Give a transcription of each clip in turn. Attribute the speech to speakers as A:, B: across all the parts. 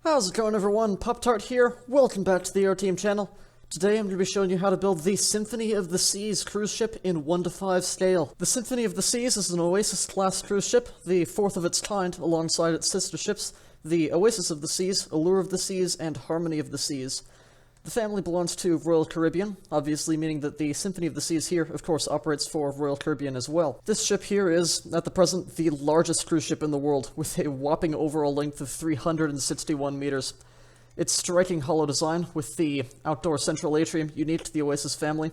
A: How's it going, everyone? Pop-Tart here. Welcome back to the Aeroteam channel. Today I'm going to be showing you how to build the Symphony of the Seas cruise ship in 1:5 scale. The Symphony of the Seas is an Oasis-class cruise ship, the fourth of its kind alongside its sister ships, the Oasis of the Seas, Allure of the Seas, and Harmony of the Seas. The family belongs to Royal Caribbean, obviously meaning that the Symphony of the Seas here, of course, operates for Royal Caribbean as well. This ship here is, at the present, the largest cruise ship in the world, with a whopping overall length of 361 meters. Its striking hollow design, with the outdoor central atrium unique to the Oasis family,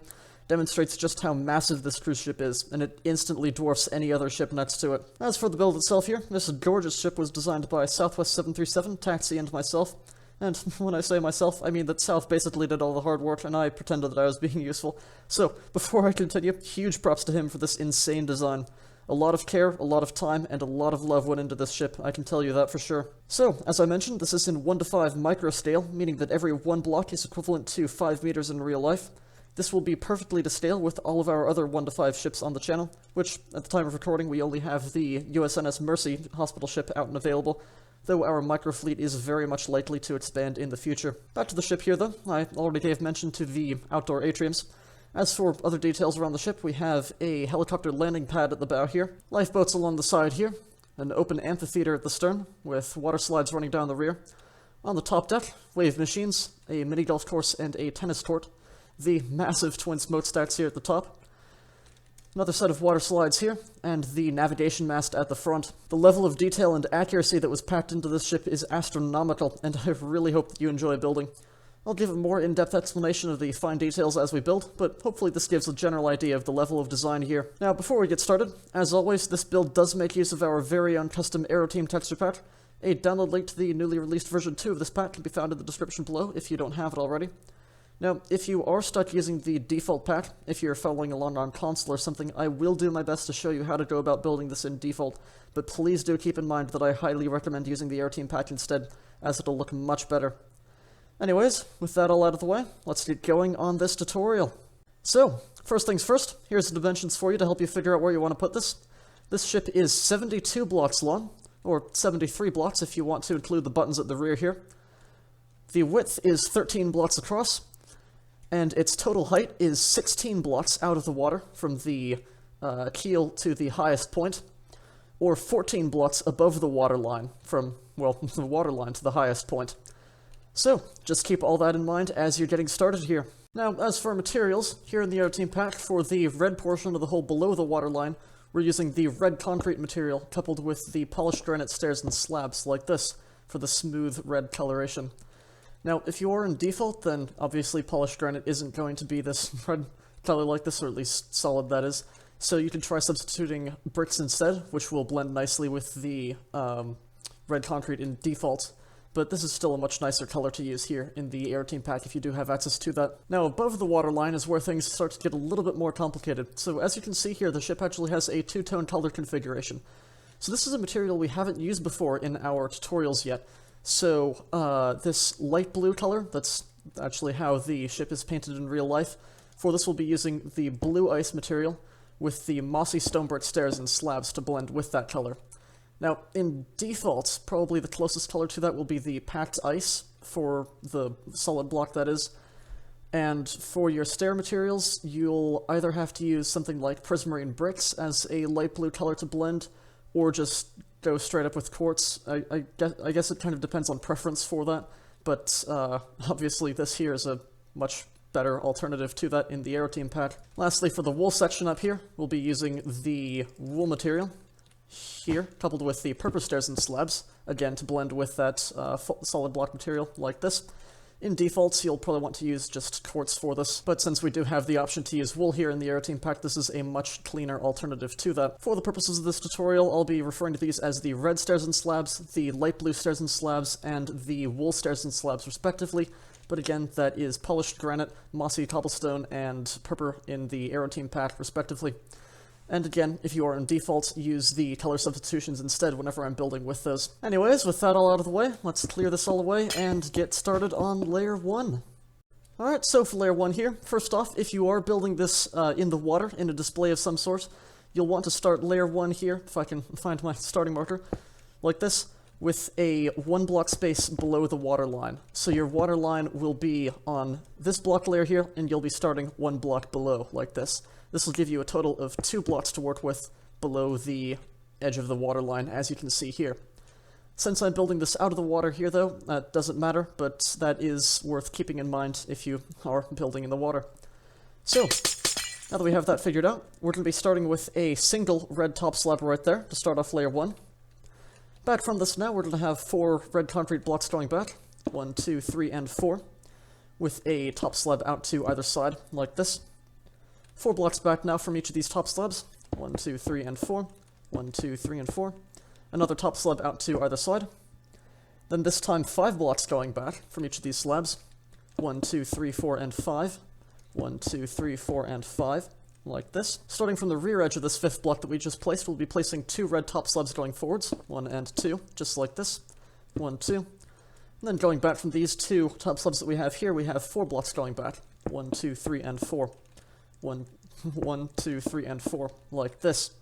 A: demonstrates just how massive this cruise ship is, and it instantly dwarfs any other ship next to it. As for the build itself here, this gorgeous ship was designed by Southwest 737, Taxi, and myself. And when I say myself, I mean that South basically did all the hard work, and I pretended that I was being useful. So, before I continue, huge props to him for this insane design. A lot of care, a lot of time, and a lot of love went into this ship, I can tell you that for sure. So, as I mentioned, this is in 1:5 micro scale, meaning that every one block is equivalent to 5 meters in real life. This will be perfectly to scale with all of our other 1:5 ships on the channel, which, at the time of recording, we only have the USNS Mercy hospital ship out and available, though our microfleet is very much likely to expand in the future. Back to the ship here, though. I already gave mention to the outdoor atriums. As for other details around the ship, we have a helicopter landing pad at the bow here, lifeboats along the side here, an open amphitheater at the stern, with water slides running down the rear. On the top deck, wave machines, a mini golf course, and a tennis court. The massive twin smokestacks here at the top. Another set of water slides here, and the navigation mast at the front. The level of detail and accuracy that was packed into this ship is astronomical, and I really hope that you enjoy building. I'll give a more in-depth explanation of the fine details as we build, but hopefully this gives a general idea of the level of design here. Now, before we get started, as always, this build does make use of our very own custom Aeroteam texture pack. A download link to the newly released version 2 of this pack can be found in the description below if you don't have it already. Now, if you are stuck using the default pack, if you're following along on console or something, I will do my best to show you how to go about building this in default, but please do keep in mind that I highly recommend using the Aeroteam pack instead, as it'll look much better. Anyways, with that all out of the way, let's get going on this tutorial. So, first things first, here's the dimensions for you to help you figure out where you want to put this. This ship is 72 blocks long, or 73 blocks if you want to include the buttons at the rear here. The width is 13 blocks across, and its total height is 16 blocks out of the water from the keel to the highest point, or 14 blocks above the waterline from, well, the waterline to the highest point. So, just keep all that in mind as you're getting started here. Now, as for materials, here in the Aeroteam pack, for the red portion of the hull below the waterline, we're using the red concrete material coupled with the polished granite stairs and slabs like this for the smooth red coloration. Now, if you are in default, then obviously polished granite isn't going to be this red color like this, or at least solid, that is. So you can try substituting bricks instead, which will blend nicely with the red concrete in default. But this is still a much nicer color to use here in the Aeroteam pack if you do have access to that. Now, above the waterline is where things start to get a little bit more complicated. So as you can see here, the ship actually has a two-tone color configuration. So this is a material we haven't used before in our tutorials yet. So, this light blue color, that's actually how the ship is painted in real life. For this we'll be using the blue ice material with the mossy stone brick stairs and slabs to blend with that color. Now, in default, probably the closest color to that will be the packed ice for the solid block, that is. And for your stair materials, you'll either have to use something like prismarine bricks as a light blue color to blend, or just go straight up with quartz. I guess it kind of depends on preference for that, but obviously this here is a much better alternative to that in the Aeroteam pack. Lastly, for the wool section up here, we'll be using the wool material here, coupled with the purple stairs and slabs, again to blend with that solid block material like this. In defaults, you'll probably want to use just quartz for this, but since we do have the option to use wool here in the Aeroteam pack, this is a much cleaner alternative to that. For the purposes of this tutorial, I'll be referring to these as the red stairs and slabs, the light blue stairs and slabs, and the wool stairs and slabs respectively, but again, that is polished granite, mossy cobblestone, and purple in the Aeroteam pack respectively. And again, if you are in default, use the color substitutions instead whenever I'm building with those. Anyways, with that all out of the way, let's clear this all away and get started on layer 1. Alright, so for layer 1 here, first off, if you are building this in the water, in a display of some sort, you'll want to start layer 1 here, if I can find my starting marker, like this, with a 1 block space below the water line. So your water line will be on this block layer here, and you'll be starting 1 block below, like this. This will give you a total of 2 blocks to work with below the edge of the water line, as you can see here. Since I'm building this out of the water here, though, that doesn't matter, but that is worth keeping in mind if you are building in the water. So, now that we have that figured out, we're going to be starting with a single red top slab right there to start off layer 1. Back from this now, we're going to have 4 red concrete blocks going back, 1, 2, 3, and 4, with a top slab out to either side, like this. 4 blocks back now from each of these top slabs, 1, 2, 3, and 4, 1, 2, 3, and 4. Another top slab out to either side. Then this time 5 blocks going back from each of these slabs, 1, 2, 3, 4, and 5, 1, 2, 3, 4, and 5, like this. Starting from the rear edge of this 5th block that we just placed, we'll be placing 2 red top slabs going forwards, 1 and 2, just like this, 1, 2. And then going back from these 2 top slabs that we have here, we have 4 blocks going back, 1, 2, 3, and 4, 1, 2, 3, and 4, like this.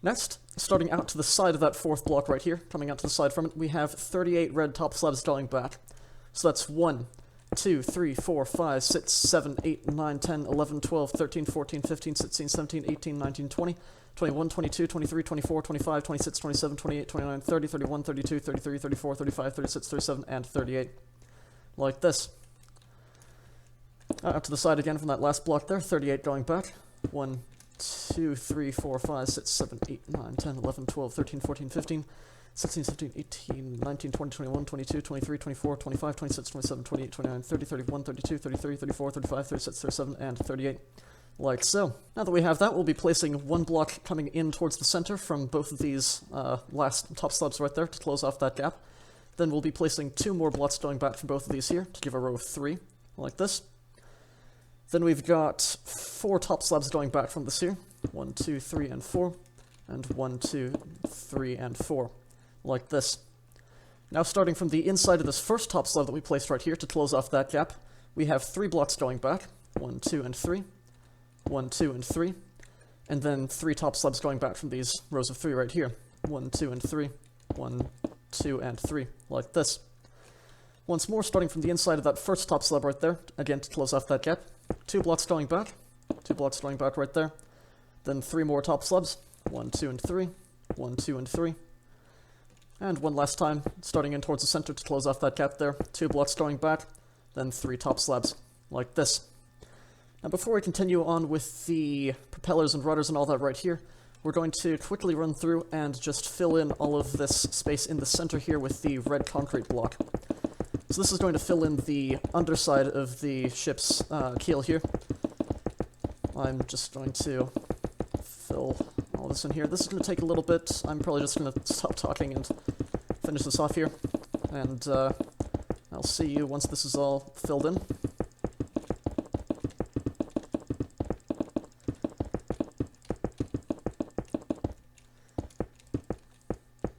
A: Next, starting out to the side of that 4th block right here, coming out to the side from it, we have 38 red top slabs going back. So that's 1, 2, 3, 4, 5, 6, 7, 8, 9, 10, 11, 12, 13, 14, 15, 16, 17, 18, 19, 20, 21, 22, 23, 24, 25, 26, 27, 28, 29, 30, 31, 32, 33, 34, 35, 36, 37, and 38. Like this. Out to the side again from that last block there, 38 going back. 1, 2, 3, 4, 5, 6, 7, 8, 9, 10, 11, 12, 13, 14, 15, 16, 17, 18, 19, 20, 21, 22, 23, 24, 25, 26, 27, 28, 29, 30, 31, 32, 33, 34, 35, 36, 37, and 38. Like so. Now that we have that, we'll be placing 1 block coming in towards the center from both of these last top slabs right there to close off that gap. Then we'll be placing 2 more blocks going back from both of these here to give a row of 3, like this. Then we've got 4 top slabs going back from this here, 1, 2, 3, and 4, and 1, 2, 3, and 4, like this. Now starting from the inside of this first top slab that we placed right here to close off that gap, we have 3 blocks going back, 1, 2, and 3, 1, 2, and 3, and then 3 top slabs going back from these rows of 3 right here, 1, 2, and 3, 1, 2, and 3, like this. Once more, starting from the inside of that first top slab right there, again to close off that gap, 2 blocks going back, 2 blocks going back right there, then 3 more top slabs, 1, 2, and 3, 1, 2, and 3, and one last time, starting in towards the center to close off that gap there, 2 blocks going back, then 3 top slabs, like this. Now before we continue on with the propellers and rudders and all that right here, we're going to quickly run through and just fill in all of this space in the center here with the red concrete block. So this is going to fill in the underside of the ship's keel here. I'm just going to fill all this in here. This is going to take a little bit. I'm probably just going to stop talking and finish this off here. And I'll see you once this is all filled in.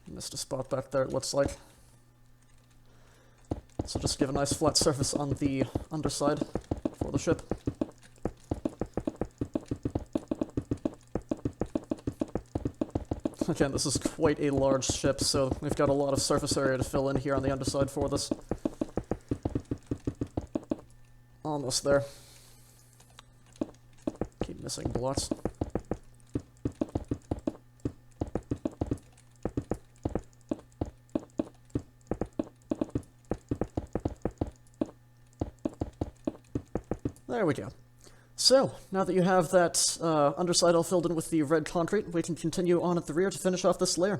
A: Missed a spot back there, it looks like. So just give a nice flat surface on the underside for the ship. Again, this is quite a large ship, so we've got a lot of surface area to fill in here on the underside for this. Almost there. Keep missing blocks. There we go. So, now that you have that underside all filled in with the red concrete, we can continue on at the rear to finish off this layer.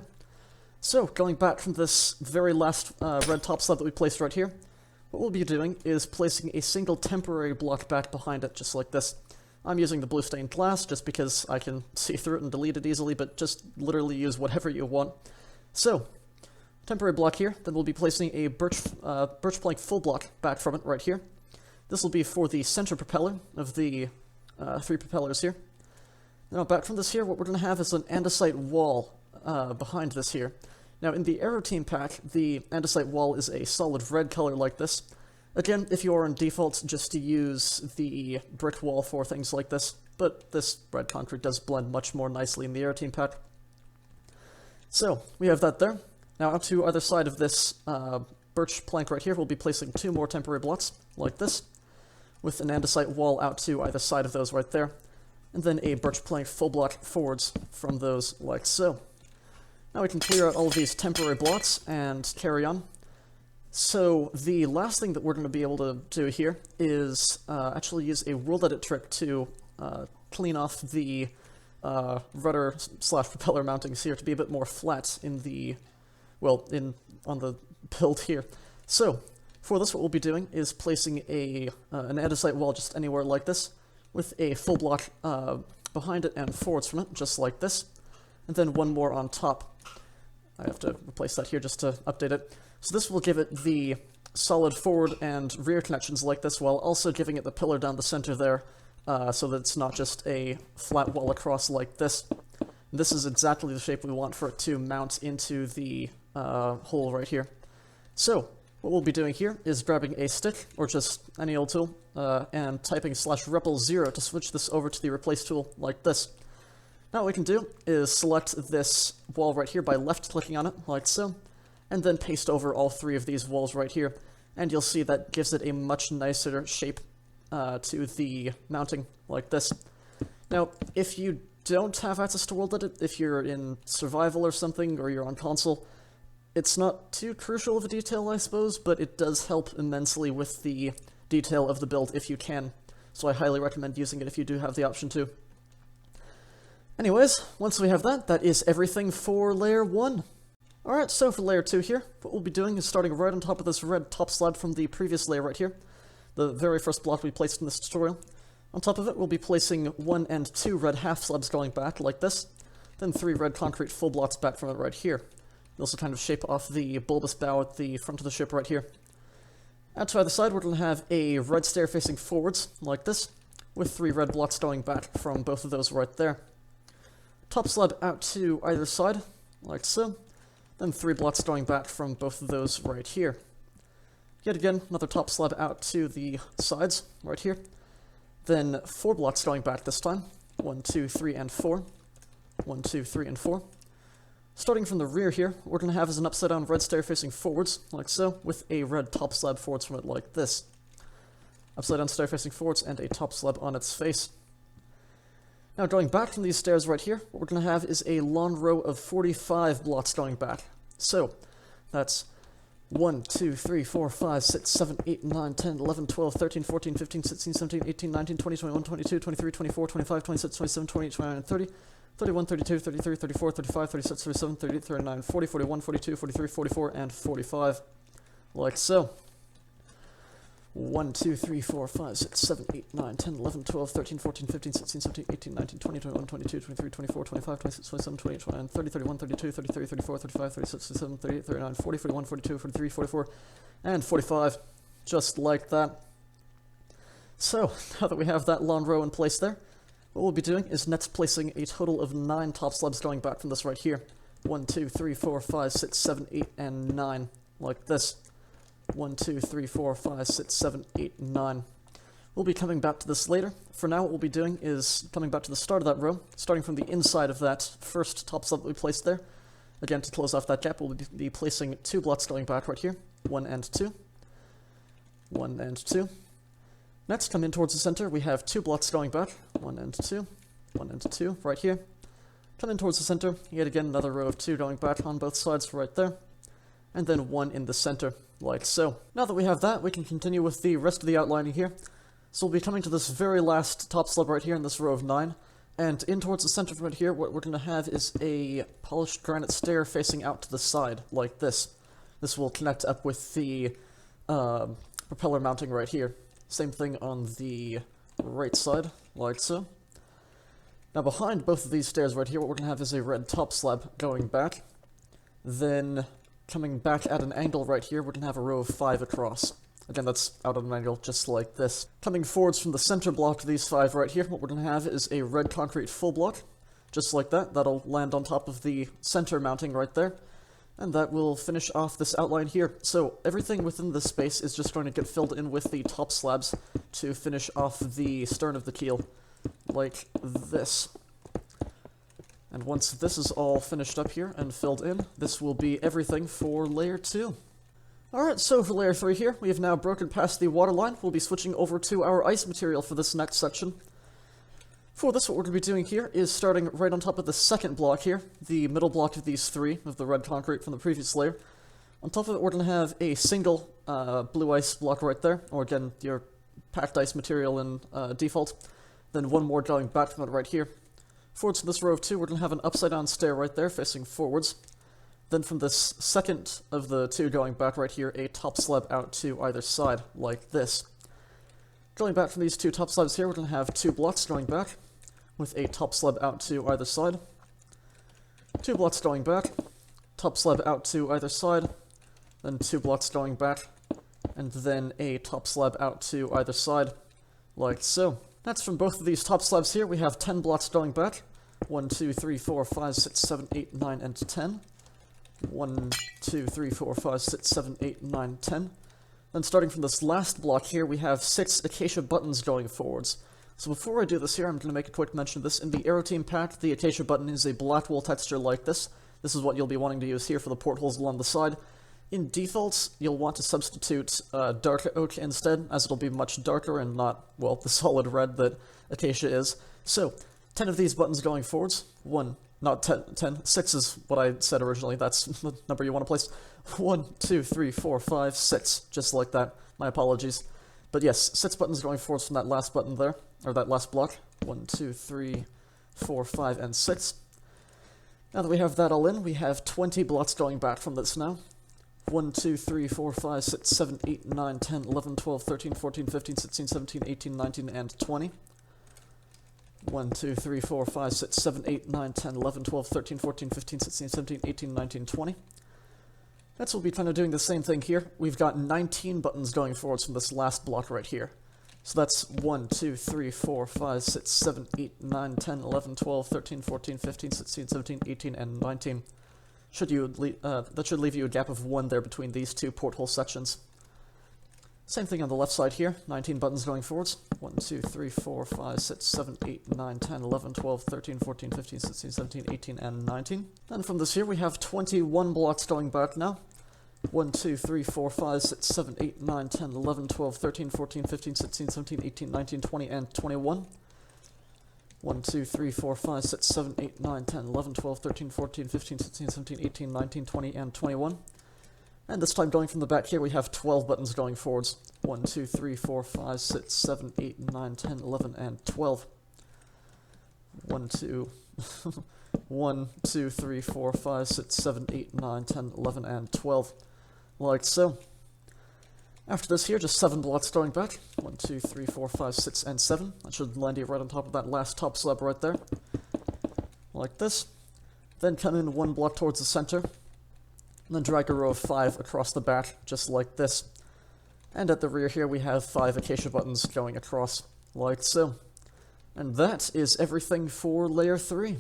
A: So, going back from this very last red top slab that we placed right here, what we'll be doing is placing a single temporary block back behind it, just like this. I'm using the blue stained glass just because I can see through it and delete it easily, but just literally use whatever you want. So, temporary block here, then we'll be placing a birch plank full block back from it right here. This will be for the center propeller of the 3 propellers here. Now back from this here, what we're going to have is an andesite wall behind this here. Now in the Aeroteam pack, the andesite wall is a solid red color like this. Again, if you are in default, just to use the brick wall for things like this, but this red concrete does blend much more nicely in the Aeroteam pack. So, we have that there. Now out to either side of this birch plank right here, we'll be placing 2 more temporary blocks, like this, with an andesite wall out to either side of those right there, and then a birch plank full block forwards from those, like so. Now we can clear out all of these temporary blocks and carry on. So the last thing that we're going to be able to do here is actually use a world edit trick to clean off the rudder slash propeller mountings here to be a bit more flat in the, well, on the build here. So for this, what we'll be doing is placing an andesite wall just anywhere like this, with a full block behind it and forwards from it, just like this, and then 1 more on top. I have to replace that here just to update it. So this will give it the solid forward and rear connections like this, while also giving it the pillar down the center there, so that it's not just a flat wall across like this. And this is exactly the shape we want for it to mount into the hole right here. So what we'll be doing here is grabbing a stick, or just any old tool, and typing /repl0 to switch this over to the replace tool like this. Now what we can do is select this wall right here by left-clicking on it, like so, and then paste over all 3 of these walls right here, and you'll see that gives it a much nicer shape to the mounting, like this. Now, if you don't have access to World Edit, if you're in survival or something, or you're on console, it's not too crucial of a detail, I suppose, but it does help immensely with the detail of the build if you can, so I highly recommend using it if you do have the option to. Anyways, once we have that, that is everything for Layer 1. Alright, so for Layer 2 here, what we'll be doing is starting right on top of this red top slab from the previous layer right here, the very first block we placed in this tutorial. On top of it, we'll be placing 1 and 2 red half slabs going back, like this, then 3 red concrete full blocks back from it right here. We also kind of shape off the bulbous bow at the front of the ship right here. Out to either side, we're going to have a red stair facing forwards, like this, with 3 red blocks going back from both of those right there. Top slab out to either side, like so, then 3 blocks going back from both of those right here. Yet again, another top slab out to the sides, right here. Then 4 blocks going back this time, 1, 2, 3, and 4. 1, 2, 3, and 4. Starting from the rear here, what we're going to have is an upside down red stair facing forwards, like so, with a red top slab forwards from it like this. Upside down stair facing forwards and a top slab on its face. Now going back from these stairs right here, what we're going to have is a long row of 45 blocks going back. So, that's 1, 2, 3, 4, 5, 6, 7, 8, 9, 10, 11, 12, 13, 14, 15, 16, 17, 18, 19, 20, 21, 22, 23, 24, 25, 26, 27, 28, 29, 30, 31, 32, 33, 34, 35, 36, 37, 38, 39, 40, 41, 42, 43, 44, and 45. Like so. 1, 2, 3, 4, 5, 6, 7, 8, 9, 10, 11, 12, 13, 14, 15, 16, 17, 18, 19, 20, 21, 22, 23, 24, 25, 26, 27, 28, 29, 30, 31, 32, 33, 34, 35, 36, 37, 38, 39, 40, 41, 42, 43, 44, and 45. Just like that. So, now that we have that long row in place there, what we'll be doing is next placing a total of 9 top slabs going back from this right here. 1, 2, 3, 4, 5, 6, 7, 8, and 9. Like this. 1, 2, 3, 4, 5, 6, 7, 8, 9. We'll be coming back to this later. For now, what we'll be doing is coming back to the start of that row, starting from the inside of that first top slab that we placed there. Again, to close off that gap, we'll be placing 2 blocks going back right here. 1 and 2. 1 and 2. Next, come in towards the center, we have 2 blocks going back. 1 and 2. 1 and 2, right here. Come in towards the center, yet again another row of 2 going back on both sides right there. And then 1 in the center, like so. Now that we have that, we can continue with the rest of the outlining here. So we'll be coming to this very last top slab right here in this row of 9. And in towards the center right here, what we're going to have is a polished granite stair facing out to the side, like this. This will connect up with the propeller mounting right here. Same thing on the right side, like so. Now behind both of these stairs right here, what we're going to have is a red top slab going back. Then coming back at an angle right here, we're going to have a row of 5 across. Again, that's out at an angle, just like this. Coming forwards from the center block to these 5 right here, what we're going to have is a red concrete full block, just like that. That'll land on top of the center mounting right there. And that will finish off this outline here. So everything within this space is just going to get filled in with the top slabs to finish off the stern of the keel, like this. And once this is all finished up here and filled in, this will be everything for layer 2. Alright, so for layer 3 here, we have now broken past the waterline. We'll be switching over to our ice material for this next section. For this, what we're going to be doing here is starting right on top of the second block here, the middle block of these three, of the red concrete from the previous layer. On top of it, we're going to have a single blue ice block right there, or again, your packed ice material in default. Then one more going back from it right here. Forwards to this row of two, we're going to have an upside-down stair right there, facing forwards. Then from this second of the two going back right here, a top slab out to either side, like this. Going back from these two top slabs here, we're going to have two blocks going back, with a top slab out to either side. Two blocks going back, top slab out to either side, then two blocks going back, and then a top slab out to either side, like so. That's from both of these top slabs here. We have 10 blocks going back. 1, 2, 3, 4, 5, 6, 7, 8, 9, and 10. 1, 2, 3, 4, 5, 6, 7, 8, 9, 10. Then starting from this last block here, we have 6 acacia buttons going forwards. So before I do this here, I'm going to make a quick mention of this. In the Aeroteam pack, the acacia button is a black wool texture like this. This is what you'll be wanting to use here for the portholes along the side. In defaults, you'll want to substitute dark oak instead, as it'll be much darker and not, well, the solid red that acacia is. So, 10 of these buttons going forwards. 1, not 10, 6 is what I said originally, that's the number you want to place. 1, 2, 3, 4, 5, 6, just like that. My apologies. But yes, 6 buttons going forwards from that last button there, or that last block. 1, 2, 3, 4, 5, and 6. Now that we have that all in, we have 20 blocks going back from this now. 1, 2, 3, 4, 5, 6, 7, 8, 9, 10, 11, 12, 13, 14, 15, 16, 17, 18, 19, and 20. 1, 2, 3, 4, 5, 6, 7, 8, 9, 10, 11, 12, 13, 14, 15, 16, 17, 18, 19, 20. That's what we'll be kind of doing the same thing here. We've got 19 buttons going forwards from this last block right here. So that's 1, 2, 3, 4, 5, 6, 7, 8, 9, 10, 11, 12, 13, 14, 15, 16, 17, 18, and 19. That should leave you a gap of 1 there between these two porthole sections. Same thing on the left side here, 19 buttons going forwards. 1, 2, 3, 4, 5, 6, 7, 8, 9, 10, 11, 12, 13, 14, 15, 16, 17, 18, and 19. Then from this here we have 21 blocks going back now. 1, 2, 3, 4, 5, 6, 7, 8, 9, 10, 11, 12, 13, 14, 15, 16, 17, 18, 19, 20, and 21. 1, 2, 3, 4, 5, 6, 7, 8, 9, 10, 11, 12, 13, 14, 15, 16, 17, 18, 19, 20, and 21. And this time going from the back here, we have 12 buttons going forwards. 1, 2, 3, 4, 5, 6, 7, 8, 9, 10, 11, and 12. 1, 2, 1, 2, 3, 4, 5, 6, 7, 8, 9, 10, 11, and 12. Like so. After this here, just 7 blocks going back. 1, 2, 3, 4, 5, 6, and 7. That should land you right on top of that last top slab right there. Like this. Then come in 1 block towards the center. And then drag a row of 5 across the back, just like this. And at the rear here, we have 5 acacia buttons going across, like so. And that is everything for layer 3.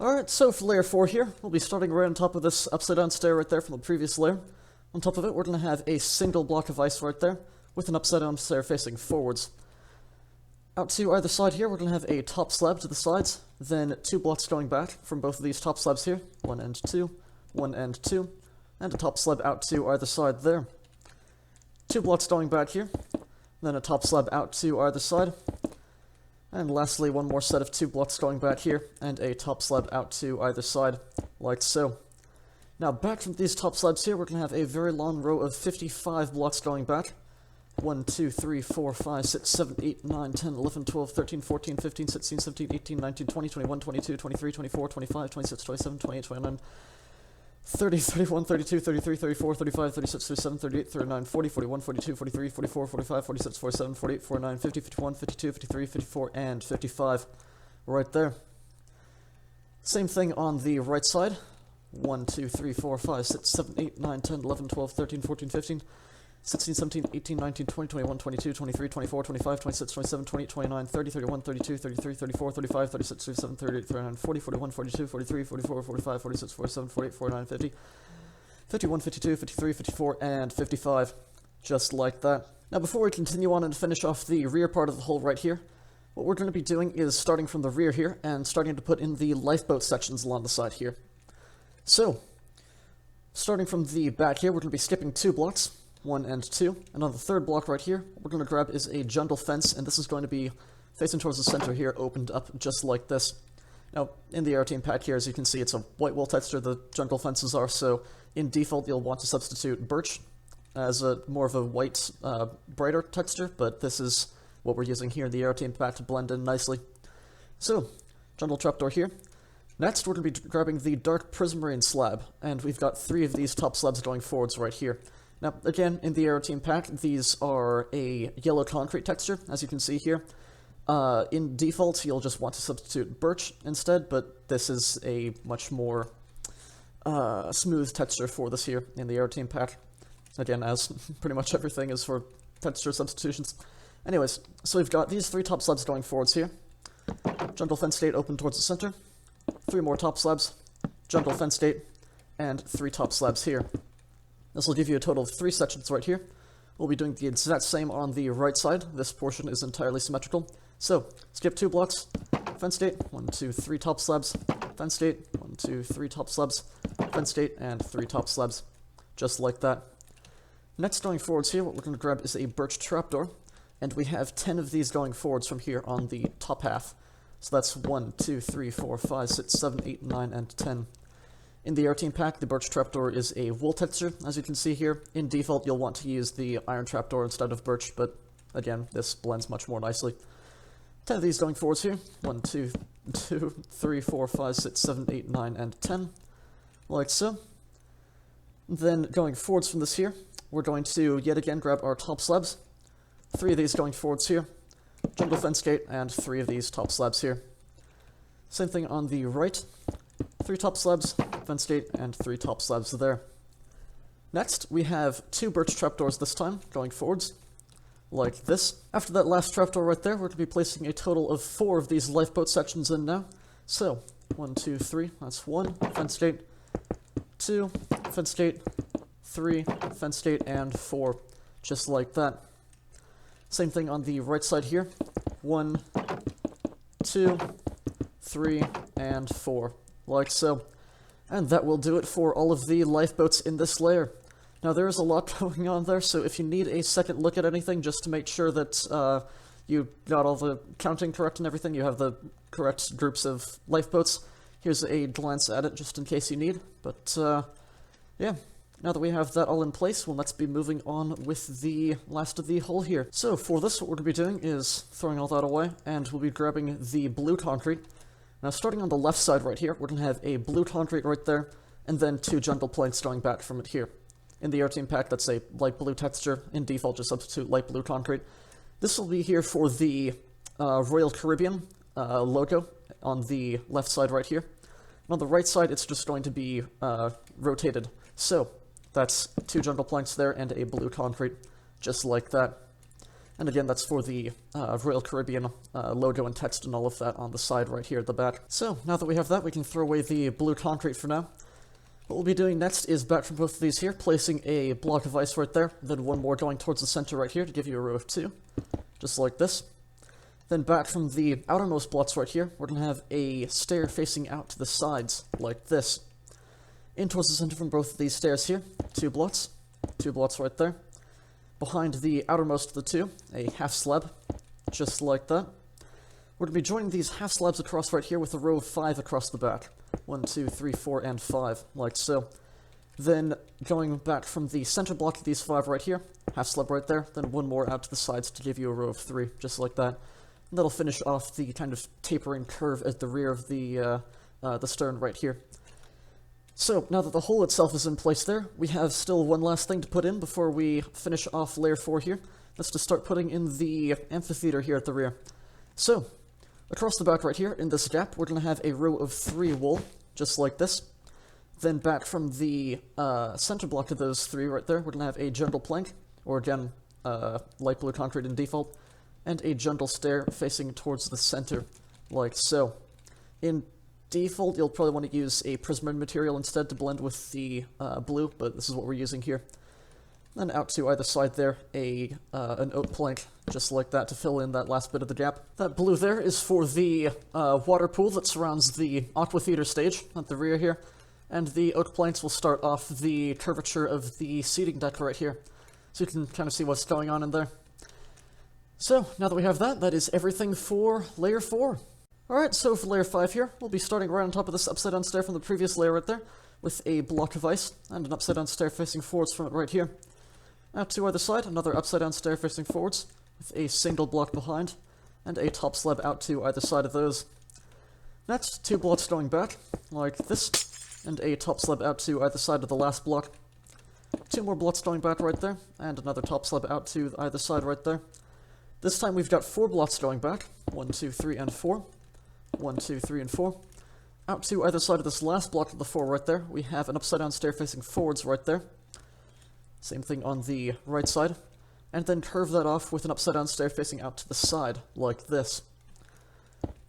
A: Alright, so for layer 4 here, we'll be starting right on top of this upside-down stair right there from the previous layer. On top of it, we're going to have a single block of ice right there, with an upside-down stair facing forwards. Out to either side here, we're going to have a top slab to the sides, then 2 blocks going back from both of these top slabs here, 1 and 2, 1 and 2, and a top slab out to either side there. 2 blocks going back here, then a top slab out to either side, and lastly, 1 more set of 2 blocks going back here, and a top slab out to either side, like so. Now, back from these top slabs here, we're going to have a very long row of 55 blocks going back. 1, 2, 3, 4, 5, 6, 7, 8, 9, 10, 11, 12, 13, 14, 15, 16, 17, 18, 19, 20, 21, 22, 23, 24, 25, 26, 27, 28, 29, 30, 31, 32, 33, 34, 35, 36, 37, 38, 39, 40, 41, 42, 43, 44, 45, 46, 47, 48, 49, 50, 51, 52, 53, 54, and 55. Right there. Same thing on the right side. 1, 2, 3, 4, 5, 6, 7, 8, 9, 10, 11, 12, 13, 14, 15, 16, 17, 18, 19, 20, 21, 22, 23, 24, 25, 26, 27, 28, 29, 30, 31, 32, 33, 34, 35, 36, 37, 38, 39, 40, 41, 42, 43, 44, 45, 46, 47, 48, 49, 50, 51, 52, 53, 54, and 55. Just like that. Now before we continue on and finish off the rear part of the hull right here, what we're going to be doing is starting from the rear here and starting to put in the lifeboat sections along the side here. So, starting from the back here, we're going to be skipping 2 blocks, 1 and 2, and on the 3rd block right here, what we're going to grab is a jungle fence, and this is going to be facing towards the center here, opened up just like this. Now, in the Aeroteam pack here, as you can see, it's a white wool texture the jungle fences are, so in default you'll want to substitute birch as a more of a white, brighter texture, but this is what we're using here in the Aeroteam pack to blend in nicely. So, jungle trapdoor here. Next, we're going to be grabbing the dark prismarine slab, and we've got 3 of these top slabs going forwards right here. Now, again, in the Aeroteam pack, these are a yellow concrete texture, as you can see here. In default, you'll just want to substitute birch instead, but this is a much more smooth texture for this here in the Aeroteam pack. Again, as pretty much everything is for texture substitutions. Anyways, so we've got these 3 top slabs going forwards here. Jungle fence gate open towards the center. 3 more top slabs. Jungle fence gate. And 3 top slabs here. This will give you a total of 3 sections right here. We'll be doing the exact same on the right side. This portion is entirely symmetrical. So, skip 2 blocks, fence gate, 1, 2, 3 top slabs, fence gate, 1, 2, 3 top slabs, fence gate, and 3 top slabs. Just like that. Next, going forwards here, what we're going to grab is a birch trapdoor, and we have 10 of these going forwards from here on the top half. So that's 1, 2, 3, 4, 5, 6, 7, 8, 9, and 10. In the Aeroteam pack, the birch trapdoor is a wool texture, as you can see here. In default, you'll want to use the iron trapdoor instead of birch, but again, this blends much more nicely. 10 of these going forwards here. 1, 2, 3, 4, 5, 6, 7, 8, 9, and 10. Like so. Then going forwards from this here, we're going to yet again grab our top slabs. 3 of these going forwards here. Jungle fence gate, and 3 of these top slabs here. Same thing on the right. 3 top slabs, fence gate, and 3 top slabs there. Next, we have 2 birch trapdoors this time, going forwards. Like this. After that last trapdoor right there, we're going to be placing a total of 4 of these lifeboat sections in now. So, 1, 2, 3, that's 1, fence gate, 2, fence gate, 3, fence gate, and 4, just like that. Same thing on the right side here, 1, 2, 3, and 4, like so. And that will do it for all of the lifeboats in this layer. Now, there is a lot going on there, so if you need a second look at anything, just to make sure that you got all the counting correct and everything, you have the correct groups of lifeboats, here's a glance at it, just in case you need. But, yeah, now that we have that all in place, well, let's be moving on with the last of the hull here. So, for this, what we're going to be doing is throwing all that away, and we'll be grabbing the blue concrete. Now, starting on the left side right here, we're going to have a blue concrete right there, and then 2 jungle planks going back from it here. In the Aeroteam pack, that's a light blue texture. In default, just substitute light blue concrete. This will be here for the Royal Caribbean logo on the left side right here. And on the right side, it's just going to be rotated. So, that's 2 jungle planks there and a blue concrete, just like that. And again, that's for the Royal Caribbean logo and text and all of that on the side right here at the back. So, now that we have that, we can throw away the blue concrete for now. What we'll be doing next is back from both of these here, placing a block of ice right there, then 1 more going towards the center right here to give you a row of 2, just like this. Then back from the outermost blocks right here, we're going to have a stair facing out to the sides, like this. In towards the center from both of these stairs here, 2 blocks right there. Behind the outermost of the 2, a half slab, just like that. We're going to be joining these half slabs across right here with a row of 5 across the back. 1, 2, 3, 4, and 5, like so. Then, going back from the center block of these 5 right here, half slab right there, then 1 more out to the sides to give you a row of 3, just like that. And that'll finish off the kind of tapering curve at the rear of the stern right here. So, now that the hull itself is in place there, we have still one last thing to put in before we finish off layer 4 here. That's to start putting in the amphitheater here at the rear. So, across the back right here, in this gap, we're going to have a row of 3 wool, just like this. Then back from the center block of those 3 right there, we're going to have a jungle plank, or again, light blue concrete in default, and a jungle stair facing towards the center, like so. In default, you'll probably want to use a prismarine material instead to blend with the blue, but this is what we're using here. Then out to either side there, an oak plank, just like that, to fill in that last bit of the gap. That blue there is for the water pool that surrounds the Aqua Theater stage at the rear here, and the oak planks will start off the curvature of the seating deck right here, so you can kind of see what's going on in there. So, now that we have that, that is everything for Layer 4. Alright, so for Layer 5 here, we'll be starting right on top of this upside-down stair from the previous layer right there, with a block of ice, and an upside-down stair facing forwards from it right here. Out to either side, another upside-down stair facing forwards, with a single block behind, and a top slab out to either side of those. Next, 2 blocks going back, like this, and a top slab out to either side of the last block. 2 more blocks going back right there, and another top slab out to either side right there. This time we've got 4 blocks going back, 1, 2, 3, and 4. 1, 2, 3, and 4. Out to either side of this last block of the 4 right there, we have an upside-down stair facing forwards right there. Same thing on the right side. And then curve that off with an upside-down stair facing out to the side, like this.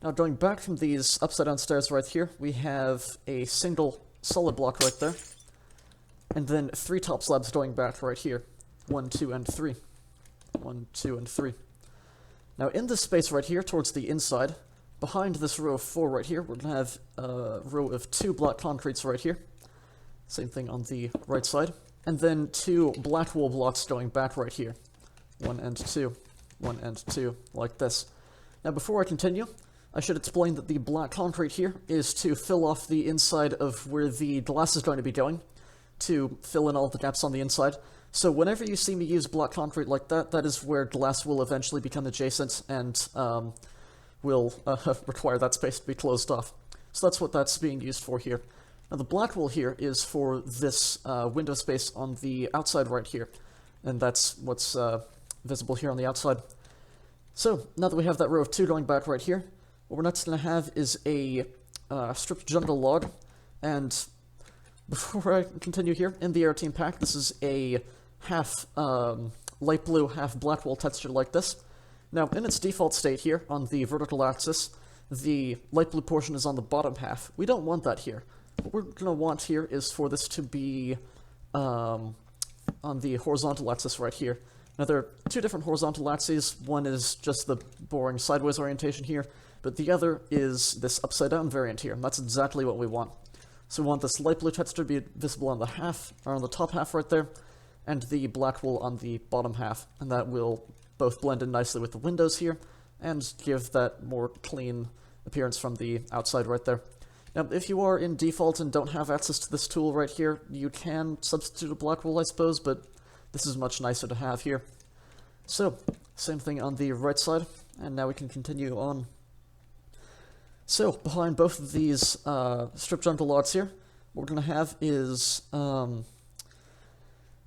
A: Now going back from these upside-down stairs right here, we have a single solid block right there. And then 3 top slabs going back right here. 1, 2, and 3. 1, 2, and 3. Now in this space right here, towards the inside, behind this row of 4 right here, we're going to have a row of 2 black concretes right here. Same thing on the right side. And then 2 black wool blocks going back right here. 1 and 2. 1 and 2, like this. Now before I continue, I should explain that the black concrete here is to fill off the inside of where the glass is going to be going, to fill in all the gaps on the inside. So whenever you see me use black concrete like that, that is where glass will eventually become adjacent and will require that space to be closed off. So that's what that's being used for here. Now the black wool here is for this window space on the outside right here, and that's what's visible here on the outside. So now that we have that row of 2 going back right here, what we're next going to have is a stripped jungle log, and before I continue here, in the Aeroteam pack, this is a half light blue, half black wool texture like this. Now, in its default state here, on the vertical axis, the light blue portion is on the bottom half. We don't want that here. What we're going to want here is for this to be on the horizontal axis right here. Now, there are 2 different horizontal axes. One is just the boring sideways orientation here, but the other is this upside-down variant here, and that's exactly what we want. So we want this light blue texture to be visible on the half, or on the top half right there, and the black wool on the bottom half, and that will both blend in nicely with the windows here, and give that more clean appearance from the outside right there. Now, if you are in default and don't have access to this tool right here, you can substitute a black wool, I suppose, but this is much nicer to have here. So, same thing on the right side, and now we can continue on. So, behind both of these strip jungle logs here, what we're going to have is,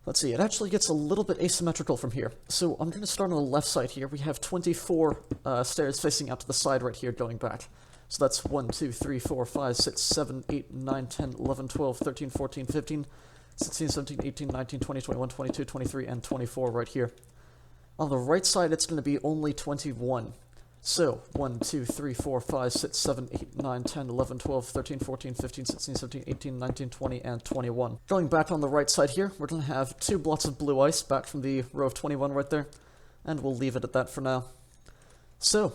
A: let's see, it actually gets a little bit asymmetrical from here. So I'm going to start on the left side here. We have 24 stairs facing out to the side right here going back. So that's 1, 2, 3, 4, 5, 6, 7, 8, 9, 10, 11, 12, 13, 14, 15, 16, 17, 18, 19, 20, 21, 22, 23, and 24 right here. On the right side, it's going to be only 21. So, 1, 2, 3, 4, 5, 6, 7, 8, 9, 10, 11, 12, 13, 14, 15, 16, 17, 18, 19, 20, and 21. Going back on the right side here, we're going to have 2 blocks of blue ice back from the row of 21 right there, and we'll leave it at that for now. So,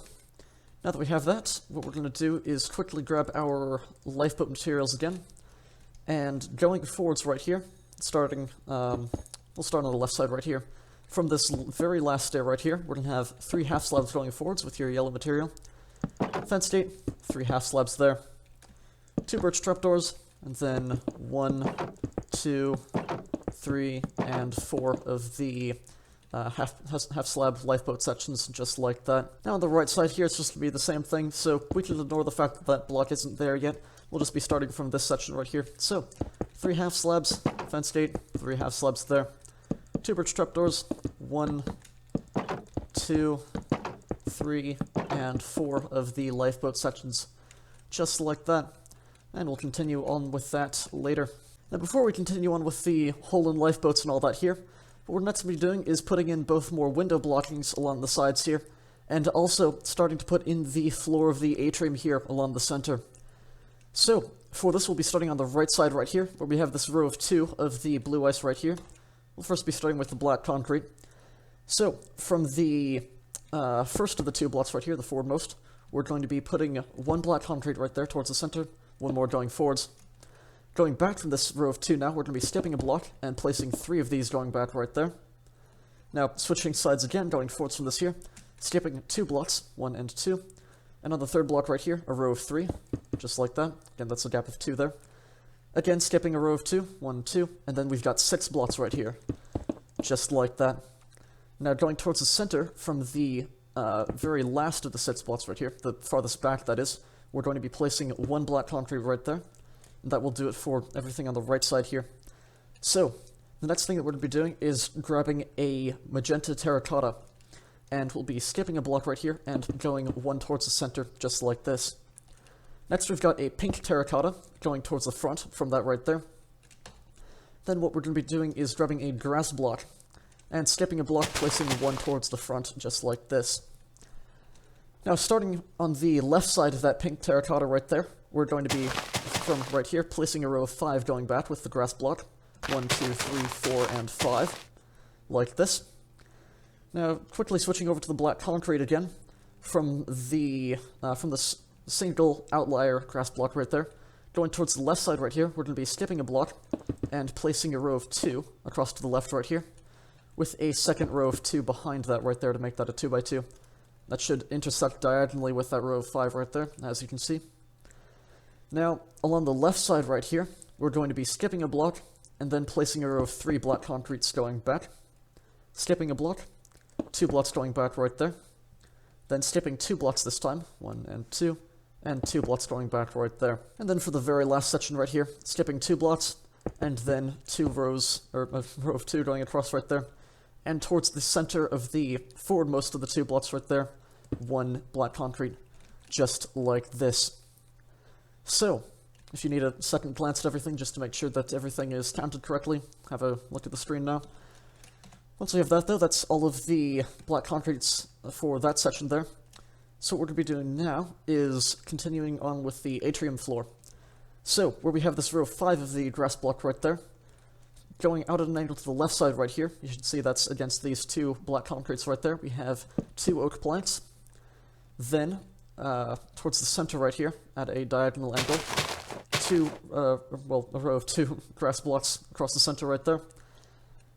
A: now that we have that, what we're going to do is quickly grab our lifeboat materials again, and going forwards right here, starting, we'll start on the left side right here. From this very last stair right here, we're going to have 3 half slabs going forwards with your yellow material. Fence gate, 3 half slabs there. 2 birch trapdoors, and then 1, 2, 3, and 4 of the half slab lifeboat sections, just like that. Now on the right side here, it's just going to be the same thing, so we can ignore the fact that that block isn't there yet. We'll just be starting from this section right here. So, 3 half slabs, fence gate, 3 half slabs there. 2 birch trapdoors, 1, 2, 3, and 4 of the lifeboat sections, just like that. And we'll continue on with that later. Now before we continue on with the hull and lifeboats and all that here, what we're next to be doing is putting in both more window blockings along the sides here, and also starting to put in the floor of the atrium here along the center. So, for this we'll be starting on the right side right here, where we have this row of 2 of the blue ice right here. we'll first be starting with the black concrete. So, from the first of the two blocks right here, the forwardmost, we're going to be putting one black concrete right there towards the center, one more going forwards. Going back from this row of two now, we're going to be skipping a block and placing three of these going back right there. Now, switching sides again, going forwards from this here, skipping two blocks, 1 and 2. And on the third block right here, a row of 3, just like that. Again, that's a gap of 2 there. Again, skipping a row of 2, 1, 2, and then we've got 6 blocks right here, just like that. Now, going towards the center from the very last of the 6 blocks right here, the farthest back that is, we're going to be placing one black concrete right there. And that will do it for everything on the right side here. So, the next thing that we're going to be doing is grabbing a magenta terracotta. And we'll be skipping a block right here and going one towards the center, just like this. Next, we've got a pink terracotta going towards the front from that right there. Then what we're going to be doing is grabbing a grass block and skipping a block, placing one towards the front, just like this. Now, starting on the left side of that pink terracotta right there, we're going to be, from right here, placing a row of 5 going back with the grass block. 1, 2, 3, 4, and 5, like this. Now, quickly switching over to the black concrete again, from the single outlier grass block right there, going towards the left side right here, we're going to be skipping a block and placing a row of 2 across to the left right here, with a second row of 2 behind that right there to make that a 2 by 2. That should intersect diagonally with that row of 5 right there, as you can see. Now, along the left side right here, we're going to be skipping a block and then placing a row of 3 black concretes going back, skipping a block, 2 blocks going back right there, then skipping 2 blocks this time, 1 and 2 blocks going back right there. And then for the very last section right here, skipping 2 blocks, and then 2 rows, or a row of 2 going across right there, and towards the center of the forwardmost of the 2 blocks right there, 1 black concrete, just like this. So, if you need a second glance at everything, just to make sure that everything is counted correctly, have a look at the screen now. Once we have that, though, that's all of the black concretes for that section there. So what we're going to be doing now is continuing on with the atrium floor. So, where we have this row of 5 of the grass block right there, going out at an angle to the left side right here, you should see that's against these 2 black concretes right there, we have 2 oak planks. Then, towards the center right here, at a diagonal angle, a row of 2 grass blocks across the center right there.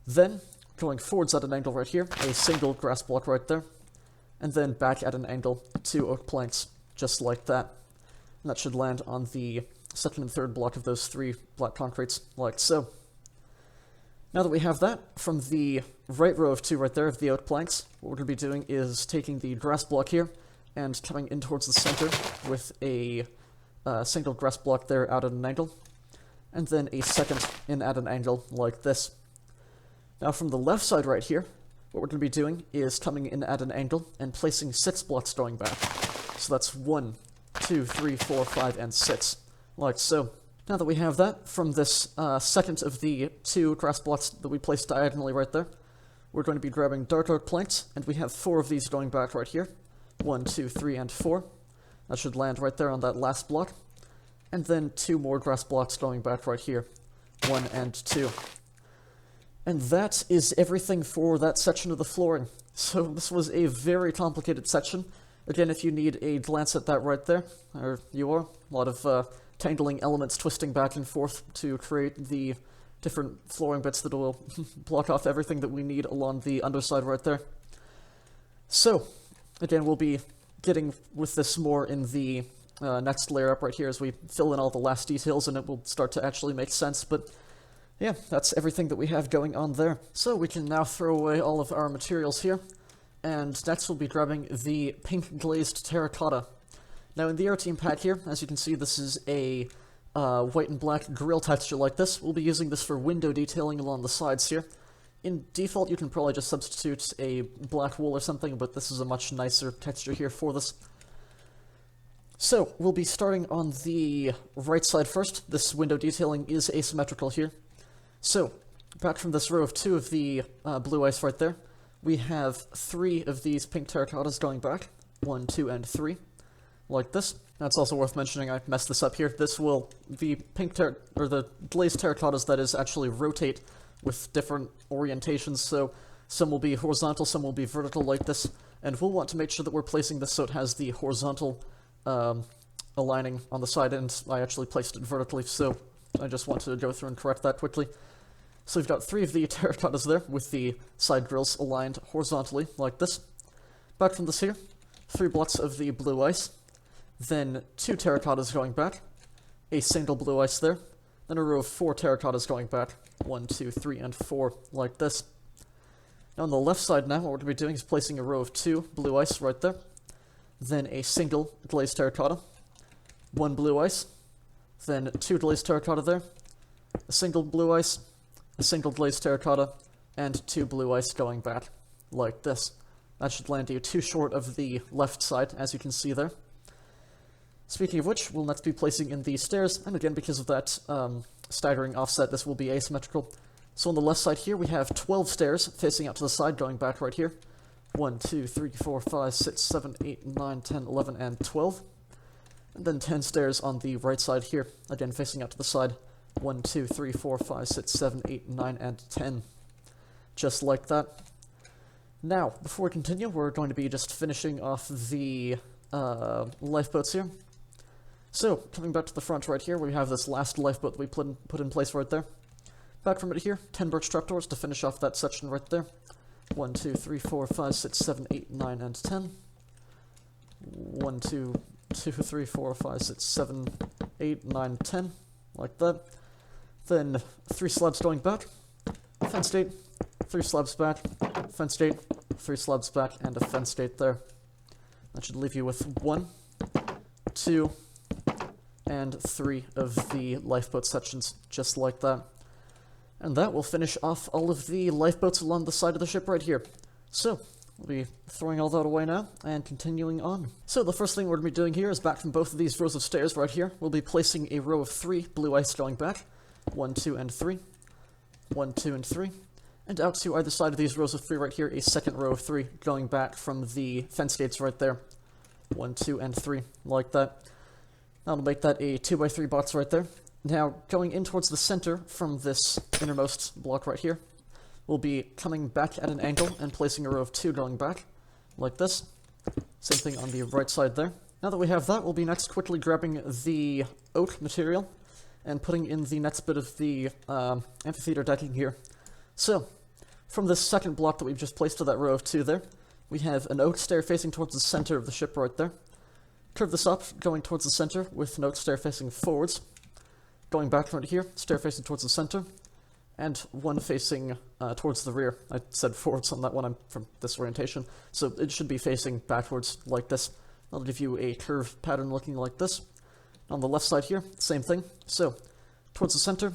A: Then, going forwards at an angle right here, a single grass block right there. And then back at an angle, 2 oak planks, just like that. And that should land on the second and third block of those 3 black concretes, like so. Now that we have that, from the right row of 2 right there of the oak planks, what we're going to be doing is taking the grass block here and coming in towards the center with a single grass block there out at an angle, and then a second in at an angle like this. Now from the left side right here, what we're going to be doing is coming in at an angle and placing 6 blocks going back. So that's 1, 2, 3, 4, 5, and 6, like so. Now that we have that, from this second of the 2 grass blocks that we placed diagonally right there, we're going to be grabbing dark oak planks, and we have 4 of these going back right here. 1, 2, 3, and 4. That should land right there on that last block. And then 2 more grass blocks going back right here. 1 and 2. And that is everything for that section of the flooring. So this was a very complicated section. Again, if you need a glance at that right there, there you are. A lot of tangling elements twisting back and forth to create the different flooring bits that will block off everything that we need along the underside right there. So, again, we'll be getting with this more in the next layer up right here as we fill in all the last details, and it will start to actually make sense, but yeah, that's everything that we have going on there. So we can now throw away all of our materials here, and next we'll be grabbing the pink glazed terracotta. Now in the Aeroteam pack here, as you can see, this is a white and black grill texture like this. We'll be using this for window detailing along the sides here. In default, you can probably just substitute a black wool or something, but this is a much nicer texture here for this. So, we'll be starting on the right side first. This window detailing is asymmetrical here. So, back from this row of 2 of the blue ice right there, we have 3 of these pink terracottas going back. 1, 2, and 3. Like this. Now, it's also worth mentioning I messed this up here. This will, the glazed terracottas, that is, actually rotate with different orientations, so some will be horizontal, some will be vertical like this, and we'll want to make sure that we're placing this so it has the horizontal aligning on the side, and I actually placed it vertically, so I just want to go through and correct that quickly. So we've got 3 of the terracottas there, with the side grills aligned horizontally, like this. Back from this here, 3 blocks of the blue ice, then 2 terracottas going back, a single blue ice there, then a row of 4 terracottas going back, 1, 2, 3, and 4, like this. Now on the left side now, what we're going to be doing is placing a row of 2 blue ice right there, then a single glazed terracotta, 1 blue ice, then 2 glazed terracotta there, a single blue ice, a single glazed terracotta, and 2 blue ice going back, like this. That should land you 2 short of the left side, as you can see there. Speaking of which, we'll next be placing in the stairs, and again, because of that staggering offset, this will be asymmetrical. So on the left side here, we have 12 stairs facing out to the side, going back right here. 1, 2, 3, 4, 5, 6, 7, 8, 9, 10, 11, and 12. And then 10 stairs on the right side here, again facing out to the side. 1, 2, 3, 4, 5, 6, 7, 8, 9, and 10. Just like that. Now, before we continue, we're going to be just finishing off the lifeboats here. So, coming back to the front right here, we have this last lifeboat that we put in place right there. Back from it here, 10 birch trapdoors to finish off that section right there. 1, 2, 3, 4, 5, 6, 7, 8, 9, and 10. 1, 2, 3, 4, 5, 6, 7, 8, 9, 10. Like that. Then 3 slabs going back. Fence gate. 3 slabs back. Fence gate. 3 slabs back, and a fence gate there. That should leave you with 1, 2, and 3 of the lifeboat sections, just like that. And that will finish off all of the lifeboats along the side of the ship right here. So, we'll be throwing all that away now, and continuing on. So the first thing we're going to be doing here is back from both of these rows of stairs right here, we'll be placing a row of 3 blue ice going back. 1, 2, and 3. 1, 2, and 3. And out to either side of these rows of 3 right here, a second row of 3 going back from the fence gates right there. 1, 2, and 3, like that. That'll make that a 2x3 box right there. Now, going in towards the center from this innermost block right here, we'll be coming back at an angle and placing a row of 2 going back, like this. Same thing on the right side there. Now that we have that, we'll be next quickly grabbing the oak material and putting in the next bit of the amphitheater decking here. So, from this second block that we've just placed to that row of 2 there, we have an oak stair facing towards the center of the ship right there. Curve this up, going towards the center, with an oak stair facing forwards. Going back right here, stair facing towards the center, and 1 facing towards the rear. I said forwards on that one, I'm from this orientation, so it should be facing backwards like this. That'll give you a curved pattern looking like this. On the left side here, same thing. So, towards the center,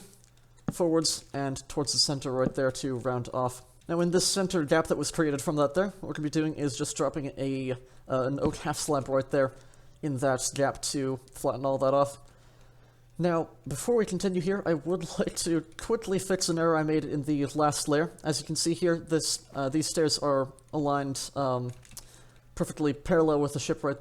A: forwards, and towards the center right there to round off. Now in this center gap that was created from that there, what we're going to be doing is just dropping an oak half slab right there in that gap to flatten all that off. Now, before we continue here, I would like to quickly fix an error I made in the last layer. As you can see here, these stairs are aligned perfectly parallel with the ship right,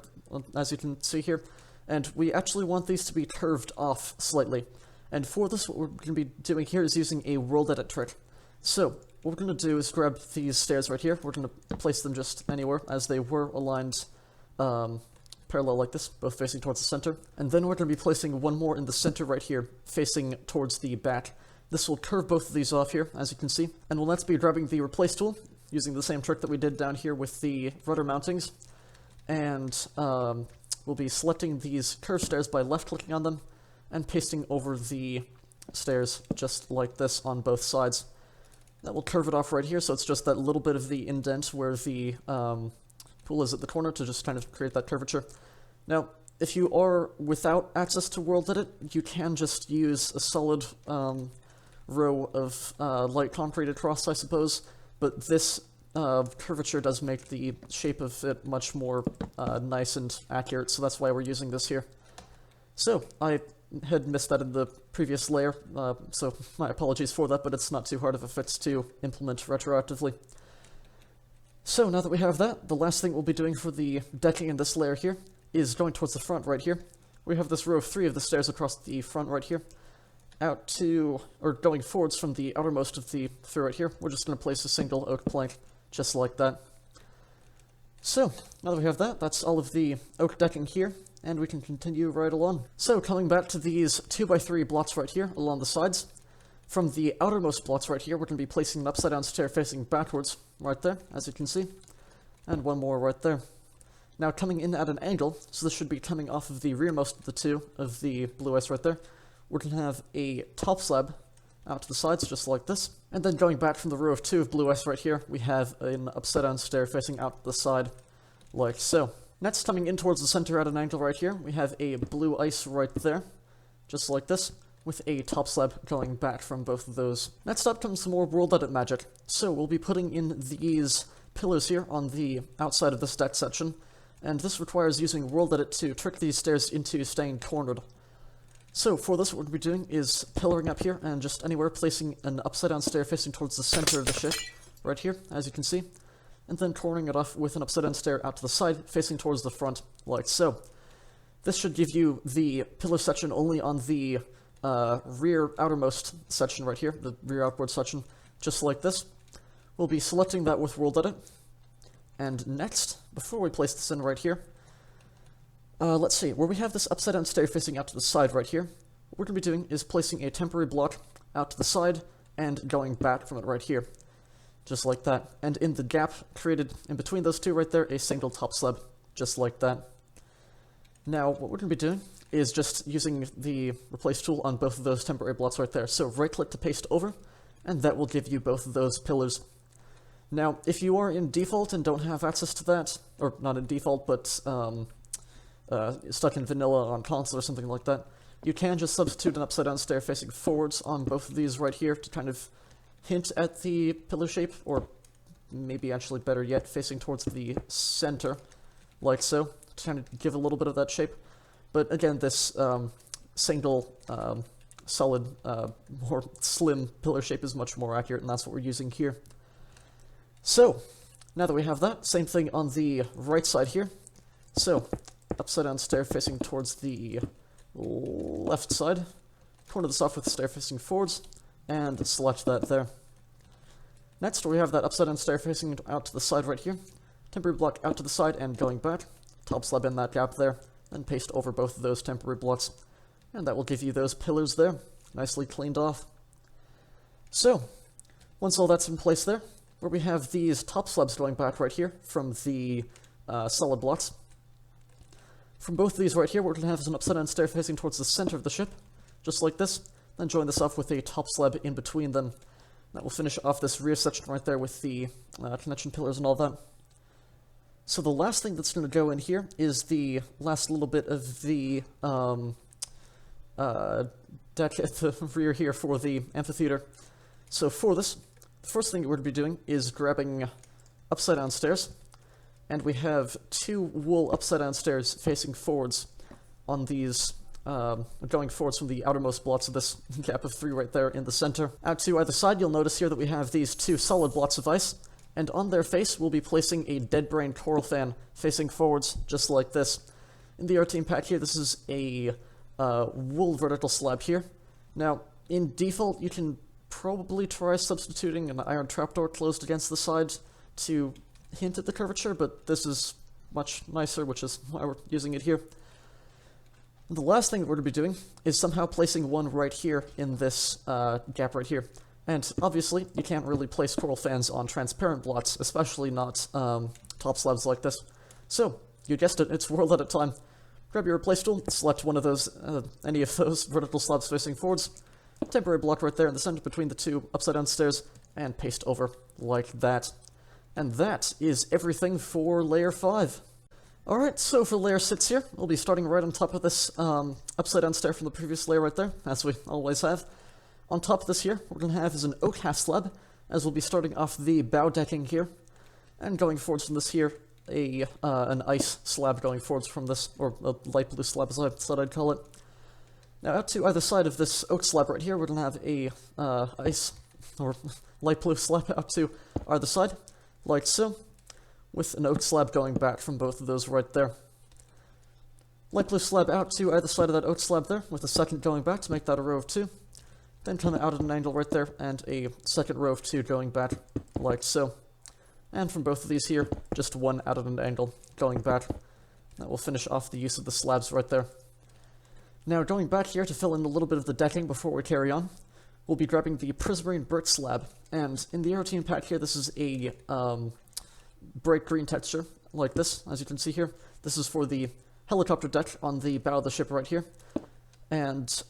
A: as you can see here, and we actually want these to be curved off slightly. And for this, what we're going to be doing here is using a world edit trick. So, what we're going to do is grab these stairs right here, we're going to place them just anywhere, as they were aligned parallel like this, both facing towards the center. And then we're going to be placing 1 more in the center right here, facing towards the back. This will curve both of these off here, as you can see. And we'll next be grabbing the replace tool, using the same trick that we did down here with the rudder mountings. And we'll be selecting these curved stairs by left-clicking on them, and pasting over the stairs just like this on both sides. That will curve it off right here, so it's just that little bit of the indent where the pool is at the corner to just kind of create that curvature. Now, if you are without access to world edit, you can just use a solid row of light concrete across, I suppose, but this curvature does make the shape of it much more nice and accurate, so that's why we're using this here. So, I had missed that in the previous layer, so my apologies for that, but it's not too hard of a fix to implement retroactively. So now that we have that, the last thing we'll be doing for the decking in this layer here is going towards the front right here. We have this row of 3 of the stairs across the front right here, out to, or going forwards from the outermost of the three right here, we're just going to place a single oak plank, just like that. So, now that we have that, that's all of the oak decking here, and we can continue right along. So, coming back to these 2x3 blocks right here, along the sides, from the outermost blocks right here, we're going to be placing an upside-down stair facing backwards, right there, as you can see, and one more right there. Now, coming in at an angle, so this should be coming off of the rearmost of the two of the blue ice right there, we're going to have a top slab out to the sides, just like this. And then going back from the row of two of blue ice right here, we have an upside-down stair facing out the side, like so. Next, coming in towards the center at an angle right here, we have a blue ice right there, just like this, with a top slab going back from both of those. Next up comes some more world edit magic. So we'll be putting in these pillars here on the outside of this deck section, and this requires using world edit to trick these stairs into staying cornered. So for this, what we'll be doing is pillaring up here and just anywhere placing an upside-down stair facing towards the center of the ship, right here, as you can see, and then cornering it off with an upside-down stair out to the side, facing towards the front, like so. This should give you the pillar section only on the rear outermost section right here, the rear outboard section, just like this. We'll be selecting that with world edit. And next, before we place this in right here, let's see, where we have this upside-down stair facing out to the side right here, what we're going to be doing is placing a temporary block out to the side and going back from it right here, just like that. And in the gap created in between those two right there, a single top slab, just like that. Now, what we're going to be doing is just using the replace tool on both of those temporary blocks right there. So right-click to paste over, and that will give you both of those pillars. Now, if you are in default and don't have access to that, or not in default, but stuck in vanilla on console or something like that, you can just substitute an upside-down stair facing forwards on both of these right here to kind of hint at the pillar shape, or maybe actually better yet, facing towards the center, like so, to kind of give a little bit of that shape. But again, this single, solid, more slim pillar shape is much more accurate, and that's what we're using here. So, now that we have that, same thing on the right side here. So, upside-down stair facing towards the left side, corner this off with stair facing forwards, and select that there. Next, we have that upside-down stair facing out to the side right here, temporary block out to the side and going back, top slab in that gap there, then paste over both of those temporary blocks, and that will give you those pillars there, nicely cleaned off. So, once all that's in place there, where we have these top slabs going back right here from the solid blocks, from both of these right here, what we're going to have is an upside-down stair facing towards the center of the ship, just like this, then join this off with a top slab in between them. That will finish off this rear section right there with the connection pillars and all that. So the last thing that's going to go in here is the last little bit of the deck at the rear here for the amphitheater. So for this, the first thing that we're going to be doing is grabbing upside-down stairs, and we have two wool upside-down stairs facing forwards on these, going forwards from the outermost blocks of this gap of three right there in the center. Out to either side, you'll notice here that we have these two solid blocks of ice, and on their face, we'll be placing a dead brain coral fan facing forwards, just like this. In the Aeroteam pack here, this is a wool vertical slab here. Now, in default, you can probably try substituting an iron trapdoor closed against the side to hint at the curvature, but this is much nicer, which is why we're using it here. The last thing that we're going to be doing is somehow placing one right here in this gap right here. And obviously, you can't really place coral fans on transparent blocks, especially not top slabs like this. So, you guessed it, it's world edit time. Grab your replace tool, select one of those, any of those vertical slabs facing forwards, temporary block right there in the center between the two upside-down stairs, and paste over like that. And that is everything for layer 5. Alright, so for layer 6 here, we'll be starting right on top of this upside-down stair from the previous layer right there, as we always have. On top of this here, what we're going to have is an oak half slab, as we'll be starting off the bow decking here, and going forwards from this here, an ice slab going forwards from this, or a light blue slab as I said I'd call it. Now out to either side of this oak slab right here, we're going to have a ice, or light blue slab out to either side, like so, with an oak slab going back from both of those right there. Light blue slab out to either side of that oak slab there, with a second going back to make that a row of 2. then come out at an angle right there, and a second row of 2 going back, like so. And from both of these here, just one out at an angle, going back. That will finish off the use of the slabs right there. Now, going back here to fill in a little bit of the decking before we carry on, we'll be grabbing the prismarine brick slab, and in the Aeroteam pack here, this is a bright green texture, like this, as you can see here. This is for the helicopter deck on the bow of the ship right here, and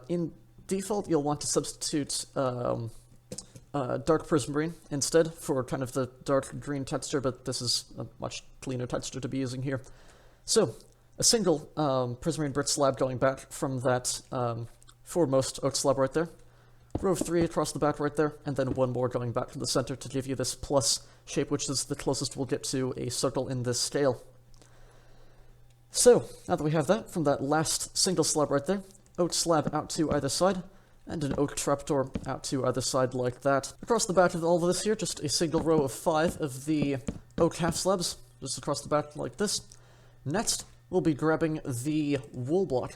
A: in default, you'll want to substitute dark prismarine instead for kind of the dark green texture, but this is a much cleaner texture to be using here. So, a single prismarine brick slab going back from that foremost oak slab right there. Row of 3 across the back right there, and then one more going back from the center to give you this plus shape, which is the closest we'll get to a circle in this scale. So, now that we have that, from that last single slab right there, oak slab out to either side, and an oak trapdoor out to either side like that. Across the back of all of this here, just a single row of 5 of the oak half slabs, just across the back like this. Next, we'll be grabbing the wool block,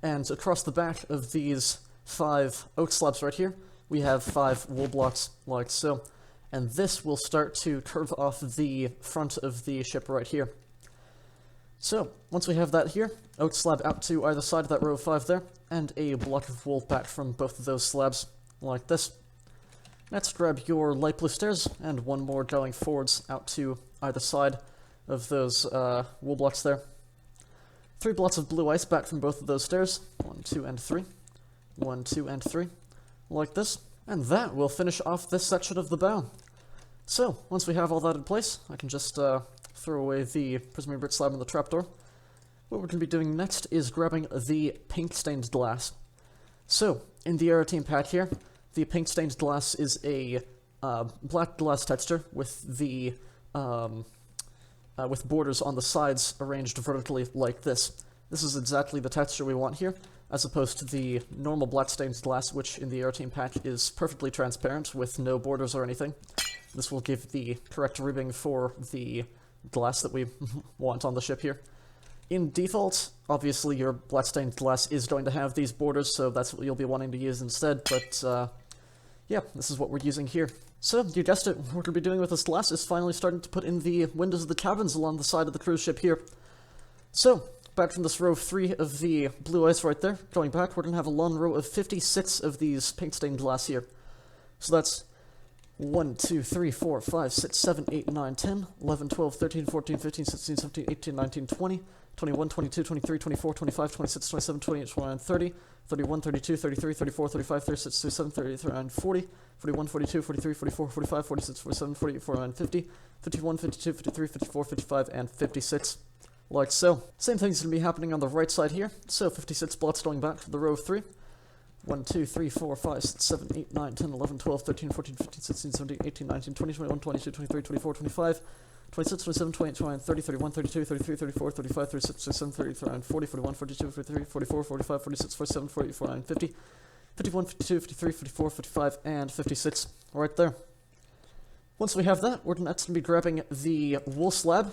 A: and across the back of these 5 oak slabs right here, we have 5 wool blocks like so, and this will start to curve off the front of the ship right here. So, once we have that here, oak slab out to either side of that row of 5 there, and a block of wool back from both of those slabs, like this. Next, grab your light blue stairs, and one more going forwards out to either side of those wool blocks there. 3 blocks of blue ice back from both of those stairs, 1, 2, and 3. 1, 2, and 3, like this. And that will finish off this section of the bow. So, once we have all that in place, I can just throw away the prismarine brick slab and the trapdoor. What we're going to be doing next is grabbing the paint-stained glass. So, in the Aeroteam pack here, the paint-stained glass is a black glass texture with the with borders on the sides arranged vertically like this. This is exactly the texture we want here, as opposed to the normal black stained glass, which in the Aeroteam pack is perfectly transparent with no borders or anything. This will give the correct ribbing for the glass that we want on the ship here. In default, obviously your black stained glass is going to have these borders, so that's what you'll be wanting to use instead, but yeah, this is what we're using here. So, you guessed it, what we're going to be doing with this glass is finally starting to put in the windows of the cabins along the side of the cruise ship here. So, back from this row of 3 of the blue ice right there, going back, we're going to have a long row of 56 of these paint-stained glass here. So that's 1, 2, 3, 4, 5, 6, 7, 8, 9, 10, 11, 12, 13, 14, 15, 16, 17, 18, 19, 20, 21, 22, 23, 24, 25, 26, 27, 28, 29, 30, 31, 32, 33, 34, 35, 36, 37, 38, 39, 40, 41, 42, 43, 44, 45, 46, 47, 48, 49, 50, 51, 52, 53, 54, 55, and 56. Like so. Same thing's going to be happening on the right side here. So 56 blocks going back to the row of 3. 1, 2, 3, 4, 5, 6, 7, 8, 9, 10, 11, 12, 13, 14, 15, 16, 17, 18, 19, 20, 21, 22, 23, 24, 25, 26, 27, 28, 29, 30, 31, 32, 33, 34, 35, 36, 37, 39, 40, 41, 42, 43, 44, 45, 46, 47, 48, 49, 50, 51, 52, 53, 54, 55, and 56. Right there. Once we have that, we're next going to be grabbing the wool slab,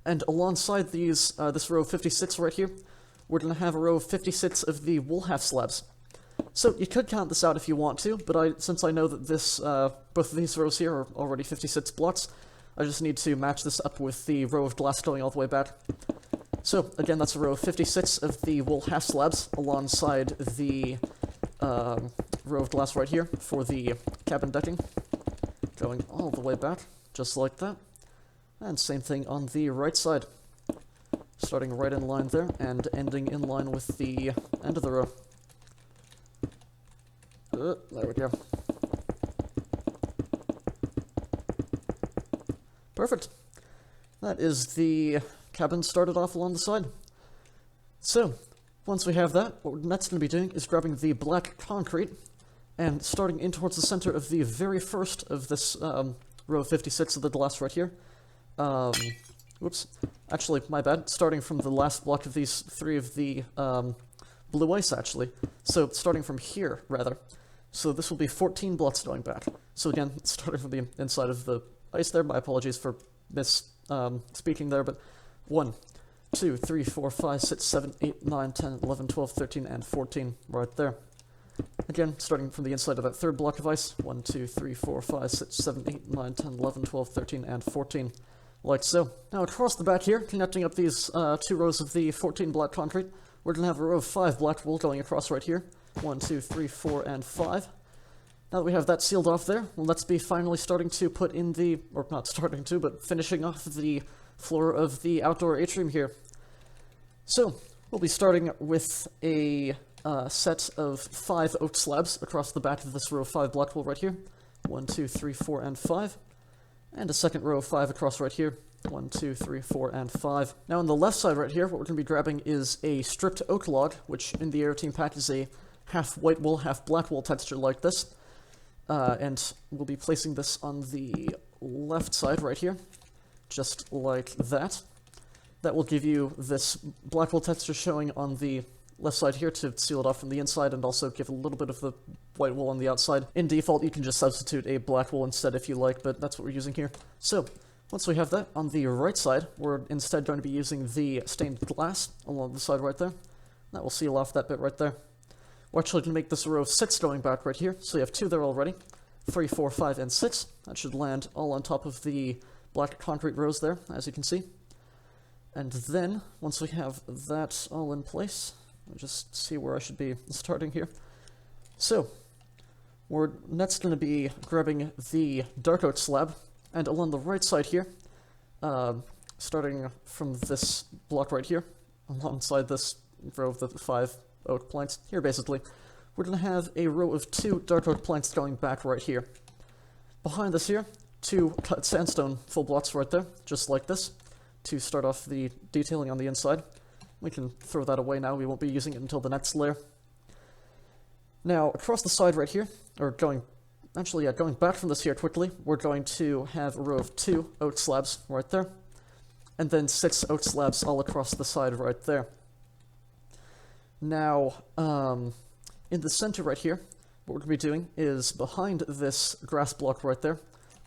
A: and alongside these, this row of 56 right here, we're going to have a row of 56 of the wool half slabs. So you could count this out if you want to, but since I know that this, both of these rows here are already 56 blocks, I just need to match this up with the row of glass going all the way back. So again, that's a row of 56 of the wool half slabs alongside the row of glass right here for the cabin decking, going all the way back, just like that. And same thing on the right side, starting right in line there and ending in line with the end of the row. There we go. Perfect. That is the cabin started off along the side. So, once we have that, what we're next going to be doing is grabbing the black concrete and starting in towards the center of the very first of this row of 56 of the glass right here. Whoops. Actually, my bad. Starting from the last block of these 3 of the blue ice, actually. So, starting from here, rather. So this will be 14 blocks going back. So again, starting from the inside of the ice there. My apologies for speaking there, but 1, 2, 3, 4, 5, 6, 7, 8, 9, 10, 11, 12, 13, and 14 right there. Again, starting from the inside of that third block of ice, 1, 2, 3, 4, 5, 6, 7, 8, 9, 10, 11, 12, 13, and 14, like so. Now across the back here, connecting up these 2 rows of the 14 black concrete, we're going to have a row of 5 black wool going across right here, 1, 2, 3, 4, and 5. Now that we have that sealed off there, well, let's be finally starting to put in the, or not starting to, but finishing off the floor of the outdoor atrium here. So, we'll be starting with a set of 5 oak slabs across the back of this row of 5 black wool right here. 1, 2, 3, 4, and 5. And a second row of 5 across right here. 1, 2, 3, 4, and 5. Now on the left side right here, what we're going to be grabbing is a stripped oak log, which in the Aeroteam pack is a half white wool, half black wool texture like this. And we'll be placing this on the left side right here, just like that. That will give you this black wool texture showing on the left side here to seal it off from the inside and also give a little bit of the white wool on the outside. In default, you can just substitute a black wool instead if you like, but that's what we're using here. So, once we have that, on the right side, we're instead going to be using the stained glass along the side right there. That will seal off that bit right there. We're actually going to make this a row of 6 going back right here, so you have 2 there already. 3, 4, 5, and 6. That should land all on top of the black concrete rows there, as you can see. And then, once we have that all in place, I'll just see where I should be starting here. So, we're next going to be grabbing the dark oak slab, and along the right side here, starting from this block right here, alongside this row of the 5 oak planks here basically, we're going to have a row of 2 dark oak planks going back right here. Behind this here, 2 cut sandstone full blocks right there, just like this, to start off the detailing on the inside. We can throw that away now, we won't be using it until the next layer. Now, across the side right here, or going back from this here quickly, we're going to have a row of 2 oak slabs right there, and then 6 oak slabs all across the side right there. Now, in the center right here, what we're going to be doing is behind this grass block right there,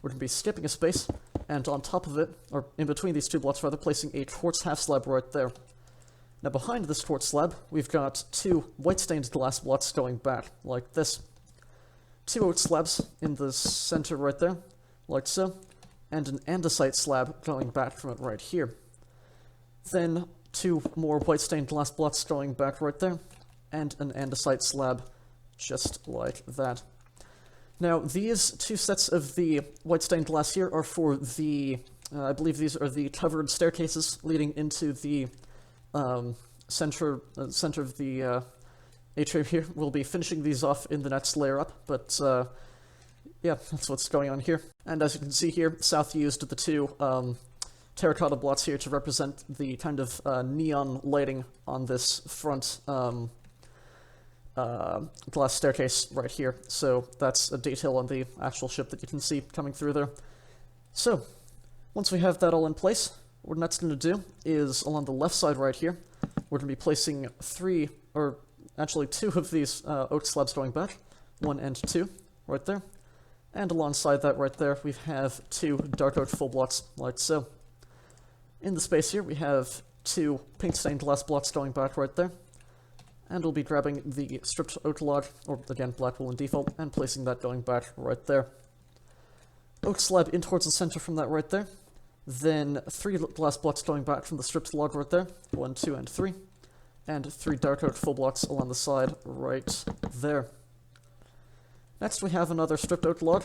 A: we're going to be skipping a space, and on top of it, or in between these 2 blocks rather, placing a quartz half slab right there. Now behind this quartz slab, we've got 2 white stained glass blocks going back, like this. 2 oak slabs in the center right there, like so, and an andesite slab going back from it right here. Then 2 more white stained glass blocks going back right there, and an andesite slab just like that. Now, these 2 sets of the white stained glass here are for the, I believe these are the covered staircases leading into the center of the atrium here. We'll be finishing these off in the next layer up, but yeah, that's what's going on here. And as you can see here, South used the 2 terracotta blocks here to represent the kind of neon lighting on this front glass staircase right here. So that's a detail on the actual ship that you can see coming through there. So, once we have that all in place, what we're next going to do is, along the left side right here, we're going to be placing 2 of these oak slabs going back, 1 and 2, right there. And alongside that right there, we have 2 dark oak full blocks, like so. In the space here, we have 2 pink stained glass blocks going back right there. And we'll be grabbing the stripped oak log, or again, black wool in default, and placing that going back right there. Oak slab in towards the center from that right there. Then 3 glass blocks going back from the stripped log right there, 1, 2, and 3. And 3 dark oak full blocks along the side right there. Next we have another stripped oak log,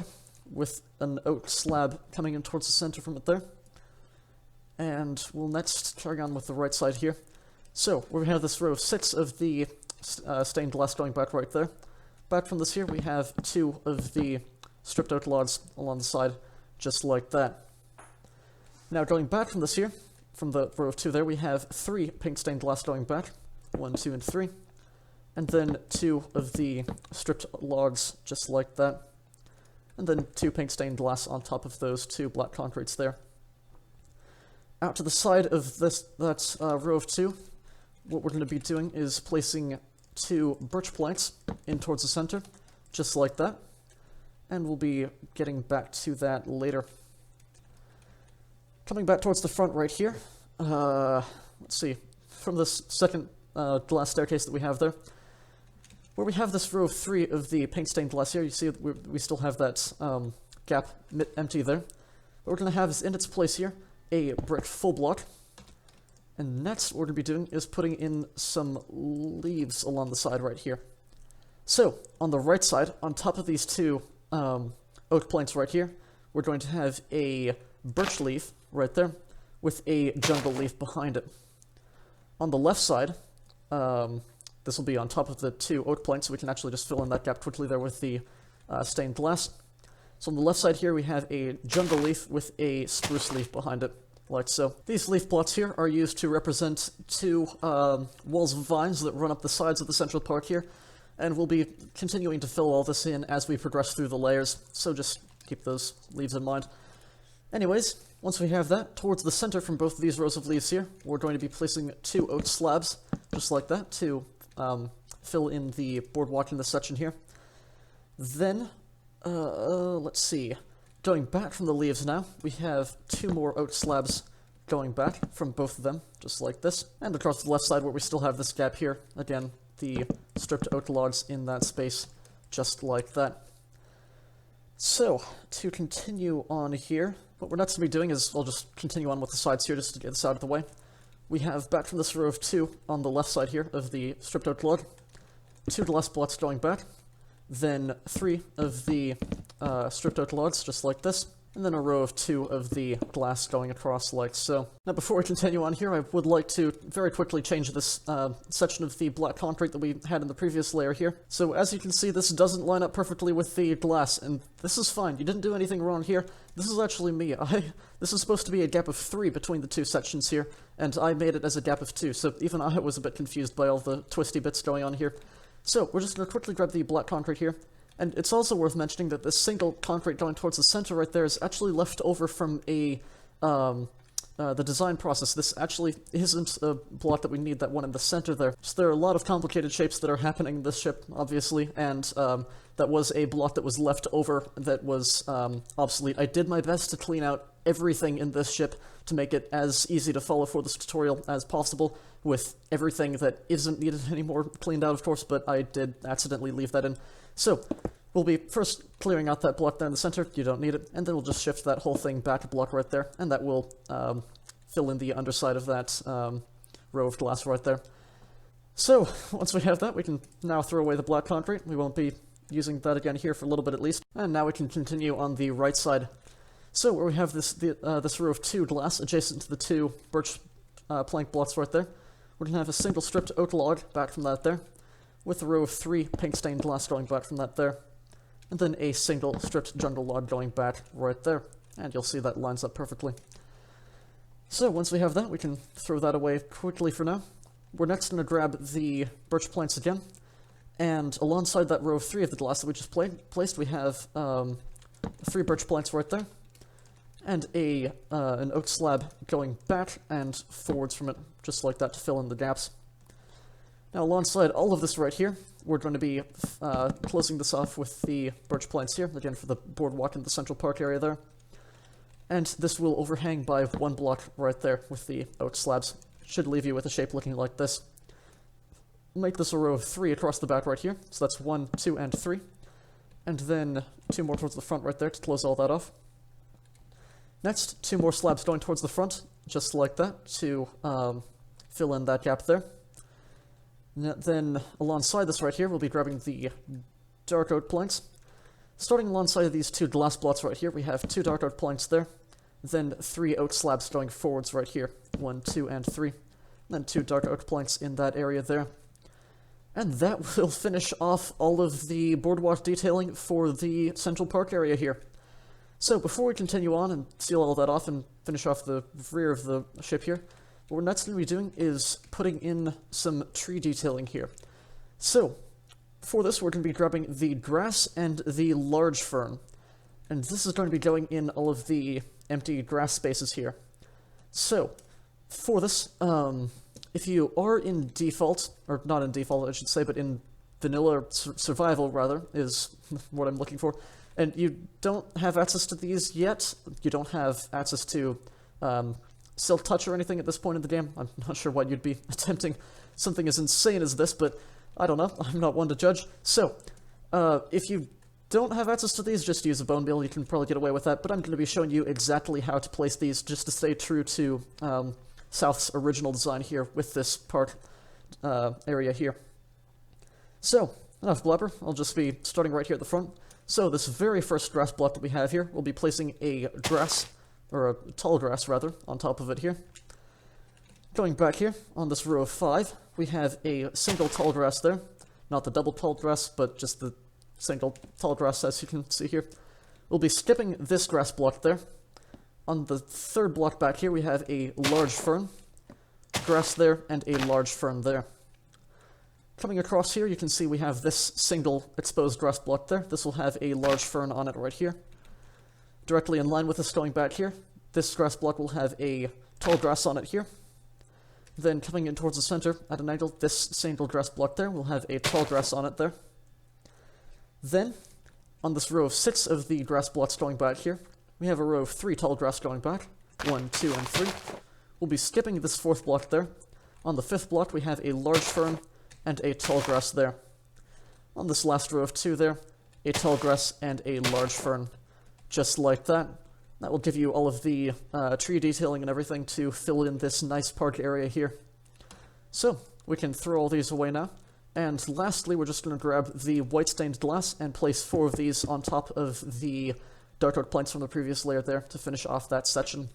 A: with an oak slab coming in towards the center from it there. And we'll next carry on with the right side here. So, we have this row of 6 of the stained glass going back right there. Back from this here, we have 2 of the stripped oak logs along the side, just like that. Now, going back from this here, from the row of 2 there, we have 3 pink stained glass going back, 1, 2, and 3. And then 2 of the stripped logs, just like that. And then 2 pink stained glass on top of those 2 black concretes there. Out to the side of that row of 2, what we're going to be doing is placing 2 birch planks in towards the center, just like that. And we'll be getting back to that later. Coming back towards the front right here, let's see, from this second glass staircase that we have there, where we have this row of 3 of the paint stained glass here, you see we still have that gap empty there. What we're going to have is in its place here a brick full block. And next what we're going to be doing is putting in some leaves along the side right here. So, on the right side, on top of these 2 oak planks right here, we're going to have a birch leaf right there with a jungle leaf behind it. On the left side, this will be on top of the 2 oak planks, so we can actually just fill in that gap quickly there with the stained glass. So on the left side here, we have a jungle leaf with a spruce leaf behind it, like so. These leaf plots here are used to represent 2 walls of vines that run up the sides of the central part here, and we'll be continuing to fill all this in as we progress through the layers, so just keep those leaves in mind. Anyways, once we have that, towards the center from both of these rows of leaves here, we're going to be placing 2 oak slabs, just like that, to fill in the boardwalk in this section here. Then, let's see, going back from the leaves now, we have 2 more oak slabs going back from both of them, just like this. And across the left side where we still have this gap here, again, the stripped oak logs in that space, just like that. So, to continue on here, what we're next going to be doing is, I'll just continue on with the sides here just to get this out of the way. We have, back from this row of 2 on the left side here of the stripped oak log, 2 glass blocks going back, then 3 of the stripped oak logs, just like this, and then a row of 2 of the glass going across like so. Now before we continue on here, I would like to very quickly change this section of the black concrete that we had in the previous layer here. So as you can see, this doesn't line up perfectly with the glass, and this is fine. You didn't do anything wrong here. This is actually me. This is supposed to be a gap of 3 between the 2 sections here, and I made it as a gap of 2, so even I was a bit confused by all the twisty bits going on here. So we're just going to quickly grab the black concrete here. And it's also worth mentioning that this single concrete going towards the center right there is actually left over from the design process. This actually isn't a block that we need, that one in the center there. So there are a lot of complicated shapes that are happening in this ship, obviously, and that was a block that was left over that was obsolete. I did my best to clean out everything in this ship to make it as easy to follow for this tutorial as possible, with everything that isn't needed anymore cleaned out, of course, but I did accidentally leave that in. So, we'll be first clearing out that block there in the center, you don't need it, and then we'll just shift that whole thing back a block right there, and that will fill in the underside of that row of glass right there. So, once we have that, we can now throw away the black concrete. We won't be using that again here for a little bit at least. And now we can continue on the right side. So, where we have this row of 2 glass adjacent to the 2 birch plank blocks right there, we're going to have a single stripped oak log back from that there, with a row of 3 pink stained glass going back from that there, and then a single stripped jungle log going back right there. And you'll see that lines up perfectly. So once we have that, we can throw that away quickly for now. We're next going to grab the birch planks again, and alongside that row of 3 of the glass that we just placed, we have 3 birch planks right there, and an oak slab going back and forwards from it, just like that, to fill in the gaps. Now alongside all of this right here, we're going to be closing this off with the birch planks here, again for the boardwalk in the central park area there. And this will overhang by 1 block right there with the oak slabs. Should leave you with a shape looking like this. Make this a row of 3 across the back right here, so that's 1, 2, and 3. And then 2 more towards the front right there to close all that off. Next, 2 more slabs going towards the front, just like that, to fill in that gap there. Then, alongside this right here, we'll be grabbing the dark oak planks. Starting alongside of these 2 glass blocks right here, we have 2 dark oak planks there, then 3 oak slabs going forwards right here, 1, 2, and 3, and then 2 dark oak planks in that area there. And that will finish off all of the boardwalk detailing for the central park area here. So, before we continue on and seal all that off and finish off the rear of the ship here, what we're next going to be doing is putting in some tree detailing here. So, for this we're going to be grabbing the grass and the large fern. And this is going to be going in all of the empty grass spaces here. So, for this, if you are in default, or not in default I should say, but in vanilla survival rather, is what I'm looking for, and you don't have access to these yet, you don't have access to Silk Touch or anything at this point in the game. I'm not sure why you'd be attempting something as insane as this, but I don't know, I'm not one to judge. So, if you don't have access to these, just use a bone meal, you can probably get away with that, but I'm going to be showing you exactly how to place these, just to stay true to South's original design here with this part area here. So, enough blabber, I'll just be starting right here at the front. So this very first grass block that we have here, we'll be placing a grass, or a tall grass rather, on top of it here. Going back here, on this row of 5, we have a single tall grass there. Not the double tall grass, but just the single tall grass as you can see here. We'll be skipping this grass block there. On the third block back here, we have a large fern, grass there, and a large fern there. Coming across here, you can see we have this single exposed grass block there. This will have a large fern on it right here. Directly in line with this going back here, this grass block will have a tall grass on it here. Then coming in towards the center at an angle, this single grass block there will have a tall grass on it there. Then, on this row of 6 of the grass blocks going back here, we have a row of 3 tall grass going back. 1, 2, and 3. We'll be skipping this 4th block there. On the 5th block, we have a large fern and a tall grass there. On this last row of 2 there, a tall grass and a large fern. Just like that. That will give you all of the tree detailing and everything to fill in this nice park area here. So, we can throw all these away now. And lastly, we're just going to grab the white stained glass and place 4 of these on top of the dark oak planks from the previous layer there to finish off that section.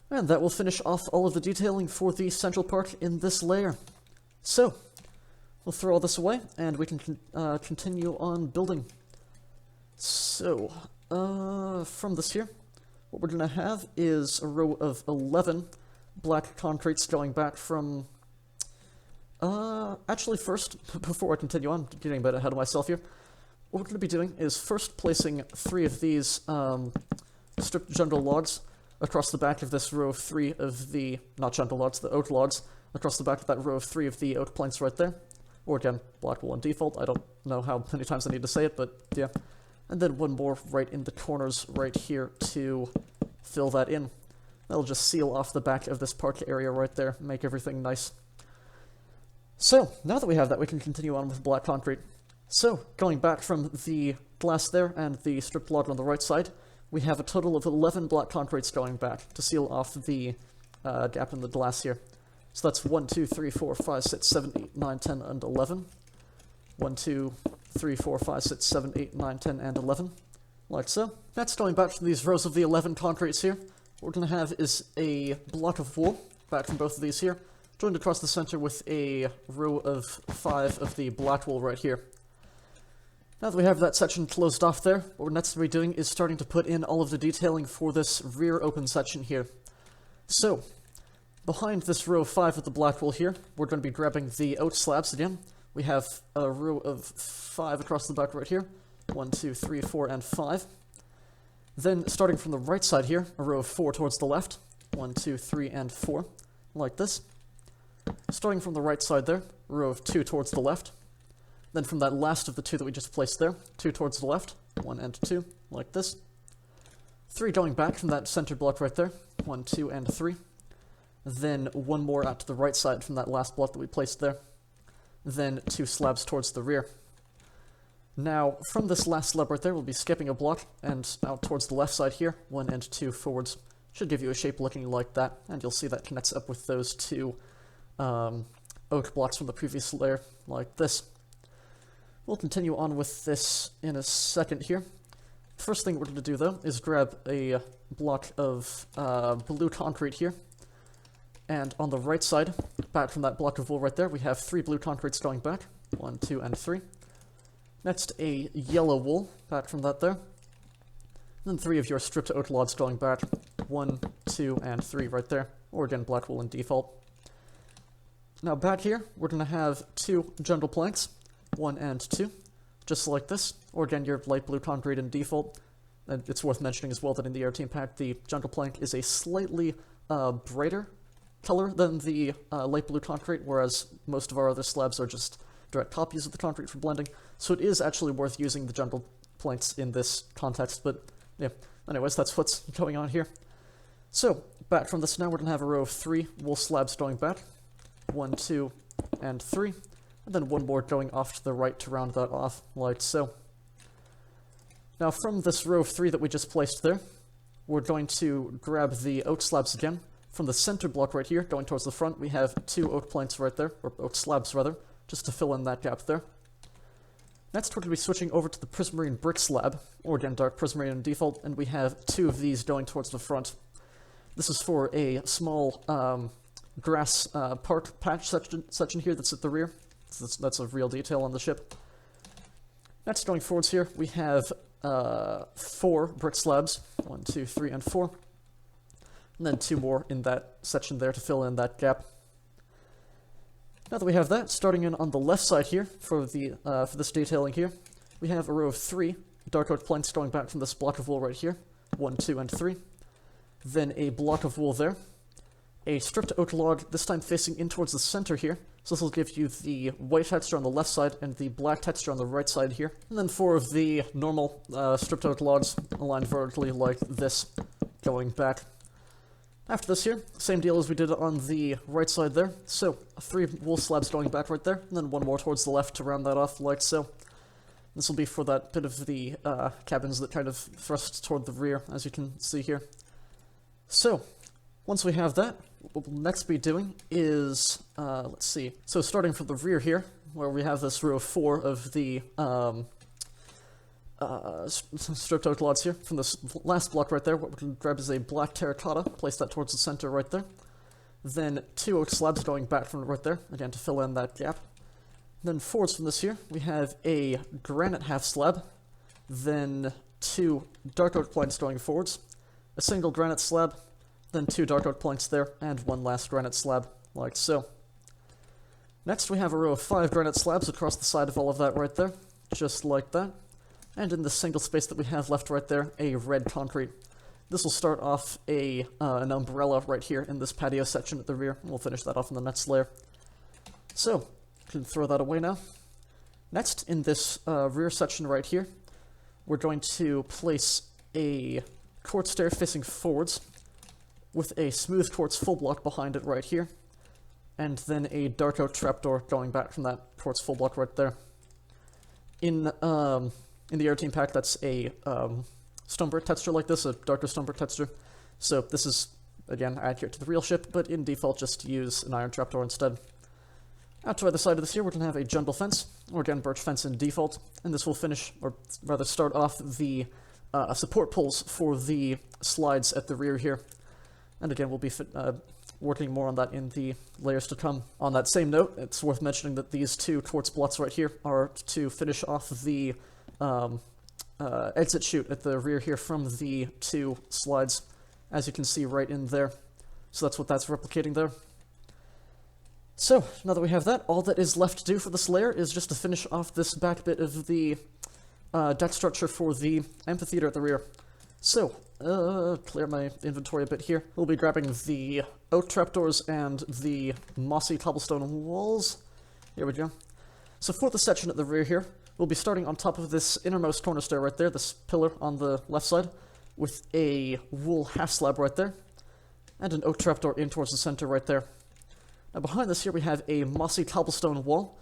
A: And that will finish off all of the detailing for the central part in this layer. So, we'll throw all this away, and we can continue on building. So, from this here, what we're going to have is a row of 11 black concretes going back from... actually first, before I continue on, getting a bit ahead of myself here, what we're going to be doing is first placing 3 of these stripped jungle logs across the back of this row of 3 of the, not jungle logs, the oak logs, across the back of that row of 3 of the oak planks right there. Or again, black wool on default, I don't know how many times I need to say it, but yeah. And then 1 more right in the corners right here to fill that in. That'll just seal off the back of this park area right there, make everything nice. So, now that we have that, we can continue on with black concrete. So, going back from the glass there and the stripped log on the right side, we have a total of 11 black concretes going back to seal off the gap in the glass here. So that's 1, 2, 3, 4, 5, 6, 7, 8, 9, 10, and 11. 1, 2, 3, 4, 5, 6, 7, 8, 9, 10, and 11. Like so. Next, going back from these rows of the 11 concretes here, what we're going to have is a block of wool, back from both of these here, joined across the center with a row of 5 of the black wool right here. Now that we have that section closed off there, what we're next going to be doing is starting to put in all of the detailing for this rear open section here. So, behind this row of 5 of the black wool here, we're going to be grabbing the oak slabs again. We have a row of 5 across the back right here. 1, 2, 3, 4, and 5. Then, starting from the right side here, a row of 4 towards the left. 1, 2, 3, and 4. Like this. Starting from the right side there, a row of 2 towards the left. Then from that last of the 2 that we just placed there, 2 towards the left. 1 and 2, like this. 3 going back from that center block right there. 1, 2, and 3. Then 1 more out to the right side from that last block that we placed there. Then 2 slabs towards the rear. Now, from this last slab right there, we'll be skipping a block, and out towards the left side here, 1 and 2 forwards. Should give you a shape looking like that, and you'll see that connects up with those 2 oak blocks from the previous layer, like this. We'll continue on with this in a second here. First thing we're going to do, though, is grab a block of blue concrete here. And on the right side, back from that block of wool right there, we have 3 blue concretes going back. 1, 2, and 3. Next, a yellow wool, back from that there. Then 3 of your stripped oak logs going back. 1, 2, and 3 right there. Or again, black wool in default. Now back here, we're going to have 2 jungle planks. 1 and 2. Just like this. Or again, your light blue concrete in default. And it's worth mentioning as well that in the Aeroteam pack, the jungle plank is a slightly brighter color than the light blue concrete, whereas most of our other slabs are just direct copies of the concrete for blending, so it is actually worth using the jungle planks in this context, but yeah, anyways, that's what's going on here. So, back from this now, we're going to have a row of 3 wool slabs going back. 1, 2, and 3. And and then one more going off to the right to round that off, like so. Now from this row of 3 that we just placed there, we're going to grab the oak slabs again. From the center block right here, going towards the front, we have 2 oak planks right there, or oak slabs rather, just to fill in that gap there. Next, we're going to be switching over to the prismarine brick slab, or again, dark prismarine in default, and we have 2 of these going towards the front. This is for a small grass park patch section here that's at the rear. So that's a real detail on the ship. Next, going forwards here, we have 4 brick slabs, 1, 2, 3, and 4. And then 2 more in that section there to fill in that gap. Now that we have that, starting in on the left side here for this detailing here, we have a row of 3 dark oak planks going back from this block of wool right here, 1, 2, and 3. Then a block of wool there, a stripped oak log, this time facing in towards the center here, so this will give you the white texture on the left side and the black texture on the right side here. And then 4 of the normal stripped oak logs aligned vertically like this, going back. After this here, same deal as we did on the right side there. So, 3 wool slabs going back right there, and then 1 more towards the left to round that off like so. This will be for that bit of the cabins that kind of thrust toward the rear, as you can see here. So, once we have that, what we'll next be doing is, let's see, so starting from the rear here, where we have this row of 4 of the stripped oak logs here, from this last block right there, what we can grab is a black terracotta, place that towards the center right there. Then 2 oak slabs going back from right there, again to fill in that gap. Then forwards from this here, we have a granite half slab, then 2 dark oak planks going forwards, a single granite slab, then 2 dark oak planks there, and 1 last granite slab, like so. Next we have a row of 5 granite slabs across the side of all of that right there, just like that. And in the single space that we have left right there, a red concrete. This will start off an umbrella right here in this patio section at the rear, and we'll finish that off in the next layer. So, can throw that away now. Next, in this rear section right here, we're going to place a quartz stair facing forwards, with a smooth quartz full block behind it right here, and then a dark oak trapdoor going back from that quartz full block right there. In the Aeroteam pack, that's a stone brick texture like this, a darker stone brick texture. So this is, again, accurate to the real ship, but in default just use an iron trapdoor instead. Out to either side of this here, we're going to have a jungle fence, or again, birch fence in default, and this will finish, or rather start off the support poles for the slides at the rear here. And again, we'll be working more on that in the layers to come. On that same note, it's worth mentioning that these 2 quartz blocks right here are to finish off the exit chute at the rear here from the 2 slides, as you can see right in there. So that's what that's replicating there. So, now that we have that, all that is left to do for this layer is just to finish off this back bit of the deck structure for the amphitheater at the rear. So, clear my inventory a bit here. We'll be grabbing the oak trapdoors and the mossy cobblestone walls. Here we go. So for the section at the rear here, we'll be starting on top of this innermost corner stair right there, this pillar on the left side, with a wool half slab right there, and an oak trapdoor in towards the center right there. Now behind this here we have a mossy cobblestone wall.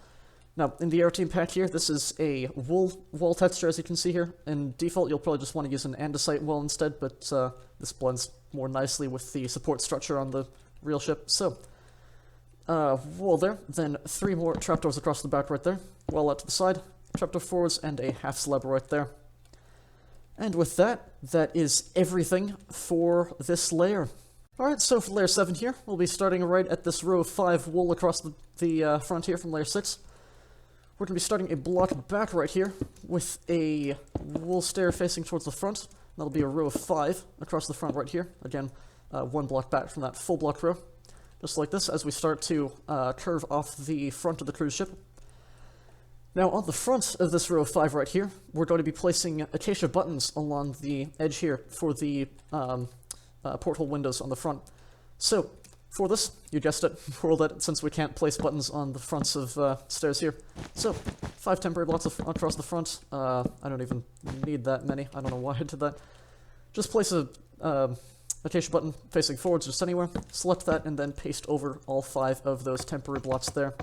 A: Now, in the Aeroteam pack here, this is a wool wall texture, as you can see here. In default, you'll probably just want to use an andesite wall instead, but this blends more nicely with the support structure on the real ship. So, wall there, then 3 more trapdoors across the back right there, wall out to the side, trapdoor forwards, and a half slab right there. And with that, that is everything for this layer. Alright, so for layer 7 here, we'll be starting right at this row of 5 wool across the front here from layer 6. We're going to be starting a block back right here with a wool stair facing towards the front. That'll be a row of 5 across the front right here. Again, 1 block back from that full block row. Just like this as we start to curve off the front of the cruise ship. Now on the front of this row of 5 right here, we're going to be placing acacia buttons along the edge here for the porthole windows on the front. So, for this, you guessed it, roll that since we can't place buttons on the fronts of stairs here. So, 5 temporary blocks across the front. I don't even need that many. I don't know why I did that. Just place a acacia button facing forwards just anywhere. Select that and then paste over all 5 of those temporary blocks there.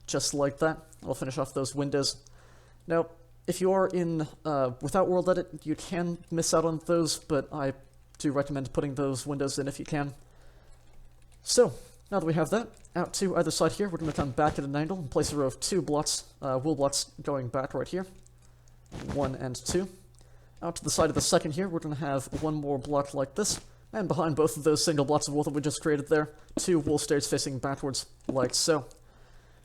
A: Just like that. I'll finish off those windows. Now, if you are in without World Edit, you can miss out on those, but I do recommend putting those windows in if you can. So, now that we have that, out to either side here, we're going to come back at an angle and place a row of 2 blocks, wool blocks going back right here. 1 and 2. Out to the side of the second here, we're going to have 1 more block like this, and behind both of those single blocks of wool that we just created there, 2 wool stairs facing backwards, like so.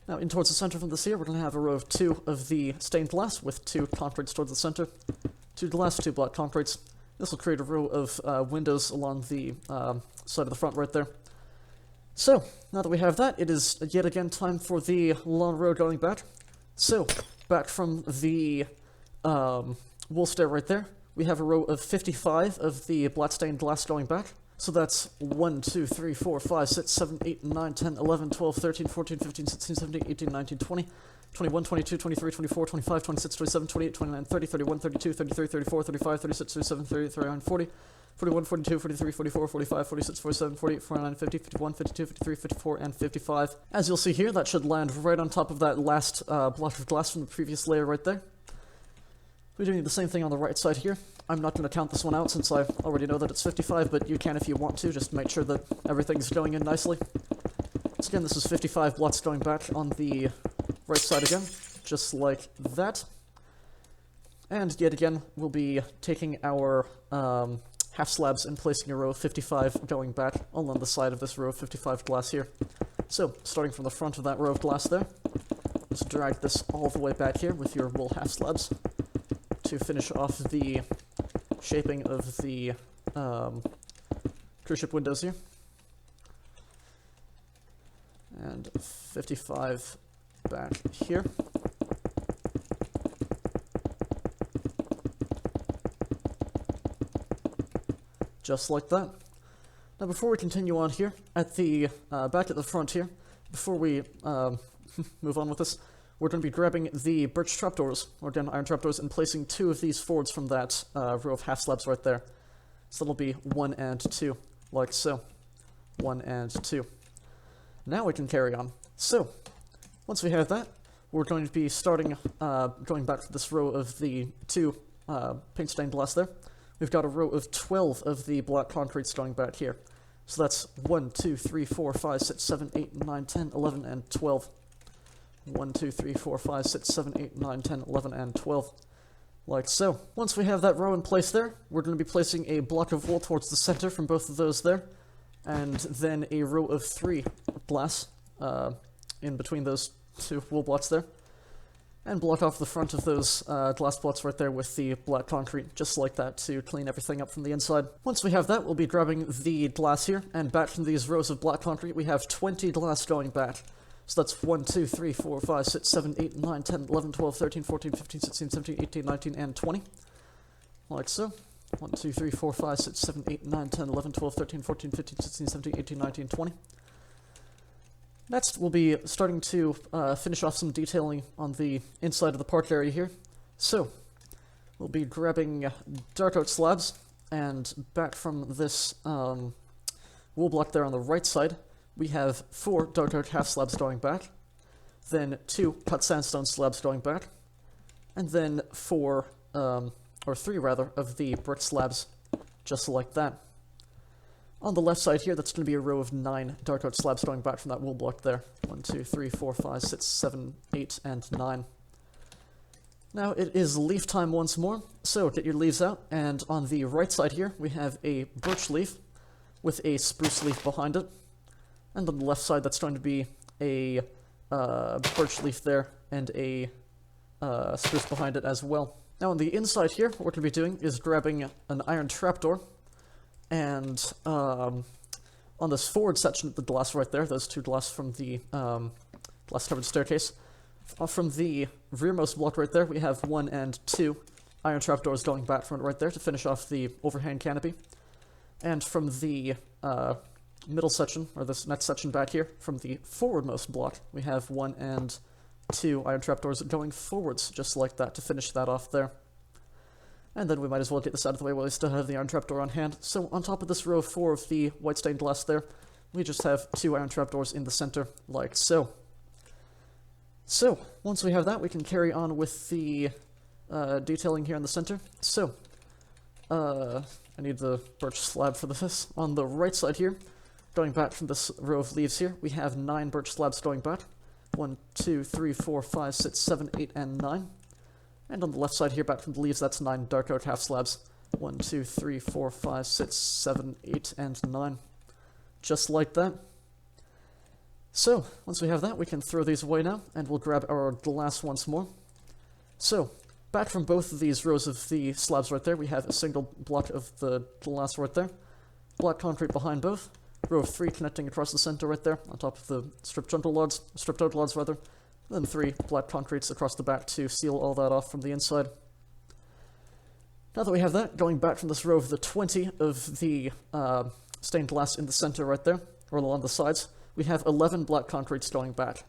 A: Now, in towards the center from this here, we're going to have a row of 2 of the stained glass with 2 concretes towards the center. 2 glass, 2 black concretes. This will create a row of windows along the side of the front right there. So, now that we have that, it is yet again time for the long row going back. So, back from the wool stair right there, we have a row of 55 of the black stained glass going back. So that's 1, 2, 3, 4, 5, 6, 7, 8, 9, 10, 11, 12, 13, 14, 15, 16, 17, 18, 19, 20, 21, 22, 23, 24, 25, 26, 27, 28, 29, 30, 31, 32, 33, 34, 35, 36, 37, 38, 39, 40, 41, 42, 43, 44, 45, 46, 47, 48, 49, 50, 51, 52, 53, 54, and 55. As you'll see here, that should land right on top of that last block of glass from the previous layer right there. We're doing the same thing on the right side here. I'm not going to count this one out since I already know that it's 55, but you can if you want to, just make sure that everything's going in nicely. So again, this is 55 blocks going back on the right side again, just like that. And yet again, we'll be taking our half slabs and placing a row of 55 going back along the side of this row of 55 glass here. So, starting from the front of that row of glass there, just drag this all the way back here with your wool half slabs to finish off the shaping of the cruise ship windows here. And 55 back here. Just like that. Now before we continue on here, at the back at the front here, before we move on with this, we're going to be grabbing the birch trapdoors, or again iron trapdoors, and placing 2 of these forwards from that row of half slabs right there. So that'll be 1 and 2, like so. 1 and 2. Now we can carry on. So, once we have that, we're going to be starting, going back to this row of the 2 paint stained glass there. We've got a row of 12 of the black concretes going back here. So that's 1, 2, 3, 4, 5, 6, 7, 8, 9, 10, 11, and 12. 1, 2, 3, 4, 5, 6, 7, 8, 9, 10, 11, and 12. Like so. Once we have that row in place there, we're going to be placing a block of wool towards the center from both of those there, and then a row of 3 glass in between those 2 wool blocks there, and block off the front of those glass blocks right there with the black concrete, just like that, to clean everything up from the inside. Once we have that, we'll be grabbing the glass here, and back from these rows of black concrete, we have 20 glass going back. So that's 1, 2, 3, 4, 5, 6, 7, 8, 9, 10, 11, 12, 13, 14, 15, 16, 17, 18, 19, and 20. Like so. 1, 2, 3, 4, 5, 6, 7, 8, 9, 10, 11, 12, 13, 14, 15, 16, 17, 18, 19, 20. Next, we'll be starting to finish off some detailing on the inside of the park area here. So, we'll be grabbing dark oak slabs, and back from this wool block there on the right side, we have 4 dark oak half slabs going back, then 2 cut sandstone slabs going back, and then 4, or 3 rather, of the brick slabs, just like that. On the left side here, that's going to be a row of 9 dark oak slabs going back from that wool block there. 1, 2, 3, 4, 5, 6, 7, 8, and 9. Now it is leaf time once more, so get your leaves out, and on the right side here, we have a birch leaf with a spruce leaf behind it. And on the left side, that's going to be a birch leaf there, and a spruce behind it as well. Now on the inside here, what we're going to be doing is grabbing an iron trapdoor, and on this forward section of the glass right there, those 2 glass from the glass-covered staircase, from the rearmost block right there, we have 1 and 2 iron trapdoors going back from it right there to finish off the overhang canopy. And from the middle section, or this next section back here, from the forwardmost block, we have 1 and 2 iron trapdoors going forwards, just like that, to finish that off there. And then we might as well get this out of the way while we still have the iron trapdoor on hand. So on top of this row of 4 of the white stained glass there, we just have 2 iron trapdoors in the center, like so. So, once we have that, we can carry on with the detailing here in the center. So, I need the birch slab for this. On the right side here, going back from this row of leaves here, we have 9 birch slabs going back. 1, 2, 3, 4, 5, 6, 7, 8, and 9. And on the left side here, back from the leaves, that's 9 dark oak half slabs. 1, 2, 3, 4, 5, 6, 7, 8, and 9. Just like that. So, once we have that, we can throw these away now, and we'll grab our glass once more. So, back from both of these rows of the slabs right there, we have a single block of the glass right there. Black concrete behind both. Row of 3 connecting across the center right there, on top of the stripped out logs rather. Then 3 black concretes across the back to seal all that off from the inside. Now that we have that, going back from this row of the 20 of the stained glass in the center right there, or along the sides, we have 11 black concretes going back.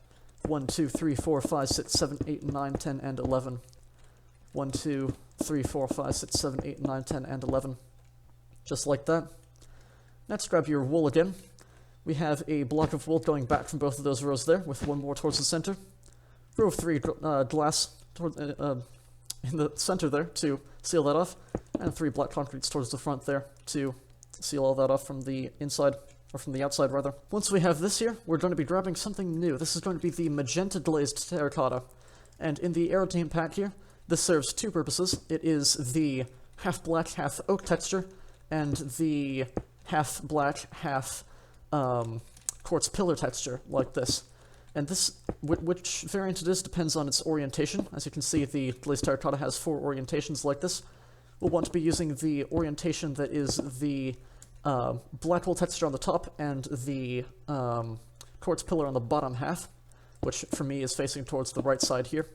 A: 1, 2, 3, 4, 5, 6, 7, 8, 9, 10, and 11. 1, 2, 3, 4, 5, 6, 7, 8, 9, 10, and 11. Just like that. Next, grab your wool again. We have a block of wool going back from both of those rows there, with 1 more towards the center. Row of 3 glass toward, in the center there to seal that off, and 3 black concretes towards the front there to seal all that off from the inside, or from the outside rather. Once we have this here, we're going to be grabbing something new. This is going to be the magenta glazed terracotta, and in the Aeroteam pack here, this serves 2 purposes. It is the half black, half oak texture, and the half black, half quartz pillar texture, like this. And this, which variant it is, depends on its orientation. As you can see, the glazed terracotta has 4 orientations like this. We'll want to be using the orientation that is the black wool texture on the top and the quartz pillar on the bottom half, which for me is facing towards the right side here.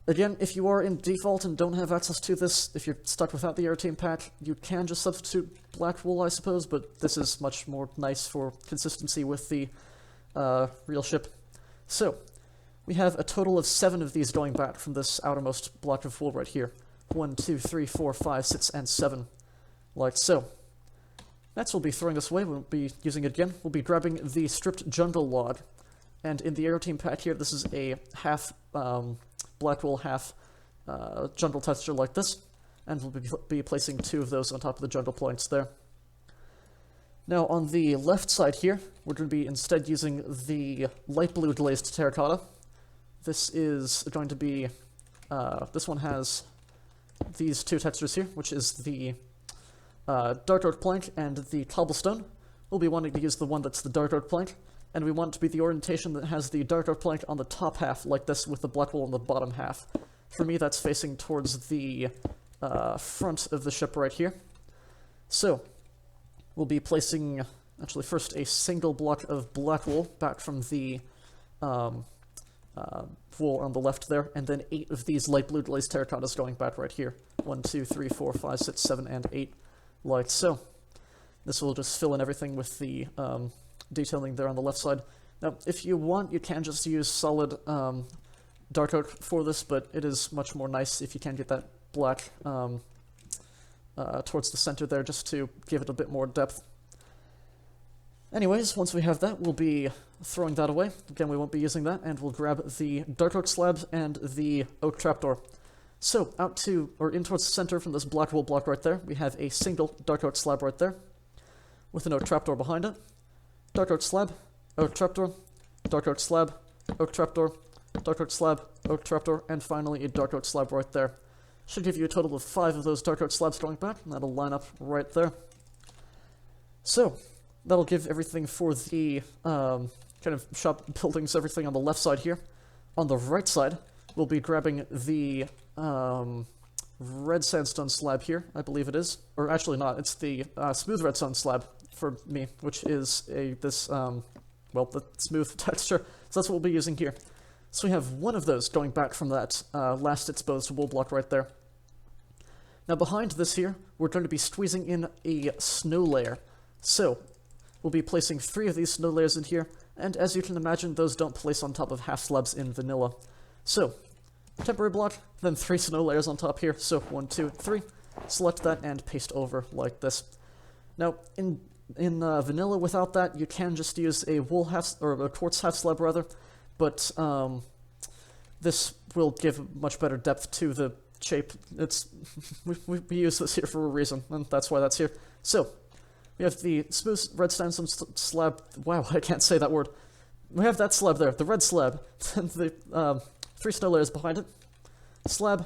A: Again, if you are in default and don't have access to this, if you're stuck without the Aeroteam pack, you can just substitute black wool, I suppose, but this is much more nice for consistency with the real ship. So, we have a total of 7 of these going back from this outermost block of wool right here. 1, 2, 3, 4, 5, 6, and 7. Like so. Next, we'll be throwing this away. We won't be using it again. We'll be grabbing the stripped jungle log. And in the Aeroteam pack here, this is a half black wool, half jungle texture like this. And we'll be placing 2 of those on top of the jungle planks there. Now, on the left side here, we're going to be instead using the light blue glazed terracotta. This is going to be, this one has these 2 textures here, which is the dark oak plank and the cobblestone. We'll be wanting to use the one that's the dark oak plank, and we want it to be the orientation that has the dark oak plank on the top half, like this, with the black wool on the bottom half. For me, that's facing towards the front of the ship right here. So, we'll be placing, actually first, a single block of black wool back from the wool on the left there, and then 8 of these light blue glazed terracottas going back right here. 1, 2, 3, 4, 5, 6, 7, and 8, like so. This will just fill in everything with the detailing there on the left side. Now, if you want, you can just use solid dark oak for this, but it is much more nice if you can get that black towards the center there, just to give it a bit more depth. Anyways, once we have that, we'll be throwing that away. Again, we won't be using that, and we'll grab the dark oak slabs and the oak trapdoor. So, out to, or in towards the center from this black wool block right there, we have a single dark oak slab right there, with an oak trapdoor behind it. Dark oak slab, oak trapdoor, dark oak slab, oak trapdoor, dark oak slab, oak trapdoor, and finally a dark oak slab right there. Should give you a total of 5 of those dark oak slabs going back, and that'll line up right there. So, that'll give everything for the kind of shop buildings, everything on the left side here. On the right side, we'll be grabbing the red sandstone slab here, I believe it is. Or actually not, it's the smooth redstone slab for me, which is this the smooth texture. So that's what we'll be using here. So we have 1 of those going back from that last exposed wool block right there. Now behind this here, we're going to be squeezing in a snow layer. So, we'll be placing 3 of these snow layers in here, and as you can imagine, those don't place on top of half slabs in vanilla. So, temporary block, then 3 snow layers on top here, so 1, 2, 3. Select that and paste over like this. Now, in vanilla without that, you can just use a wool half, or a quartz half slab rather, but This will give much better depth to the shape. It's we use this here for a reason, and that's why that's here. So, we have the smooth red sandstone slab. Wow, I can't say that word. We have that slab there, the red slab, and the 3 snow layers behind it. Slab,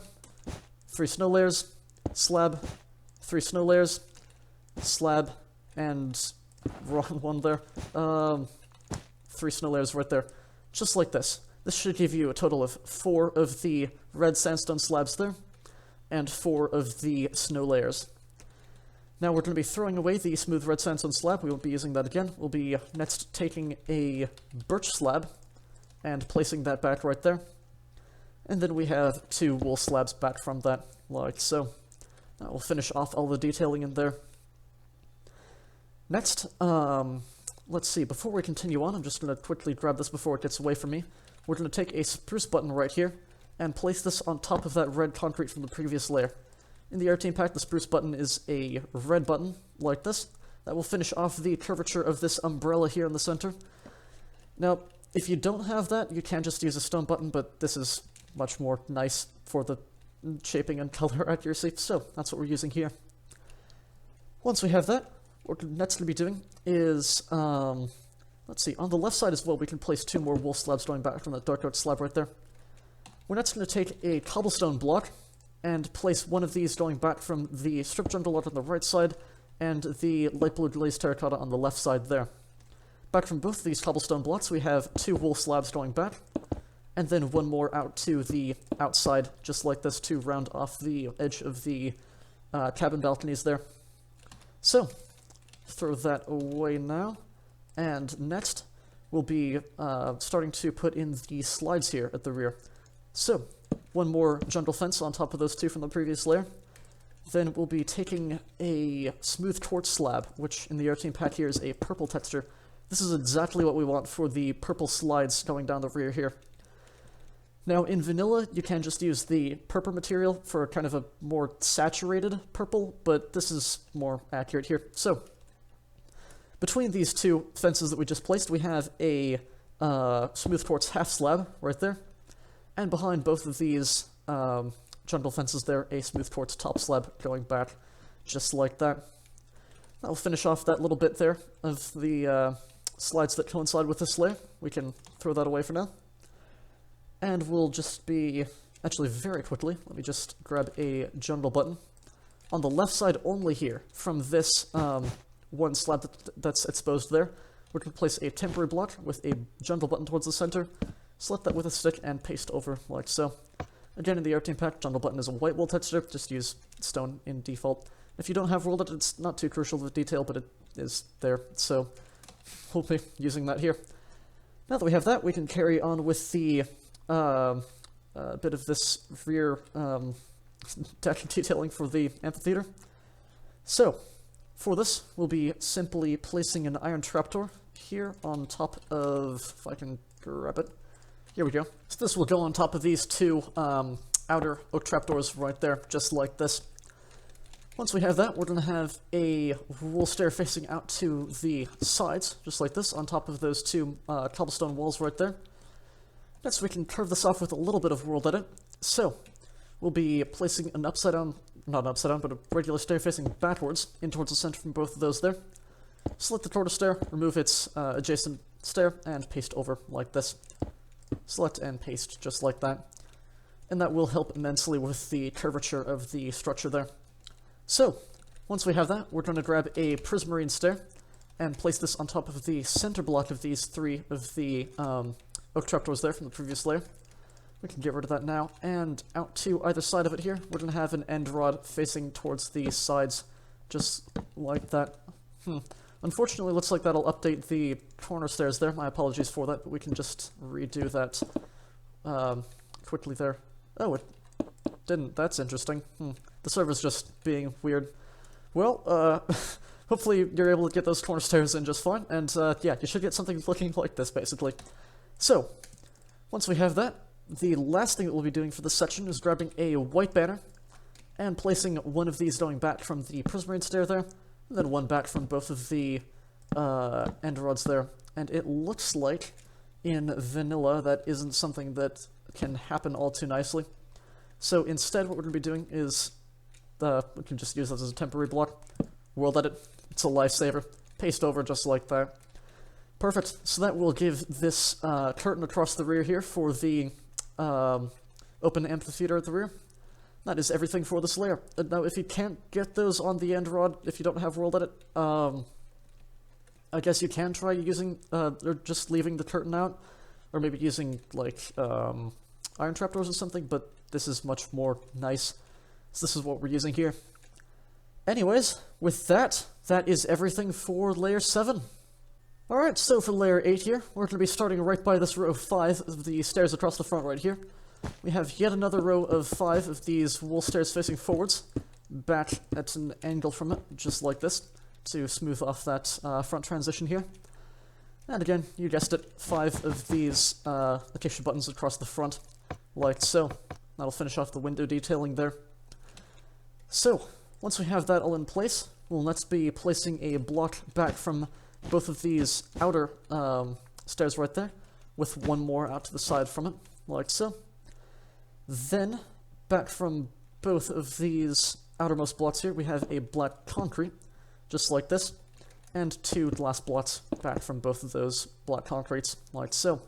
A: 3 snow layers, slab, 3 snow layers, slab, and wrong one there. 3 snow layers right there. Just like this. This should give you a total of 4 of the red sandstone slabs there, and 4 of the snow layers. Now we're going to be throwing away the smooth red sandstone slab. We won't be using that again. We'll be next taking a birch slab and placing that back right there. And then we have 2 wool slabs back from that, like so. That will finish off all the detailing in there. Next, let's see, before we continue on, I'm just going to quickly grab this before it gets away from me. We're going to take a spruce button right here and place this on top of that red concrete from the previous layer. In the Aeroteam pack, the spruce button is a red button, like this. That will finish off the curvature of this umbrella here in the center. Now, if you don't have that, you can just use a stone button, but this is much more nice for the shaping and color accuracy, so that's what we're using here. Once we have that, what we're next going to be doing is, let's see, on the left side as well, we can place 2 more wool slabs going back from that dark oak slab right there. We're next going to take a cobblestone block and place one of these going back from the strip jungle art on the right side and the light blue glazed terracotta on the left side there. Back from both of these cobblestone blocks, we have 2 wool slabs going back, and then 1 more out to the outside, just like this, to round off the edge of the cabin balconies there. So, throw that away now, and next we'll be starting to put in the slides here at the rear. So, 1 more jungle fence on top of those 2 from the previous layer. Then we'll be taking a smooth quartz slab, which in the Aeroteam pack here is a purple texture. This is exactly what we want for the purple slides going down the rear here. Now, in vanilla, you can just use the purple material for kind of a more saturated purple, but this is more accurate here. So, between these 2 fences that we just placed, we have a smooth quartz half slab right there. And behind both of these jungle fences there, a smooth quartz top slab going back, just like that. That'll finish off that little bit there of the slides that coincide with this layer. We can throw that away for now. And we'll just be, actually very quickly, let me just grab a jungle button. On the left side only here, from this 1 slab that's exposed there, we're going to place a temporary block with a jungle button towards the center. Select that with a stick and paste over like so. Again, in the Aeroteam pack, jungle button is a white wool texture, just use stone in default. If you don't have wool, it's not too crucial to detail, but it is there, so we'll be using that here. Now that we have that, we can carry on with the bit of this rear deck detailing for the amphitheater. So, for this, we'll be simply placing an iron trapdoor here on top of, if I can grab it. Here we go. So this will go on top of these 2 outer oak trapdoors right there, just like this. Once we have that, we're going to have a wool stair facing out to the sides, just like this, on top of those 2 cobblestone walls right there. Next, we can curve this off with a little bit of world edit. So, we'll be placing an upside down, not upside down, but a regular stair facing backwards in towards the center from both of those there. Select the quarter stair, remove its adjacent stair, and paste over like this. Select and paste just like that. And that will help immensely with the curvature of the structure there. So, once we have that, we're going to grab a prismarine stair and place this on top of the center block of these 3 of the oak trapdoors there from the previous layer. We can get rid of that now, and out to either side of it here, we're going to have an end rod facing towards the sides, just like that. Unfortunately, it looks like that'll update the corner stairs there. My apologies for that, but we can just redo that quickly there. Oh, it didn't. That's interesting. The server's just being weird. Well, hopefully you're able to get those corner stairs in just fine, and yeah, you should get something looking like this, basically. So, once we have that, the last thing that we'll be doing for this section is grabbing a white banner and placing 1 of these going back from the prismarine stair there, and then 1 back from both of the end rods there. And it looks like in vanilla that isn't something that can happen all too nicely. So instead, what we're going to be doing is, we can just use this as a temporary block, world edit, it's a lifesaver, paste over just like that. Perfect, so that will give this curtain across the rear here for the open amphitheater at the rear. That is everything for this layer. Now, if you can't get those on the end rod, if you don't have world edit, I guess you can try using, or just leaving the curtain out, or maybe using, like, iron trapdoors or something, but this is much more nice. So this is what we're using here. Anyways, with that, that is everything for layer 7. Alright, so for layer 8 here, we're going to be starting right by this row of 5 of the stairs across the front right here. We have yet another row of 5 of these wool stairs facing forwards, back at an angle from it, just like this, to smooth off that front transition here. And again, you guessed it, 5 of these acacia buttons across the front, like so. That'll finish off the window detailing there. So, once we have that all in place, we'll next be placing a block back from both of these outer stairs right there, with one more out to the side from it, like so. Then, back from both of these outermost blocks here, we have a black concrete, just like this, and 2 glass blocks back from both of those black concretes, like so.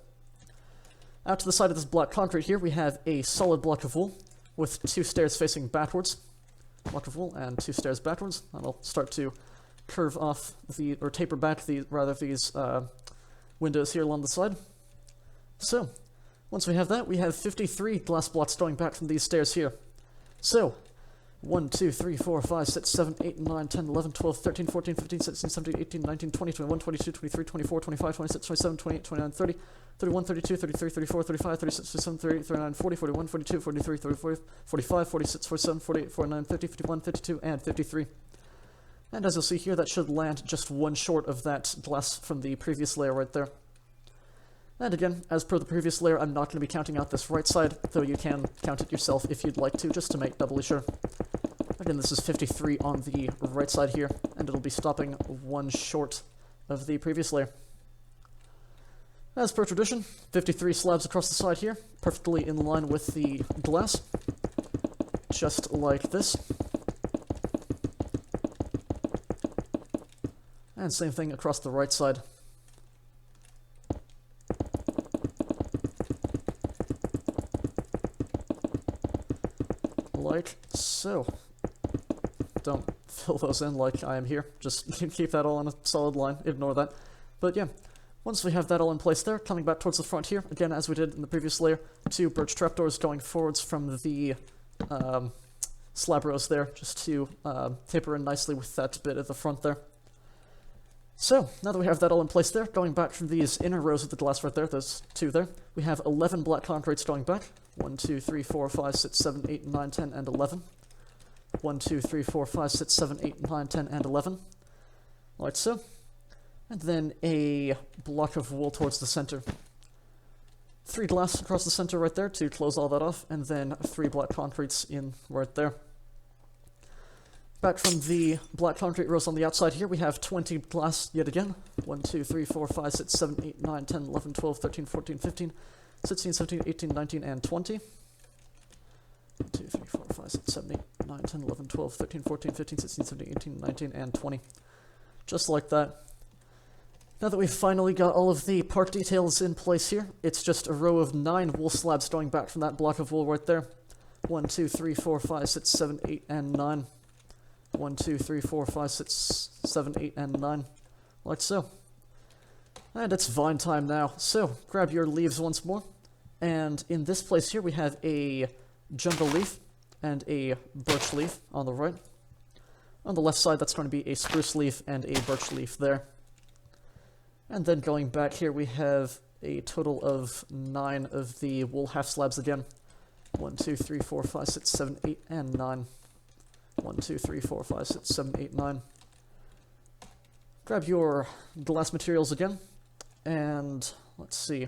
A: Out to the side of this black concrete here, we have a solid block of wool, with 2 stairs facing backwards, block of wool, and 2 stairs backwards. That'll start to curve off or taper back these windows here along the side. So, once we have that, we have 53 glass blocks going back from these stairs here. So, 1, 2, 3, 4, 5, 6, 7, 8, 9, 10, 11, 12, 13, 14, 15, 16, 17, 18, 19, 20, 21, 22, 23, 24, 25, 26, 27, 28, 29, 30, 31, 32, 33, 34, 35, 36, 37, 38, 39, 40, 41, 42, 43, 44, 45, 46, 47, 48, 49, 50, 51, 52, and 53. And as you'll see here, that should land just one short of that glass from the previous layer right there. And again, as per the previous layer, I'm not going to be counting out this right side, though you can count it yourself if you'd like to, just to make doubly sure. Again, this is 53 on the right side here, and it'll be stopping one short of the previous layer. As per tradition, 53 slabs across the side here, perfectly in line with the glass, just like this. And same thing across the right side. Like so. Don't fill those in like I am here, just keep that all on a solid line, ignore that. But yeah, once we have that all in place there, coming back towards the front here, again as we did in the previous layer, 2 birch trapdoors going forwards from the slab rows there, just to taper in nicely with that bit at the front there. So, now that we have that all in place there, going back from these inner rows of the glass right there, those 2 there, we have 11 black concretes going back. 1, 2, 3, 4, 5, 6, 7, 8, 9, 10, and 11. 1, 2, 3, 4, 5, 6, 7, 8, 9, 10, and 11. Like so. And then a block of wool towards the center. 3 glass across the center right there to close all that off, and then 3 black concretes in right there. Back from the black concrete rows on the outside here, we have 20 glass yet again. 1, 2, 3, 4, 5, 6, 7, 8, 9, 10, 11, 12, 13, 14, 15, 16, 17, 18, 19, and 20. 1, 2, 3, 4, 5, 6, 7, 8, 9, 10, 11, 12, 13, 14, 15, 16, 17, 18, 19, and 20. Just like that. Now that we've finally got all of the part details in place here, it's just a row of 9 wool slabs going back from that block of wool right there. 1, 2, 3, 4, 5, 6, 7, 8, and 9. 1, 2, 3, 4, 5, 6, 7, 8, and 9. Like so. And it's vine time now, so grab your leaves once more. And in this place here we have a jungle leaf and a birch leaf on the right. On the left side that's going to be a spruce leaf and a birch leaf there. And then going back here we have a total of 9 of the wool half slabs again. 1, 2, 3, 4, 5, 6, 7, 8, and 9. 1, 2, 3, 4, 5, 6, 7, 8, 9. Grab your glass materials again, and let's see.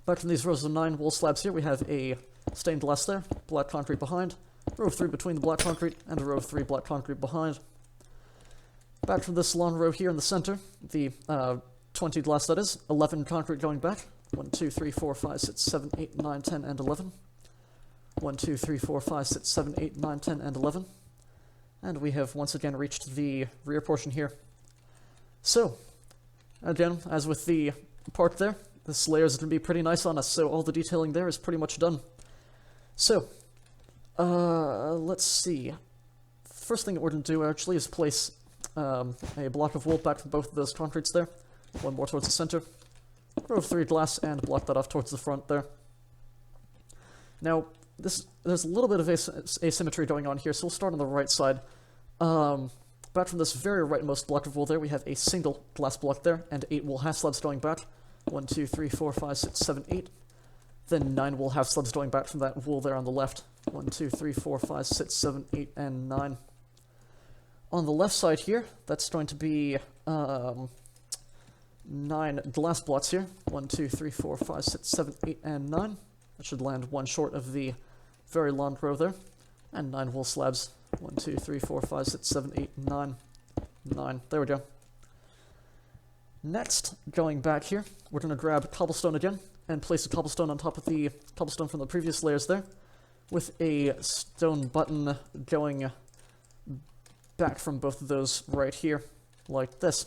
A: Back from these rows of 9 wool slabs here, we have a stained glass there, black concrete behind, row of 3 between the black concrete, and a row of 3 black concrete behind. Back from this long row here in the center, the 20 glass that is, 11 concrete going back, 1, 2, 3, 4, 5, 6, 7, 8, 9, 10, and 11. 1, 2, 3, 4, 5, 6, 7, 8, 9, 10, and 11. And we have once again reached the rear portion here. So, again, as with the part there, this layer is going to be pretty nice on us, so all the detailing there is pretty much done. So, let's see. First thing that we're going to do actually is place a block of wool back from both of those concretes there. One more towards the center. Row of 3 glass and block that off towards the front there. Now, there's a little bit of asymmetry going on here, so we'll start on the right side. Back from this very rightmost block of wool there, we have a single glass block there, and 8 wool half slabs going back. 1, 2, 3, 4, 5, 6, 7, 8. Then 9 wool half slabs going back from that wool there on the left. 1, 2, 3, 4, 5, 6, 7, 8, and 9. On the left side here, that's going to be 9 glass blocks here. 1, 2, 3, 4, 5, 6, 7, 8, and 9. That should land one short of the very long row there. And 9 wool slabs. 1, 2, 3, 4, 5, 6, 7, 8, 9. 9. There we go. Next, going back here, we're going to grab cobblestone again and place a cobblestone on top of the cobblestone from the previous layers there, with a stone button going back from both of those right here, like this.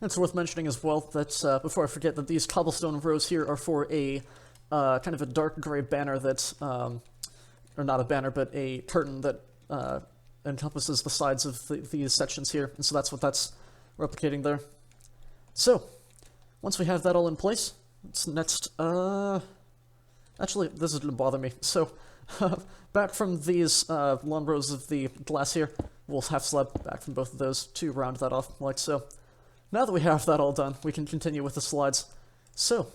A: It's worth mentioning as well that, before I forget, that these cobblestone rows here are for a kind of a dark gray banner that, or not a banner, but a curtain that encompasses the sides of these sections here, and so that's what that's replicating there. So, once we have that all in place, it's next, actually, this is going to bother me. So, back from these long rows of the glass here, we'll half slab back from both of those to round that off, like so. Now that we have that all done, we can continue with the slides. So,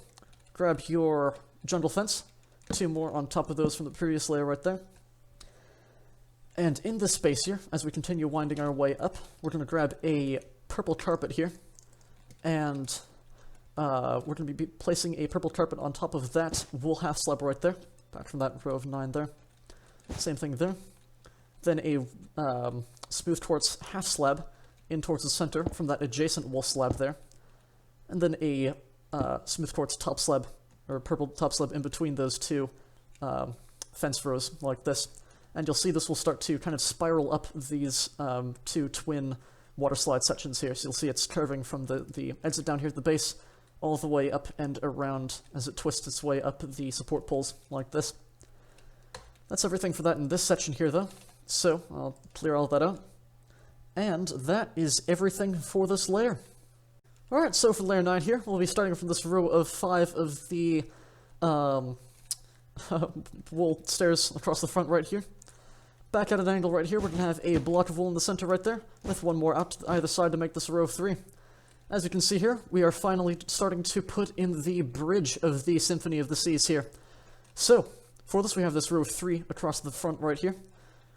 A: grab your jungle fence, 2 more on top of those from the previous layer right there. And in this space here, as we continue winding our way up, we're going to grab a purple carpet here. And we're going to be placing a purple carpet on top of that wool half slab right there, back from that row of 9 there. Same thing there. Then a smooth quartz half slab in towards the center from that adjacent wool slab there. And then a smooth quartz top slab, or purple top slab in between those 2 fence rows like this. And you'll see this will start to kind of spiral up these 2 twin water slide sections here, so you'll see it's curving from the exit down here at the base all the way up and around as it twists its way up the support poles like this. That's everything for that in this section here though, so I'll clear all that out. And that is everything for this layer. Alright, so for layer 9 here, we'll be starting from this row of 5 of the wool stairs across the front right here. Back at an angle right here, we're going to have a block of wool in the center right there, with 1 more out to either side to make this a row of 3. As you can see here, we are finally starting to put in the bridge of the Symphony of the Seas here. So, for this we have this row of 3 across the front right here.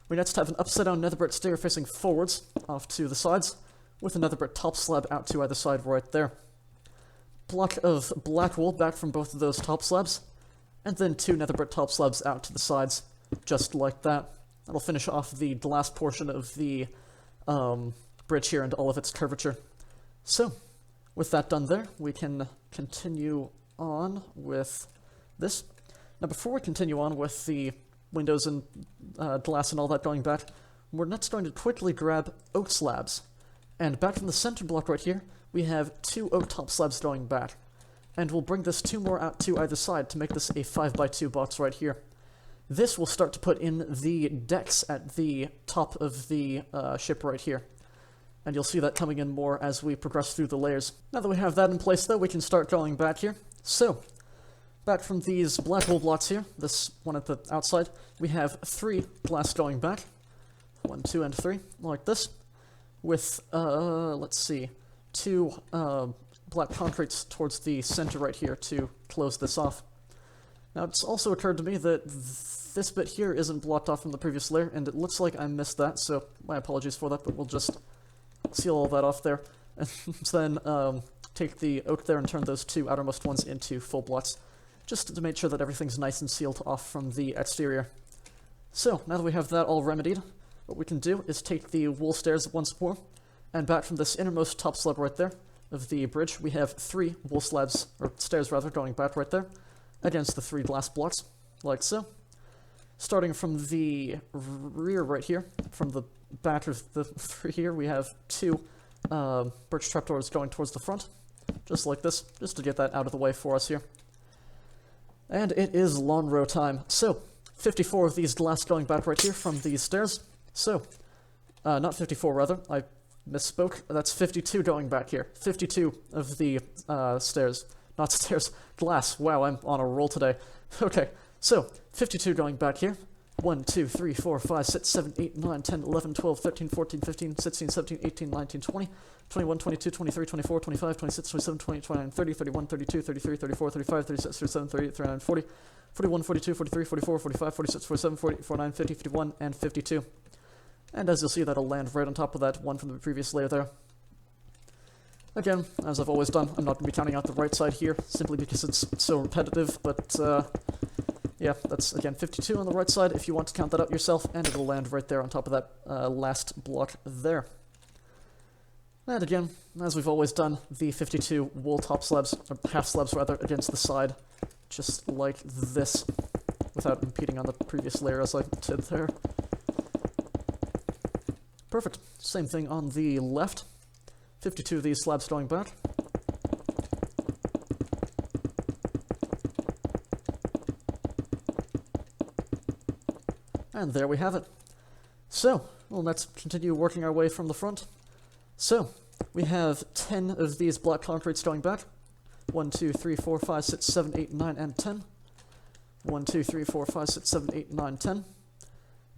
A: We next have an upside-down netherbrick stair facing forwards, off to the sides, with a netherbrick top slab out to either side right there. Block of black wool back from both of those top slabs, and then 2 netherbrick top slabs out to the sides, just like that. That'll finish off the last portion of the bridge here and all of its curvature. So, with that done there, we can continue on with this. Now, before we continue on with the windows and glass and all that going back, we're next going to quickly grab oak slabs. And back from the center block right here, we have 2 oak top slabs going back. And we'll bring this 2 more out to either side to make this a 5x2 box right here. This will start to put in the decks at the top of the ship right here. And you'll see that coming in more as we progress through the layers. Now that we have that in place though, we can start going back here. So, back from these black wool blocks here, this one at the outside, we have 3 glass going back. 1, 2, and 3, like this. With, let's see, 2 black concretes towards the center right here to close this off. Now, it's also occurred to me that this bit here isn't blocked off from the previous layer, and it looks like I missed that, so my apologies for that, but we'll just seal all that off there. And then take the oak there and turn those 2 outermost ones into full blocks, just to make sure that everything's nice and sealed off from the exterior. So, now that we have that all remedied, what we can do is take the wool stairs once more, and back from this innermost top slab right there, of the bridge, we have 3 wool slabs, or stairs rather, going back right there, against the 3 glass blocks, like so. Starting from the rear right here, from the back of the 3 here, we have 2 birch trapdoors going towards the front, just like this, just to get that out of the way for us here. And it is long row time, so 54 of these glass going back right here from these stairs. So, not 54 rather, I misspoke, that's 52 going back here. 52 of the stairs, not stairs, glass. Wow, I'm on a roll today. Okay, so 52 going back here. 1, 2, 3, 4, 5, 6, 7, 8, 9, 10, 11, 12, 13, 14, 15, 16, 17, 18, 19, 20, 21, 22, 23, 24, 25, 26, 27, 28, 29, 30, 31, 32, 33, 34, 35, 36, 37, 38, 39, 40, 41, 42, 43, 44, 45, 46, 47, 48, 49, 50, 51, and 52. And as you'll see, that'll land right on top of that one from the previous layer there. Again, as I've always done, I'm not going to be counting out the right side here, simply because it's so repetitive, but yeah, that's, again, 52 on the right side if you want to count that out yourself, and it'll land right there on top of that last block there. And again, as we've always done, the 52 wool top slabs, or half slabs rather, against the side, just like this, without impeding on the previous layer as I did there. Perfect. Same thing on the left. 52 of these slabs going back. And there we have it. So, well, let's continue working our way from the front. So, we have 10 of these block concretes going back. 1, 2, 3, 4, 5, 6, 7, 8, 9, and 10. 1, 2, 3, 4, 5, 6, 7, 8, 9, 10.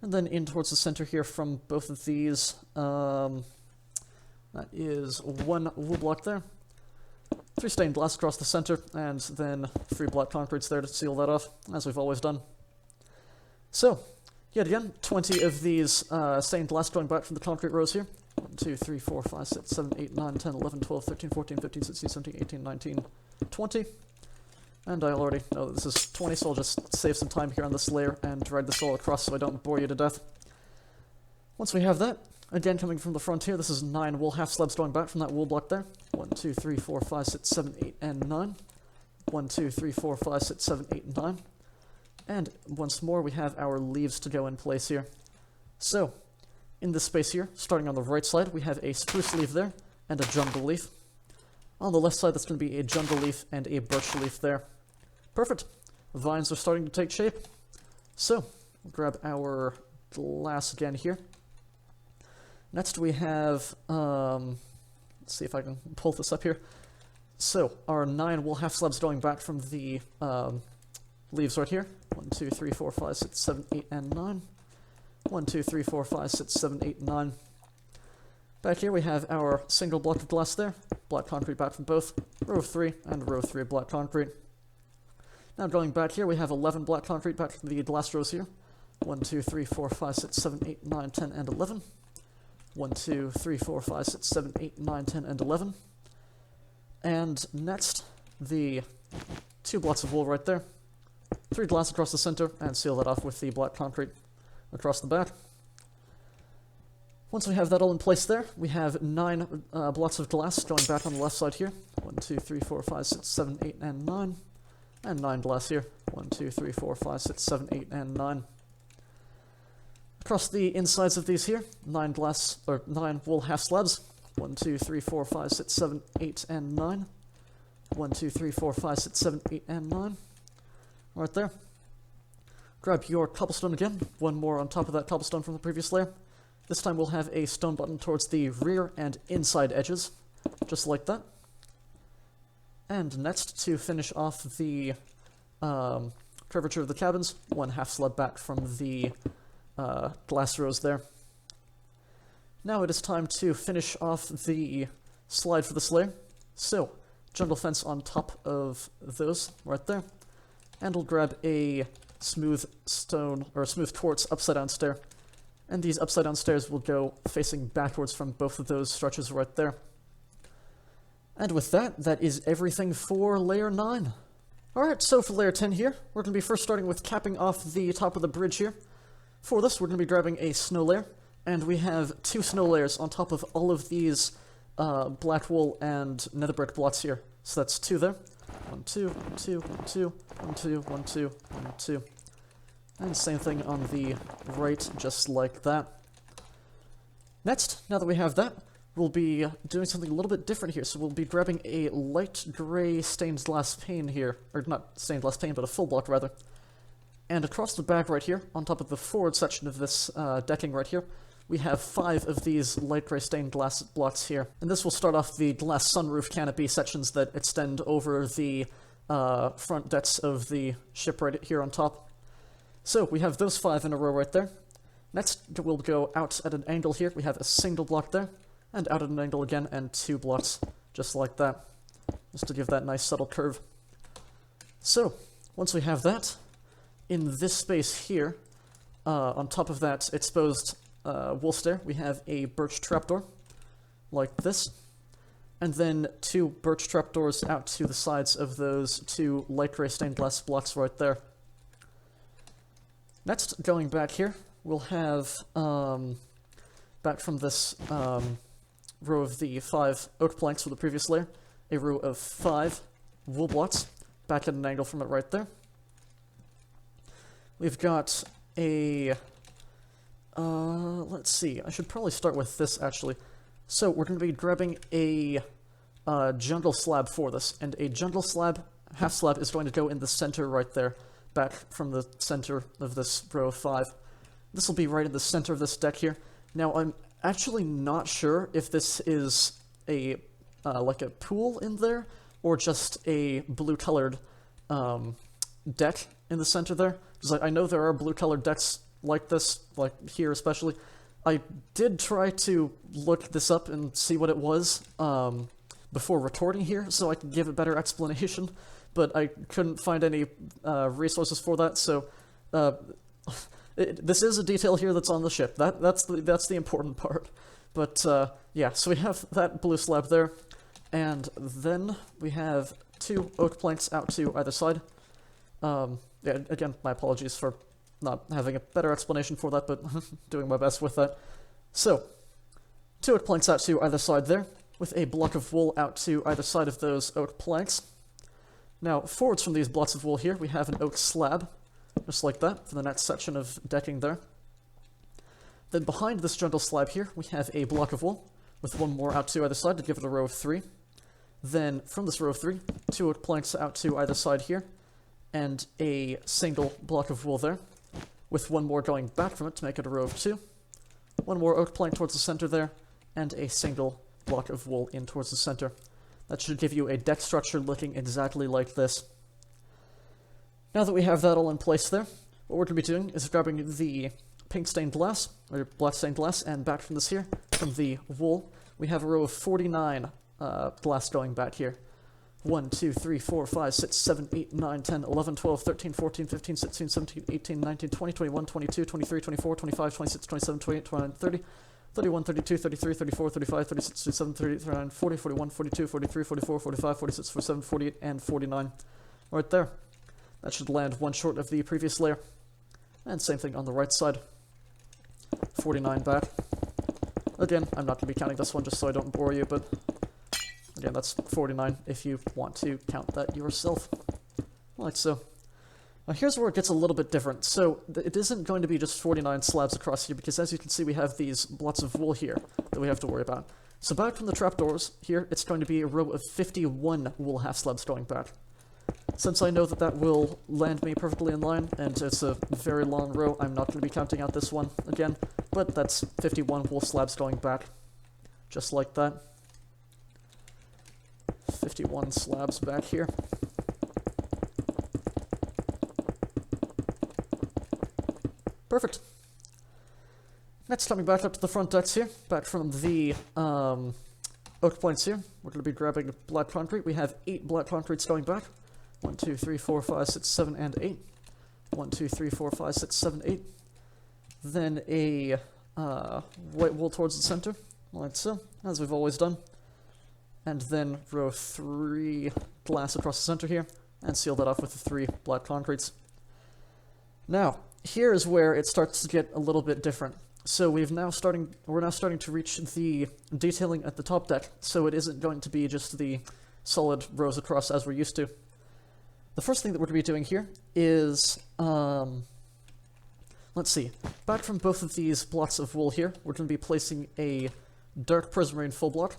A: And then in towards the center here from both of these, that is 1 wool block there. 3 stained glass across the center, and then 3 block concretes there to seal that off, as we've always done. So, yet again, 20 of these stained glass going back from the concrete rows here. 1, 2, 3, 4, 5, 6, 7, 8, 9, 10, 11, 12, 13, 14, 15, 16, 17, 18, 19, 20. And I already know that this is 20, so I'll just save some time here on this layer and drag this all across so I don't bore you to death. Once we have that, again coming from the front here, this is 9 wool half slabs going back from that wool block there. 1, 2, 3, 4, 5, 6, 7, 8, and 9. 1, 2, 3, 4, 5, 6, 7, 8, and 9. And once more, we have our leaves to go in place here. So, in this space here, starting on the right side, we have a spruce leaf there, and a jungle leaf. On the left side, that's going to be a jungle leaf and a birch leaf there. Perfect. Vines are starting to take shape. So, we'll grab our glass again here. Next we have, let's see if I can pull this up here. So, our 9 wool half slabs going back from the leaves right here. 1, 2, 3, 4, 5, 6, 7, 8, and 9. 1, 2, 3, 4, 5, 6, 7, 8, 9. Back here we have our single block of glass there. Black concrete back from both. Row 3 and row 3 black concrete. Now going back here we have 11 black concrete back from the glass rows here. 1, 2, 3, 4, 5, 6, 7, 8, 9, 10, and 11. 1, 2, 3, 4, 5, 6, 7, 8, 9, 10, and 11. And next, the 2 blocks of wool right there. 3 glass across the center, and seal that off with the black concrete across the back. Once we have that all in place there, we have 9 blocks of glass going back on the left side here. 1, 2, 3, 4, 5, 6, 7, 8, and 9. And 9 glass here. 1, 2, 3, 4, 5, 6, 7, 8, and 9. Across the insides of these here, 9 wool half slabs. 1, 2, 3, 4, 5, 6, 7, 8, and 9. 1, 2, 3, 4, 5, 6, 7, 8, and 9. Right there. Grab your cobblestone again. 1 more on top of that cobblestone from the previous layer. This time we'll have a stone button towards the rear and inside edges, just like that. And next, to finish off the curvature of the cabins, 1 half slab back from the glass rows there. Now it is time to finish off the slide for this layer. So, jungle fence on top of those, right there. And we'll grab a smooth stone, or a smooth quartz upside down stair. And these upside down stairs will go facing backwards from both of those stretches right there. And with that, that is everything for layer 9. Alright, so for layer 10 here, we're going to be first starting with capping off the top of the bridge here. For this, we're going to be grabbing a snow layer, and we have 2 snow layers on top of all of these black wool and nether brick blocks here. So that's 2 there. 1, 2, 1, 2, 1, 2, 1, 2, 1, 2, 1, 2. And same thing on the right, just like that. Next, now that we have that, we'll be doing something a little bit different here. So we'll be grabbing a light gray stained glass pane here, or not stained glass pane, but a full block rather. And across the back right here, on top of the forward section of this decking right here, we have 5 of these light gray stained glass blocks here. And this will start off the glass sunroof canopy sections that extend over the front decks of the ship right here on top. So we have those 5 in a row right there. Next, we'll go out at an angle here. We have a single block there, and out at an angle again, and 2 blocks, just like that, just to give that nice subtle curve. So, once we have that, in this space here, on top of that exposed wool stair, we have a birch trapdoor, like this, and then 2 birch trapdoors out to the sides of those 2 light gray stained glass blocks right there. Next, going back here, we'll have, back from this row of the 5 oak planks for the previous layer, a row of 5 wool blocks, back at an angle from it right there. We've got a, let's see, I should probably start with this actually. So we're going to be grabbing a jungle slab for this, and a jungle slab, half slab, is going to go in the center right there, back from the center of this row of 5. This will be right in the center of this deck here. Now, I'm actually not sure if this is a, like a pool in there, or just a blue-colored, deck in the center there. Because I know there are blue-colored decks like this, like here especially. I did try to look this up and see what it was, before recording here, so I could give a better explanation, but I couldn't find any, resources for that, so, this is a detail here that's on the ship. That's the important part. But, yeah, so we have that blue slab there, and then we have 2 oak planks out to either side. Yeah, again, my apologies for not having a better explanation for that, but doing my best with that. So, 2 oak planks out to either side there, with a block of wool out to either side of those oak planks. Now, forwards from these blocks of wool here, we have an oak slab, just like that, for the next section of decking there. Then behind this jungle slab here, we have a block of wool, with 1 more out to either side to give it a row of 3. Then, from this row of 3, 2 oak planks out to either side here, and a single block of wool there, with 1 more going back from it to make it a row of 2. 1 more oak plank towards the center there, and a single block of wool in towards the center. That should give you a deck structure looking exactly like this. Now that we have that all in place there, what we're going to be doing is grabbing the pink stained glass, or black stained glass, and back from this here, from the wool, we have a row of 49 glass going back here. 1, 2, 3, 4, 5, 6, 7, 8, 9, 10, 11, 12, 13, 14, 15, 16, 17, 18, 19, 20, 21, 22, 23, 24, 25, 26, 27, 28, 29, 30, 31, 32, 33, 34, 35, 36, 37, 38, 39, 40, 41, 42, 43, 44, 45, 46, 47, 48, and 49. Right there. That should land 1 short of the previous layer. And same thing on the right side. 49 back. Again, I'm not going to be counting this one just so I don't bore you, but again, that's 49 if you want to count that yourself. Like so. Now here's where it gets a little bit different. So it isn't going to be just 49 slabs across here, because as you can see we have these blocks of wool here that we have to worry about. So back from the trapdoors here, it's going to be a row of 51 wool half slabs going back. Since I know that that will land me perfectly in line, and it's a very long row, I'm not going to be counting out this one again, but that's 51 wool slabs going back. Just like that. 51 slabs back here. Perfect. Next, coming back up to the front decks here, back from the oak planks here, we're going to be grabbing black concrete. We have 8 black concretes going back. 1, 2, 3, 4, 5, 6, 7, and 8. 1, 2, 3, 4, 5, 6, 7, 8. Then a white wool towards the center, like so, as we've always done. And then row 3 glass across the center here, and seal that off with the 3 black concretes. Now, here is where it starts to get a little bit different. So we're now starting to reach the detailing at the top deck, so it isn't going to be just the solid rows across as we're used to. The first thing that we're going to be doing here is, let's see, back from both of these blocks of wool here, we're going to be placing a dark prismarine full block.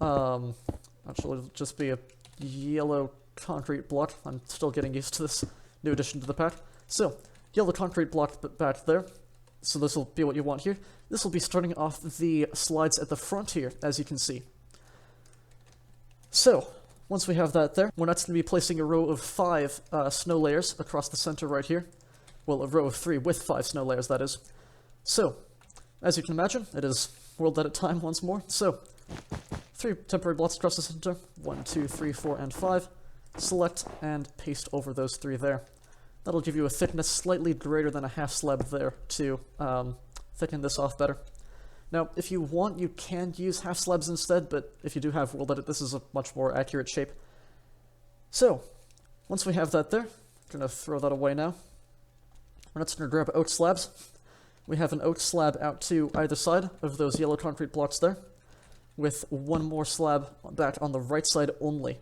A: Actually, it'll just be a yellow concrete block. I'm still getting used to this new addition to the pack. So, yellow concrete block back there. So this will be what you want here. This will be starting off the slides at the front here, as you can see. So, once we have that there, we're next going to be placing a row of 5 snow layers across the center right here. Well, a row of 3 with 5 snow layers, that is. So, as you can imagine, it is world at a time once more. So, 3 temporary blocks across the center. 1, 2, 3, 4, and 5. Select and paste over those 3 there. That'll give you a thickness slightly greater than a half slab there to thicken this off better. Now, if you want, you can use half slabs instead, but if you do have world edit, this is a much more accurate shape. So, once we have that there, I'm going to throw that away now. We're next going to grab oak slabs. We have an oak slab out to either side of those yellow concrete blocks there, with one more slab back on the right side only.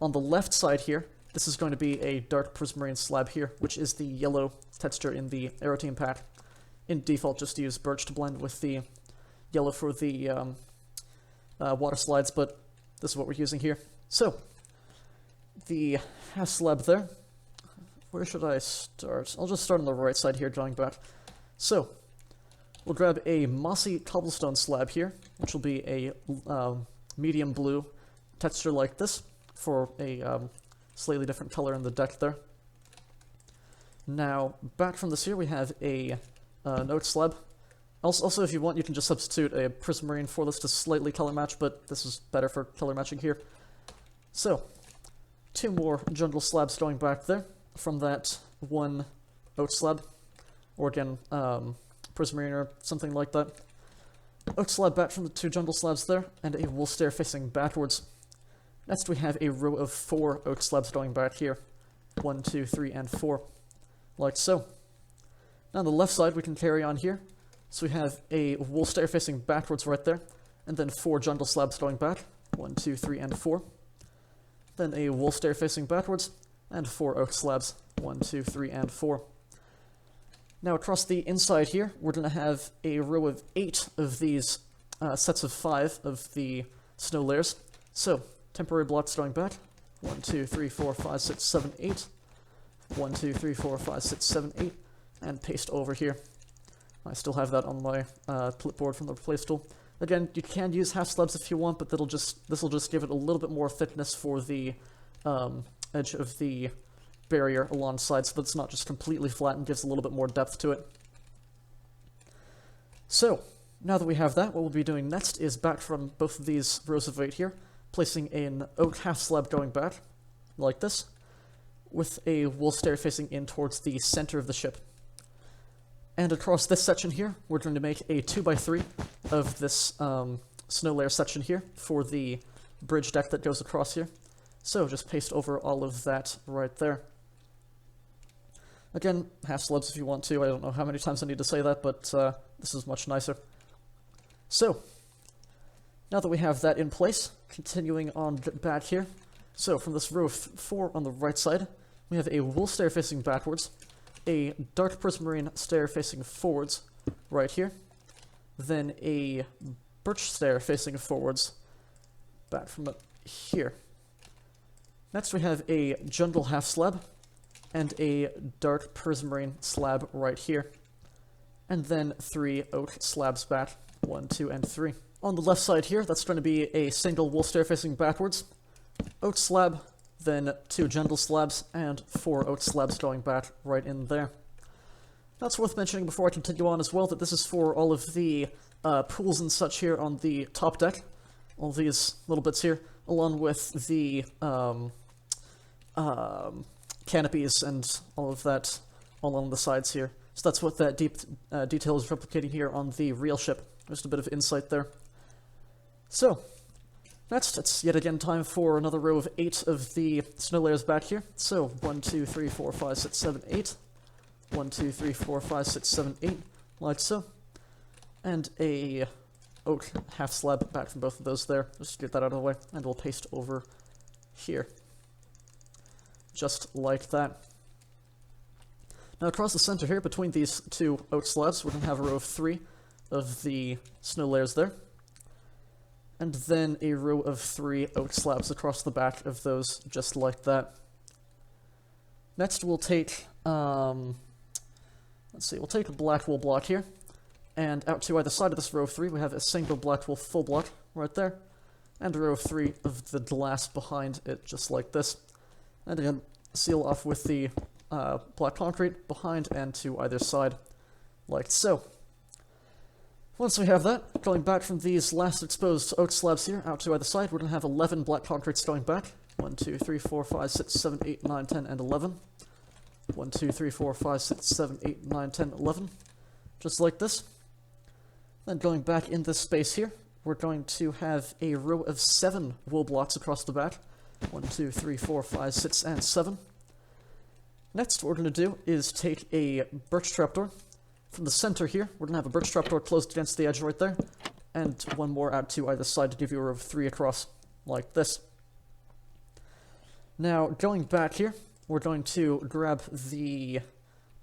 A: On the left side here, this is going to be a dark prismarine slab here, which is the yellow texture in the Aeroteam pack. In default, just use birch to blend with the yellow for the water slides, but this is what we're using here. So, the half slab there. Where should I start? I'll just start on the right side here, drawing back. So, we'll grab a mossy cobblestone slab here, which will be a medium blue texture like this for a slightly different color in the deck there. Now, back from this here, we have an oak slab. Also, if you want, you can just substitute a prismarine for this to slightly color match, but this is better for color matching here. So, 2 more jungle slabs going back there from that one oak slab, or again, prismarine or something like that. Oak slab back from the 2 jungle slabs there, and a wool stair facing backwards. Next we have a row of 4 oak slabs going back here. 1, 2, 3, and 4. Like so. Now on the left side we can carry on here. So we have a wool stair facing backwards right there, and then 4 jungle slabs going back. 1, 2, 3, and 4. Then a wool stair facing backwards, and 4 oak slabs. 1, 2, 3, and 4. Now across the inside here, we're going to have a row of 8 of these sets of 5 of the snow layers. So, temporary blocks going back. 1, 2, 3, 4, 5, 6, 7, 8. 1, 2, 3, 4, 5, 6, 7, 8. And paste over here. I still have that on my clipboard from the replace tool. Again, you can use half slabs if you want, but this will just give it a little bit more thickness for the edge of the barrier alongside, so that it's not just completely flat and gives a little bit more depth to it. So, now that we have that, what we'll be doing next is back from both of these rows of 8 here, placing an oak half slab going back, like this, with a wool stair facing in towards the center of the ship. And across this section here, we're going to make a 2x3 of this snow layer section here for the bridge deck that goes across here. So just paste over all of that right there. Again, half slabs if you want to. I don't know how many times I need to say that, but this is much nicer. So, now that we have that in place, continuing on back here. So, from this row of 4 on the right side, we have a wool stair facing backwards, a dark prismarine stair facing forwards right here, then a birch stair facing forwards back from up here. Next we have a jungle half slab, and a dark prismarine slab right here. And then 3 oak slabs back, 1, 2, and 3. On the left side here, that's going to be a single wool stair facing backwards, oak slab, then 2 jungle slabs, and 4 oak slabs going back right in there. That's worth mentioning before I continue on as well, that this is for all of the pools and such here on the top deck, all these little bits here, along with the canopies and all of that all along the sides here. So that's what that deep detail is replicating here on the real ship. Just a bit of insight there. So, next, it's yet again time for another row of 8 of the snow layers back here. So, 1, 2, 3, 4, 5, 6, 7, 8. 1, 2, 3, 4, 5, 6, 7, 8. Like so. and a oak half slab back from both of those there. Just get that out of the way, and we'll paste over here. Just like that. Now across the center here, between these two oak slabs, we're going to have a row of 3 of the snow layers there. And then a row of 3 oak slabs across the back of those, just like that. Next we'll take, let's see, we'll take a black wool block here, and out to either side of this row of 3 we have a single black wool full block right there, and a row of 3 of the glass behind it, just like this. And again, seal off with the black concrete behind and to either side, like so. Once we have that, going back from these last exposed oak slabs here out to either side, we're going to have 11 black concretes going back. 1, 2, 3, 4, 5, 6, 7, 8, 9, 10, and 11. 1, 2, 3, 4, 5, 6, 7, 8, 9, 10, 11. Just like this. Then going back in this space here, we're going to have a row of 7 wool blocks across the back. 1, 2, 3, 4, 5, 6, and 7. Next, what we're going to do is take a birch trapdoor. From the center here, we're going to have a birch trapdoor closed against the edge right there, and one more out to either side to give you a row of 3 across, like this. Now, going back here, we're going to grab the,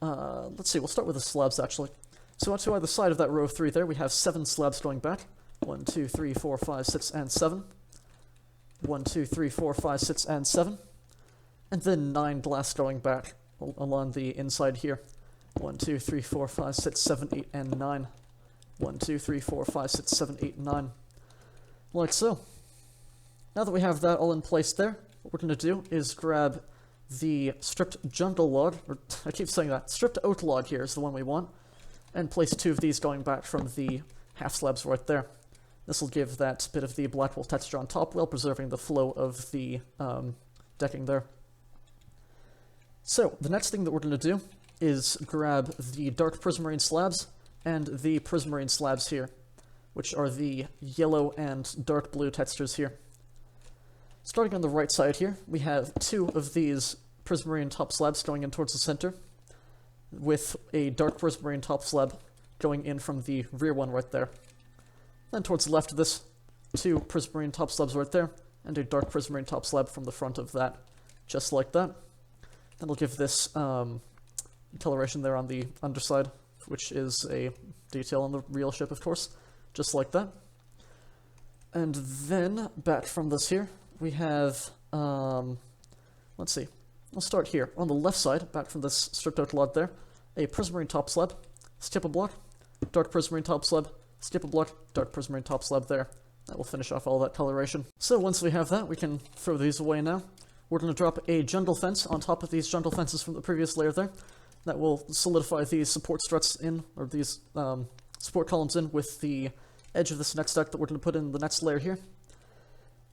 A: let's see, we'll start with the slabs actually. So out to either side of that row of 3 there, we have 7 slabs going back. 1, 2, 3, 4, 5, 6, and 7. 1, 2, 3, 4, 5, 6, and 7. And then 9 glass going back along the inside here. 1, 2, 3, 4, 5, 6, 7, 8, and 9. 1, 2, 3, 4, 5, 6, 7, 8, 9. Like so. Now that we have that all in place there, what we're going to do is grab the stripped jungle log, or I keep saying that, stripped oak log here is the one we want, and place 2 of these going back from the half slabs right there. This will give that bit of the black wool texture on top while preserving the flow of the decking there. So, the next thing that we're going to do is grab the dark prismarine slabs and the prismarine slabs here, which are the yellow and dark blue textures here. Starting on the right side here, we have 2 of these prismarine top slabs going in towards the center, with a dark prismarine top slab going in from the rear one right there. Then towards the left of this, 2 prismarine top slabs right there, and a dark prismarine top slab from the front of that, just like that. That'll give this coloration there on the underside, which is a detail on the real ship, of course, just like that. And then, back from this here, we have, let's see, we'll start here. On the left side, back from this stripped out log there, a prismarine top slab, skip a block, dark prismarine top slab, skip a block, dark prismarine top slab there. That will finish off all that coloration. So once we have that, we can throw these away now. We're going to drop a jungle fence on top of these jungle fences from the previous layer there. That will solidify these support struts in, or these support columns in, with the edge of this next deck that we're going to put in the next layer here.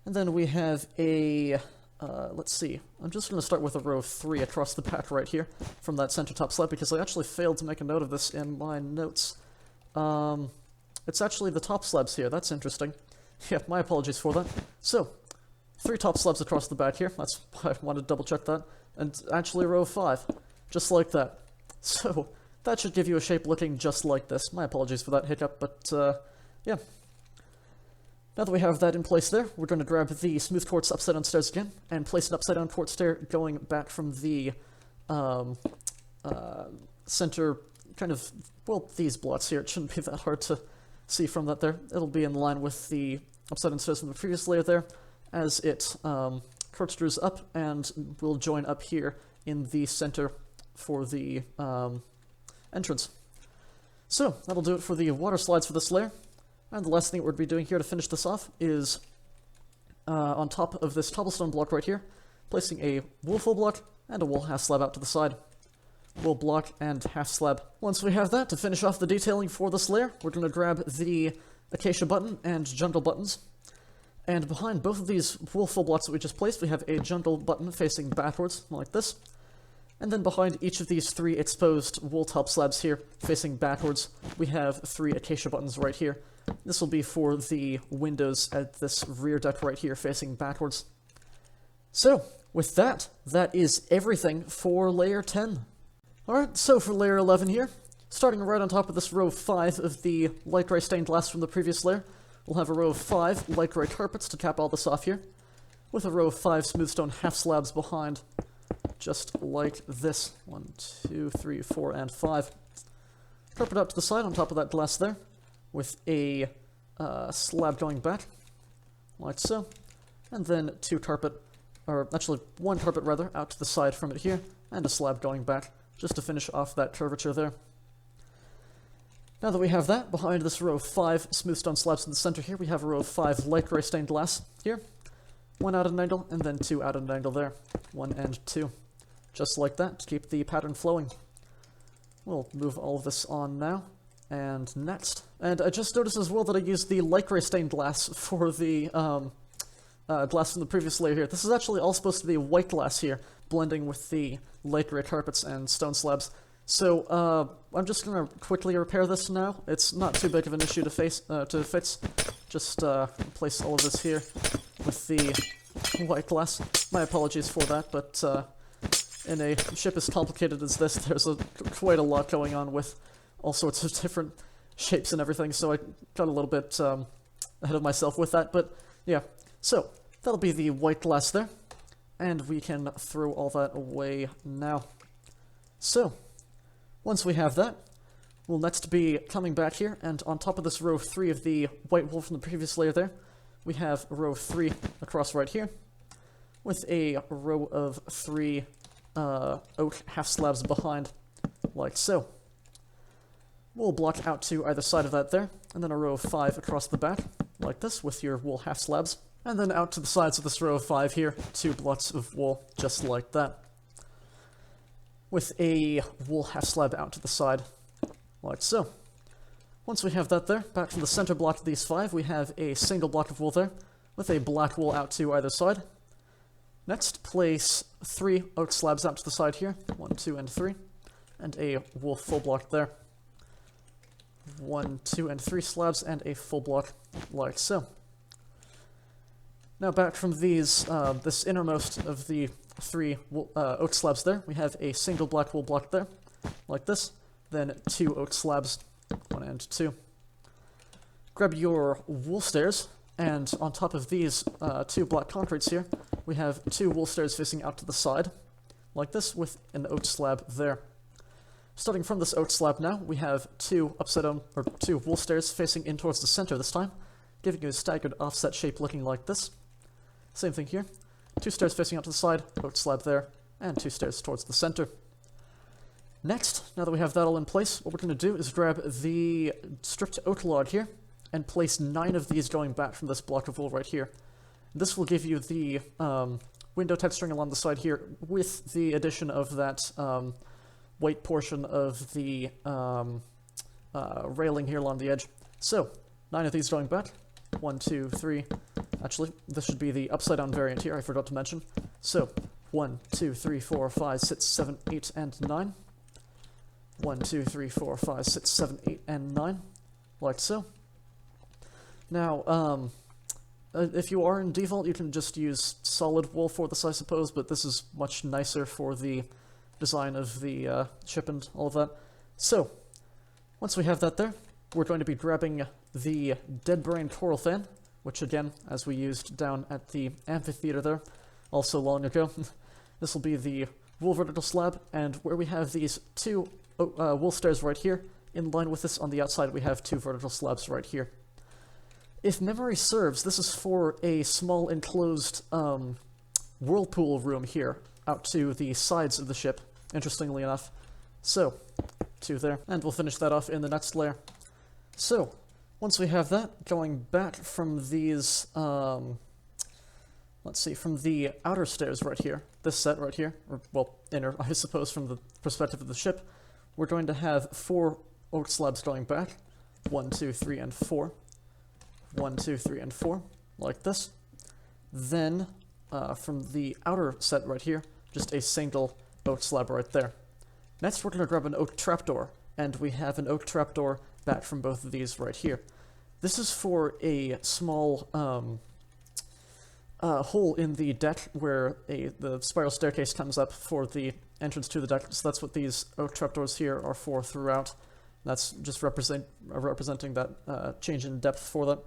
A: And then we have a, let's see, I'm just going to start with a row of 3 across the back right here from that center top slab, because I actually failed to make a note of this in my notes. It's actually the top slabs here, that's interesting. Yeah, my apologies for that. So, 3 top slabs across the back here, that's why I wanted to double check that, and actually a row of 5, just like that. So, that should give you a shape looking just like this. My apologies for that hiccup, but yeah. Now that we have that in place there, we're going to grab the smooth quartz upside down stairs again, and place an upside down quartz stair going back from the center, kind of, well, these blocks here. It shouldn't be that hard to see from that there. It'll be in line with the upside down stairs from the previous layer there, as it corkscrews up and will join up here in the center for the entrance. So, that'll do it for the water slides for this layer. And the last thing we'll be doing here to finish this off is, on top of this cobblestone block right here, placing a wool full block and a wool half slab out to the side. Wool block and half slab. Once we have that, to finish off the detailing for this layer, we're going to grab the acacia button and jungle buttons. And behind both of these wool full blocks that we just placed, we have a jungle button facing backwards, like this. And then behind each of these 3 exposed wool top slabs here, facing backwards, we have 3 acacia buttons right here. This will be for the windows at this rear deck right here, facing backwards. So, with that, that is everything for layer 10. Alright, so for layer 11 here, Starting right on top of this row of 5 of the light grey stained glass from the previous layer, we'll have a row of 5 light grey carpets to cap all this off here, with a row of 5 smooth stone half slabs behind, just like this. 1, 2, 3, 4, and 5. Carpet out to the side on top of that glass there, with a slab going back, like so, and then one carpet rather, out to the side from it here, and a slab going back, just to finish off that curvature there. Now that we have that, behind this row of 5 smooth stone slabs in the center here, we have a row of 5 light grey stained glass here. 1 out at an angle, and then 2 out at an angle there. 1 and 2. Just like that, to keep the pattern flowing. We'll move all of this on now, and next. And I just noticed as well that I used the light grey stained glass for the glass from the previous layer here. This is actually all supposed to be white glass here, blending with the light grey carpets and stone slabs. So, I'm just gonna quickly repair this now. It's not too big of an issue to fix. Just, place all of this here with the white glass. My apologies for that, but, in a ship as complicated as this, there's quite a lot going on with all sorts of different shapes and everything, so I got a little bit, ahead of myself with that, but, yeah. So, that'll be the white glass there, and we can throw all that away now. So, once we have that, we'll next be coming back here, and on top of this row of 3 of the white wool from the previous layer there, we have row 3 across right here, with a row of 3 oak half slabs behind, like so. We'll block out to either side of that there, and then a row of 5 across the back, like this, with your wool half slabs, and then out to the sides of this row of 5 here, 2 blocks of wool, just like that, with a wool half slab out to the side, like so. Once we have that there, back from the center block of these 5, we have a single block of wool there, with a black wool out to either side. Next, place 3 oak slabs out to the side here, 1, 2, and 3, and a wool full block there. 1, 2, and 3 slabs, and a full block, like so. Now back from these, this innermost of the 3 oak slabs there, we have a single black wool block there, like this, then 2 oak slabs, 1 and 2. Grab your wool stairs, and on top of these 2 black concretes here, we have 2 wool stairs facing out to the side, like this, with an oak slab there. Starting from this oak slab now, we have 2 2 wool stairs facing in towards the center this time, giving you a staggered offset shape looking like this. Same thing here. 2 stairs facing out to the side, oak slab there, and 2 stairs towards the center. Next, now that we have that all in place, what we're going to do is grab the stripped oak log here, and place 9 of these going back from this block of wool right here. This will give you the window texturing along the side here, with the addition of that white portion of the railing here along the edge. So, 9 of these going back. 1, 2, 3. Actually, this should be the upside down variant here, I forgot to mention. So, 1, 2, 3, 4, 5, 6, 7, 8, and 9. 1, 2, 3, 4, 5, 6, 7, 8, and 9. Like so. Now, if you are in default, you can just use solid wool for this, I suppose, but this is much nicer for the design of the ship and all of that. So, once we have that there, we're going to be grabbing the Dead Brain Coral Fan, which again, as we used down at the amphitheater there, also long ago. This will be the wool vertical slab, and where we have these 2 wool stairs right here, in line with this on the outside we have 2 vertical slabs right here. If memory serves, this is for a small enclosed whirlpool room here, out to the sides of the ship, interestingly enough. So, 2 there, and we'll finish that off in the next layer. So, once we have that, going back from these, let's see, from the outer stairs right here, this set right here, or, well, inner, I suppose, from the perspective of the ship, we're going to have 4 oak slabs going back, 1, 2, 3, and 4. 1, 2, 3, and 4, like this. Then, from the outer set right here, just a single oak slab right there. Next, we're going to grab an oak trapdoor, and we have an oak trapdoor back from both of these right here. This is for a small hole in the deck where the spiral staircase comes up for the entrance to the deck, so that's what these oak trapdoors here are for throughout. That's just representing that change in depth for that.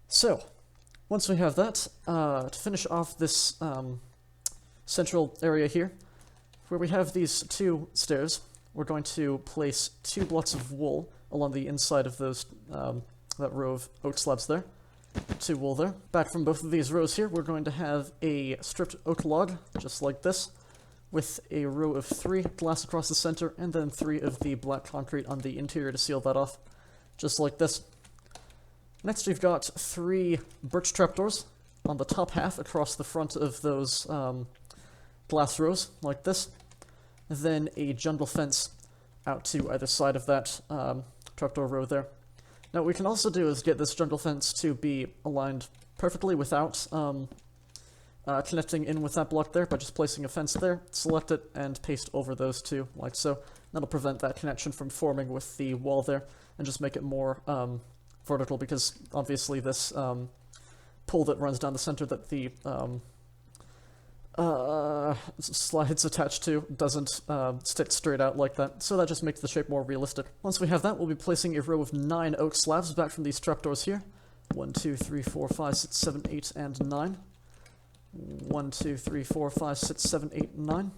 A: So, once we have that, to finish off this central area here, where we have these two stairs, we're going to place 2 blocks of wool along the inside of those that row of oak slabs there. 2 wool there. Back from both of these rows here, we're going to have a stripped oak log, just like this, with a row of 3 glass across the center, and then 3 of the black concrete on the interior to seal that off, just like this. Next we've got 3 birch trapdoors on the top half across the front of those glass rows, like this. Then a jungle fence out to either side of that trapdoor row there. Now what we can also do is get this jungle fence to be aligned perfectly without connecting in with that block there by just placing a fence there, select it, and paste over those 2, like so. That'll prevent that connection from forming with the wall there, and just make it more vertical, because obviously this pole that runs down the center that the slide's attached to doesn't stick straight out like that, so that just makes the shape more realistic. Once we have that, we'll be placing a row of 9 oak slabs back from these trapdoors here. 1, 2, 3, 4, 5, 6, 7, 8, and 9. 1, 2, 3, 4, 5, 6, 7, 8, 9,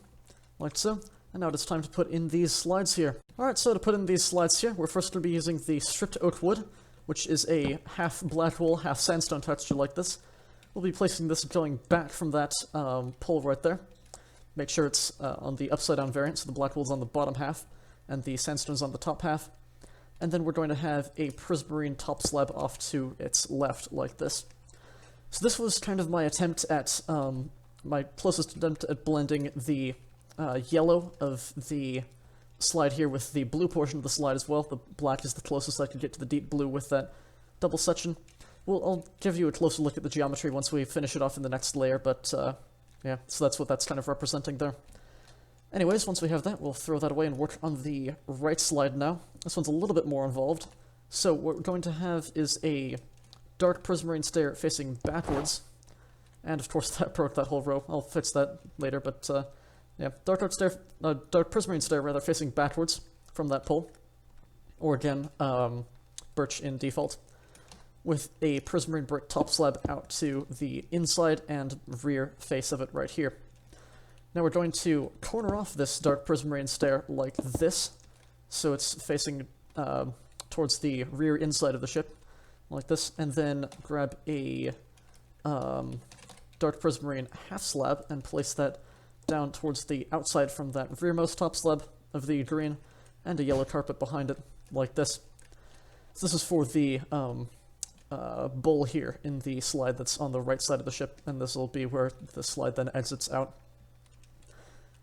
A: like so. And now it's time to put in these slides here. Alright, so to put in these slides here, we're first going to be using the stripped oak wood, which is a half black wool, half sandstone texture like this. We'll be placing this going back from that pole right there. Make sure it's on the upside down variant, so the black wool's on the bottom half, and the sandstone's on the top half. And then we're going to have a prismarine top slab off to its left, like this. So this was kind of my attempt at, my closest attempt at blending the yellow of the slide here with the blue portion of the slide as well. The black is the closest I could get to the deep blue with that double section. Well, I'll give you a closer look at the geometry once we finish it off in the next layer, but yeah, so that's what that's kind of representing there. Anyways, once we have that, we'll throw that away and work on the right slide now. This one's a little bit more involved. So what we're going to have is a dark prismarine stair facing backwards, and of course that broke that whole row. I'll fix that later, but yeah, dark prismarine stair rather facing backwards from that pole, or again, birch in default, with a prismarine brick top slab out to the inside and rear face of it right here. Now we're going to corner off this dark prismarine stair like this, so it's facing towards the rear inside of the ship, like this, and then grab a dark prismarine half slab and place that down towards the outside from that rearmost top slab of the green, and a yellow carpet behind it, like this. So this is for the bowl here in the slide that's on the right side of the ship, and this will be where the slide then exits out.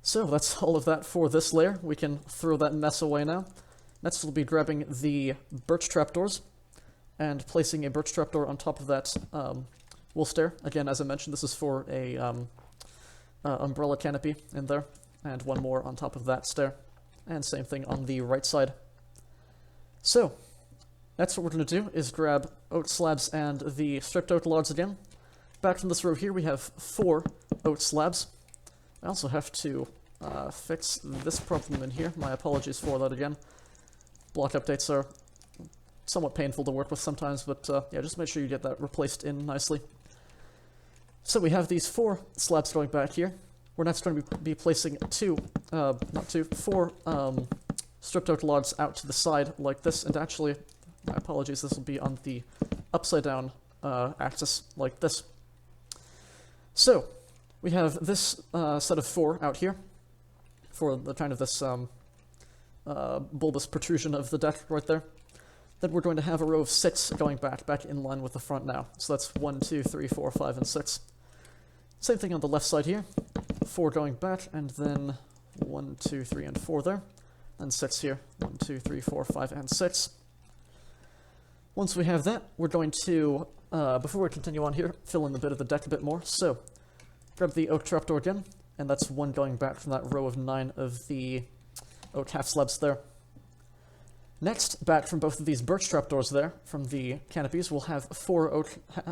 A: So that's all of that for this layer. We can throw that mess away now. Next we'll be grabbing the birch trapdoors and placing a birch trapdoor on top of that wool stair. Again, as I mentioned, this is for a umbrella canopy in there, and one more on top of that stair, and same thing on the right side. So next what we're going to do is grab oak slabs and the stripped oak logs again. Back from this row here we have 4 oak slabs. I also have to fix this problem in here. My apologies for that again. Block updates are somewhat painful to work with sometimes, but yeah, just make sure you get that replaced in nicely. So we have these 4 slabs going back here. We're next going to be placing 4 stripped oak logs out to the side like this, and actually, my apologies, this will be on the upside down axis like this. So we have this set of 4 out here for the kind of this bulbous protrusion of the deck right there. Then we're going to have a row of 6 going back in line with the front now. So that's 1, 2, 3, 4, 5, and 6. Same thing on the left side here. 4 going back, and then 1, 2, 3, and 4 there. And 6 here. 1, 2, 3, 4, 5, and 6. Once we have that, we're going to, before we continue on here, fill in the bit of the deck a bit more. So grab the oak trapdoor again, and that's 1 going back from that row of 9 of the oak half slabs there. Next, back from both of these birch trapdoors there, from the canopies, we'll have 4 oak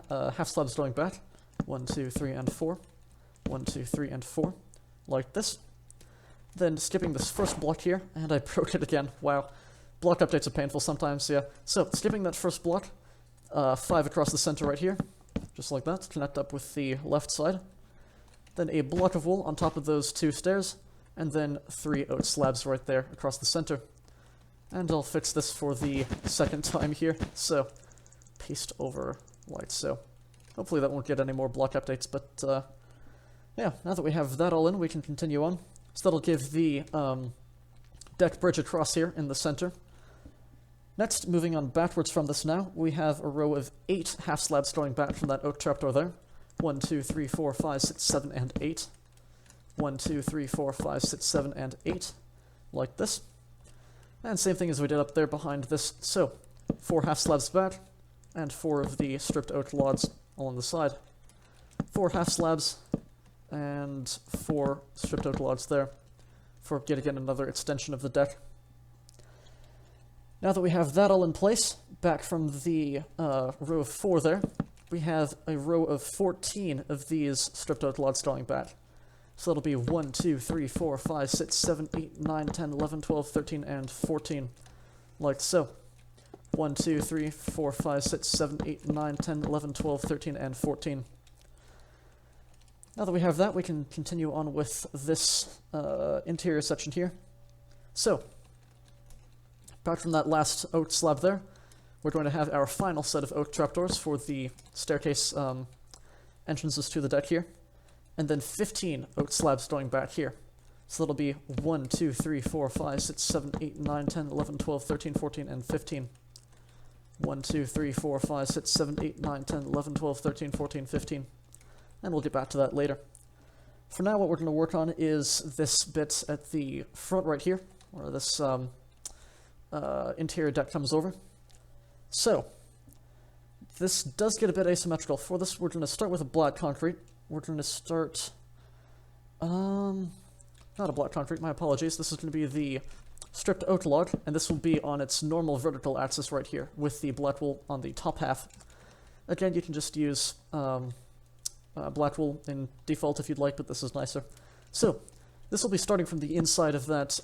A: half slabs going back. 1, 2, 3, and 4. 1, 2, 3, and 4. Like this. Then skipping this first block here, and I broke it again, wow. Block updates are painful sometimes, yeah. So, skipping that first block, 5 across the center right here, just like that, to connect up with the left side. Then a block of wool on top of those 2 stairs, and then 3 oat slabs right there across the center. And I'll fix this for the second time here, so paste over like so. Hopefully that won't get any more block updates, but yeah, now that we have that all in, we can continue on. So that'll give the deck bridge across here in the center. Next, moving on backwards from this now, we have a row of 8 half slabs going back from that oak trapdoor there. 1, 2, 3, 4, 5, 6, 7, and 8. 1, 2, 3, 4, 5, 6, 7, and 8. Like this. And same thing as we did up there behind this. So, 4 half slabs back, and 4 of the stripped oak logs along the side. 4 half slabs, and 4 stripped oak logs there, for yet again another extension of the deck. Now that we have that all in place, back from the row of 4 there, we have a row of 14 of these stripped oak logs going back. So that'll be 1, 2, 3, 4, 5, 6, 7, 8, 9, 10, 11, 12, 13, and 14. Like so. 1, 2, 3, 4, 5, 6, 7, 8, 9, 10, 11, 12, 13, and 14. Now that we have that, we can continue on with this interior section here. So, back from that last oak slab there, we're going to have our final set of oak trapdoors for the staircase entrances to the deck here. And then 15 oak slabs going back here. So that'll be 1, 2, 3, 4, 5, 6, 7, 8, 9, 10, 11, 12, 13, 14, and 15. 1, 2, 3, 4, 5, 6, 7, 8, 9, 10, 11, 12, 13, 14, 15. And we'll get back to that later. For now, what we're going to work on is this bit at the front right here, where this interior deck comes over. So, this does get a bit asymmetrical. For this, we're going to start with a black concrete. We're going to start... not a black concrete, my apologies. This is going to be the stripped oak log, and this will be on its normal vertical axis right here, with the black wool on the top half. Again, you can just use black wool in default if you'd like, but this is nicer. So, this will be starting from the inside of that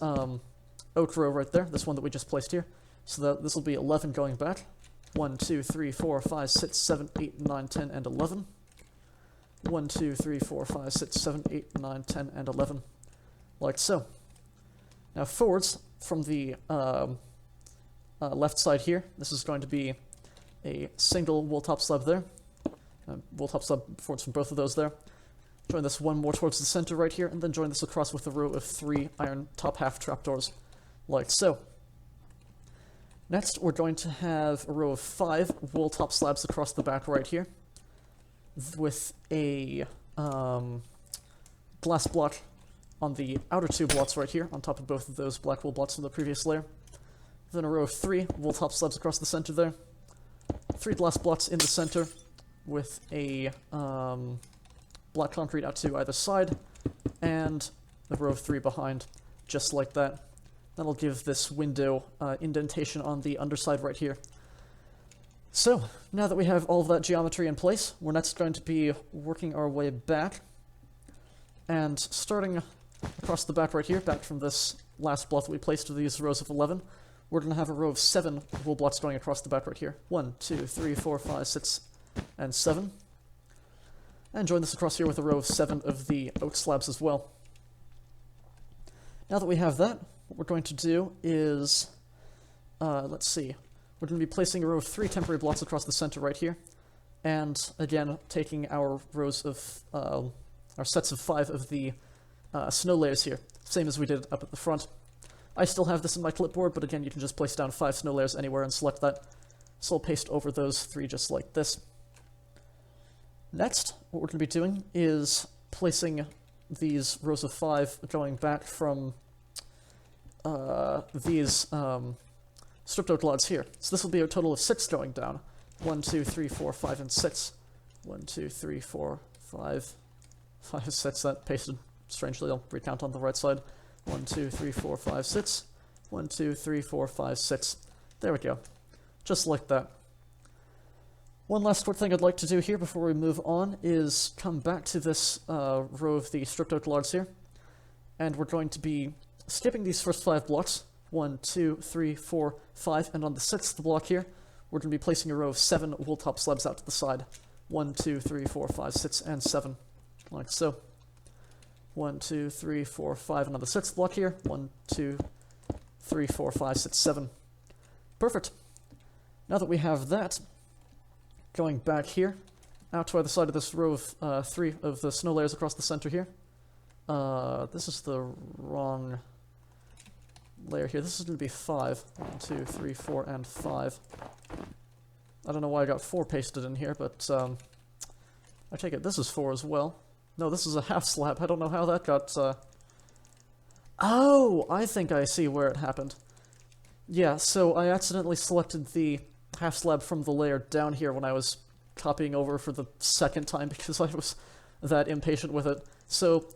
A: oak row right there, this one that we just placed here. So that this will be 11 going back. 1, 2, 3, 4, 5, 6, 7, 8, 9, 10, and 11. 1, 2, 3, 4, 5, 6, 7, 8, 9, 10, and 11. Like so. Now forwards, from the left side here, this is going to be a single wool top slab there. Wool top slab forwards from both of those there. Join this one more towards the center right here, and then join this across with a row of 3 iron top half trapdoors. Like so. Next, we're going to have a row of 5 wool top slabs across the back right here, with a glass block on the outer 2 blocks right here, on top of both of those black wool blocks from the previous layer. Then a row of 3 wool top slabs across the center there. 3 glass blocks in the center, with a black concrete out to either side, and a row of 3 behind, just like that. That'll give this window indentation on the underside right here. So, now that we have all of that geometry in place, we're next going to be working our way back, and starting across the back right here, back from this last block that we placed with these rows of 11, we're going to have a row of 7 wool blocks going across the back right here. 1, 2, 3, 4, 5, 6, and 7. And join this across here with a row of 7 of the oak slabs as well. Now that we have that, what we're going to do is, let's see, we're going to be placing a row of 3 temporary blocks across the center right here, and again, taking our rows of, our sets of 5 of the snow layers here, same as we did up at the front. I still have this in my clipboard, but again, you can just place down 5 snow layers anywhere and select that. So I'll paste over those 3 just like this. Next, what we're going to be doing is placing these rows of 5 going back from these stripped oak logs here. So this will be a total of 6 going down. 1, 2, 3, 4, 5, and 6. 1, 2, 3, 4, 5, 5, 6. That pasted strangely. I'll recount on the right side. 1, 2, 3, 4, 5, 6. 1, 2, 3, 4, 5, 6. There we go. Just like that. One last quick thing I'd like to do here before we move on is come back to this row of the stripped oak logs here. And we're going to be skipping these first 5 blocks. 1, 2, 3, 4, 5, and on the 6th block here, we're going to be placing a row of 7 wool top slabs out to the side. 1, 2, 3, 4, 5, 6, and 7, like so. 1, 2, 3, 4, 5, and on the 6th block here, 1, 2, 3, 4, 5, 6, 7. Perfect. Now that we have that, going back here, out to either side of this row of 3 of the snow layers across the center here. This is the wrong layer here. This is going to be 5. 1, 2, 3, 4, and 5. I don't know why I got 4 pasted in here, but I take it this is 4 as well. No, this is a half slab. I don't know how that got... Oh, I think I see where it happened. Yeah, so I accidentally selected the half slab from the layer down here when I was copying over for the second time because I was that impatient with it. So,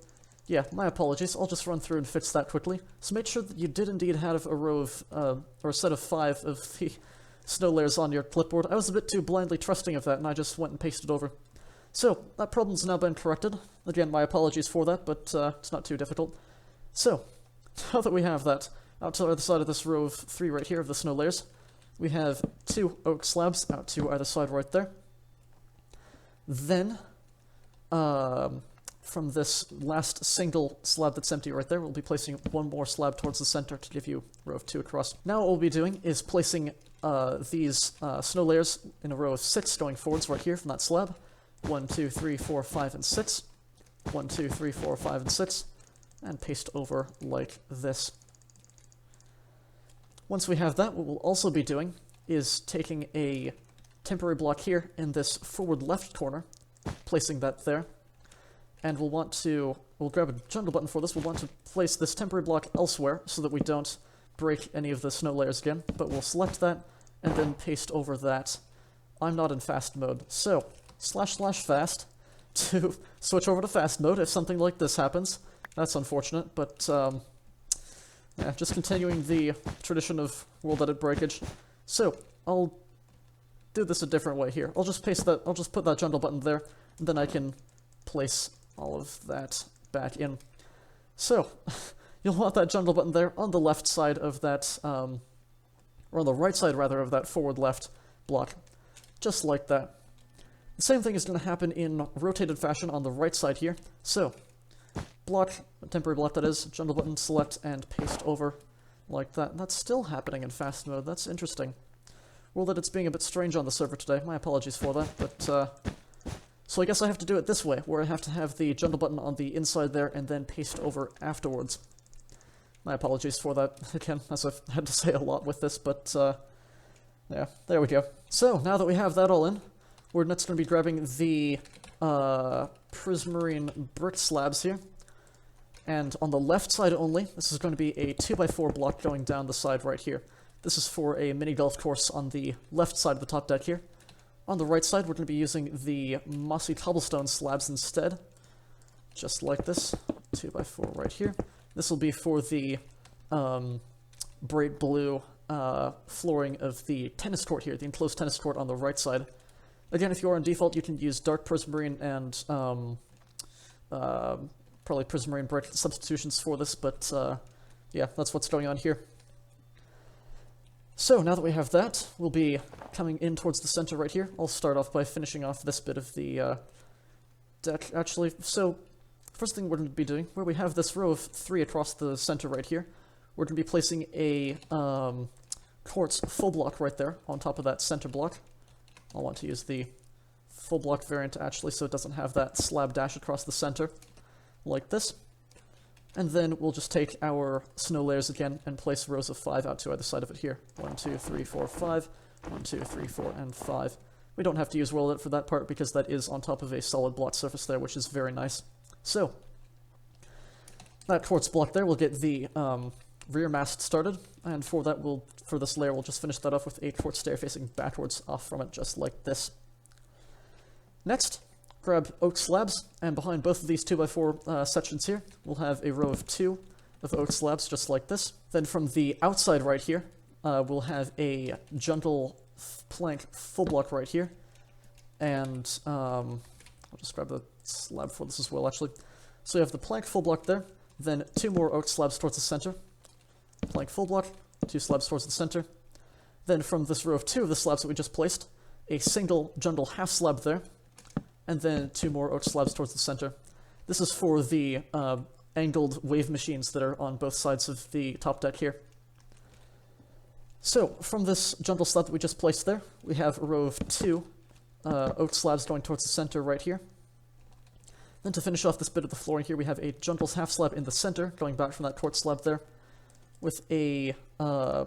A: yeah, my apologies. I'll just run through and fix that quickly. So make sure that you did indeed have a row of, or a set of 5 of the snow layers on your clipboard. I was a bit too blindly trusting of that, and I just went and pasted over. So, that problem's now been corrected. Again, my apologies for that, but it's not too difficult. So, now that we have that, out to the other side of this row of 3 right here of the snow layers, we have 2 oak slabs out to either side right there. Then, from this last single slab that's empty right there, we'll be placing 1 more slab towards the center to give you a row of 2 across. Now what we'll be doing is placing these snow layers in a row of 6 going forwards right here from that slab. 1, 2, 3, 4, 5, and 6. 1, 2, 3, 4, 5, and 6. And paste over like this. Once we have that, what we'll also be doing is taking a temporary block here in this forward left corner, placing that there, and we'll grab a jungle button for this. We'll want to place this temporary block elsewhere so that we don't break any of the snow layers again, but we'll select that and then paste over that. I'm not in fast mode, so //fast to switch over to fast mode if something like this happens. That's unfortunate, but yeah, just continuing the tradition of world edit breakage. So, I'll do this a different way here. I'll just put that jungle button there, and then I can place all of that back in. So, you'll want that jungle button there on the left side of that, or on the right side rather of that forward left block. Just like that. The same thing is going to happen in rotated fashion on the right side here. So, block, temporary block that is, jungle button, select, and paste over like that. And that's still happening in fast mode. That's interesting. Well, that it's being a bit strange on the server today. My apologies for that, but, so I guess I have to do it this way, where I have to have the jungle button on the inside there and then paste over afterwards. My apologies for that, again, as I've had to say a lot with this, but, yeah, there we go. So, now that we have that all in, we're next going to be grabbing the, prismarine brick slabs here. And on the left side only, this is going to be a 2x4 block going down the side right here. This is for a mini golf course on the left side of the top deck here. On the right side, we're going to be using the mossy cobblestone slabs instead. Just like this. 2x4 right here. This will be for the bright blue flooring of the tennis court here, the enclosed tennis court on the right side. Again, if you are on default, you can use dark prismarine and probably prismarine brick substitutions for this, but yeah, that's what's going on here. So, now that we have that, we'll be coming in towards the center right here. I'll start off by finishing off this bit of the deck, actually. So, first thing we're going to be doing, where we have this row of 3 across the center right here, we're going to be placing a quartz full block right there on top of that center block. I'll want to use the full block variant, actually, so it doesn't have that slab dash across the center, like this. And then we'll just take our snow layers again and place rows of 5 out to either side of it here. 1, 2, 3, 4, 5. 1, 2, 3, 4, and 5. We don't have to use world edit for that part because that is on top of a solid block surface there, which is very nice. So, that quartz block there will get the rear mast started, and for that, for this layer, we'll just finish that off with a quartz stair facing backwards off from it, just like this. Next, grab oak slabs, and behind both of these 2x4 sections here, we'll have a row of 2 of oak slabs, just like this. Then from the outside right here, we'll have a jungle plank full block right here, and I'll just grab the slab for this as well, actually. So you have the plank full block there, then 2 more oak slabs towards the center, plank full block, 2 slabs towards the center. Then from this row of 2 of the slabs that we just placed, a single Jundle half slab there, and then 2 more oak slabs towards the center. This is for the angled wave machines that are on both sides of the top deck here. So, from this Jundle slab that we just placed there, we have a row of 2 oak slabs going towards the center right here. Then to finish off this bit of the flooring here, we have a Jundle's half slab in the center, going back from that quartz slab there, with a, I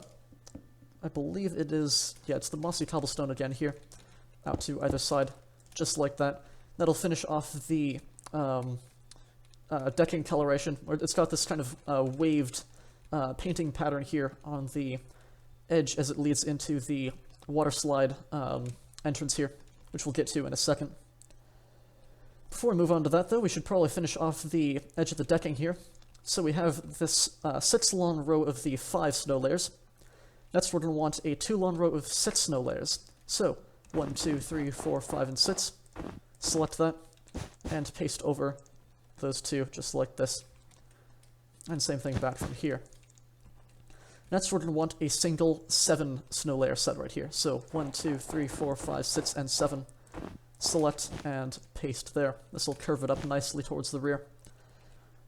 A: believe it is, yeah, it's the mossy cobblestone again here, out to either side, just like that. That'll finish off the decking coloration, or it's got this kind of waved painting pattern here on the edge as it leads into the water slide entrance here, which we'll get to in a second. Before we move on to that, though, we should probably finish off the edge of the decking here. So we have this 6 long row of the 5 snow layers. Next, we're going to want a 2 long row of 6 snow layers. So 1, 2, 3, 4, 5, and 6. Select that, and paste over those 2, just like this. And same thing back from here. Next, we're going to want a single 7 snow layer set right here. So 1, 2, 3, 4, 5, 6, and 7. Select and paste there. This will curve it up nicely towards the rear.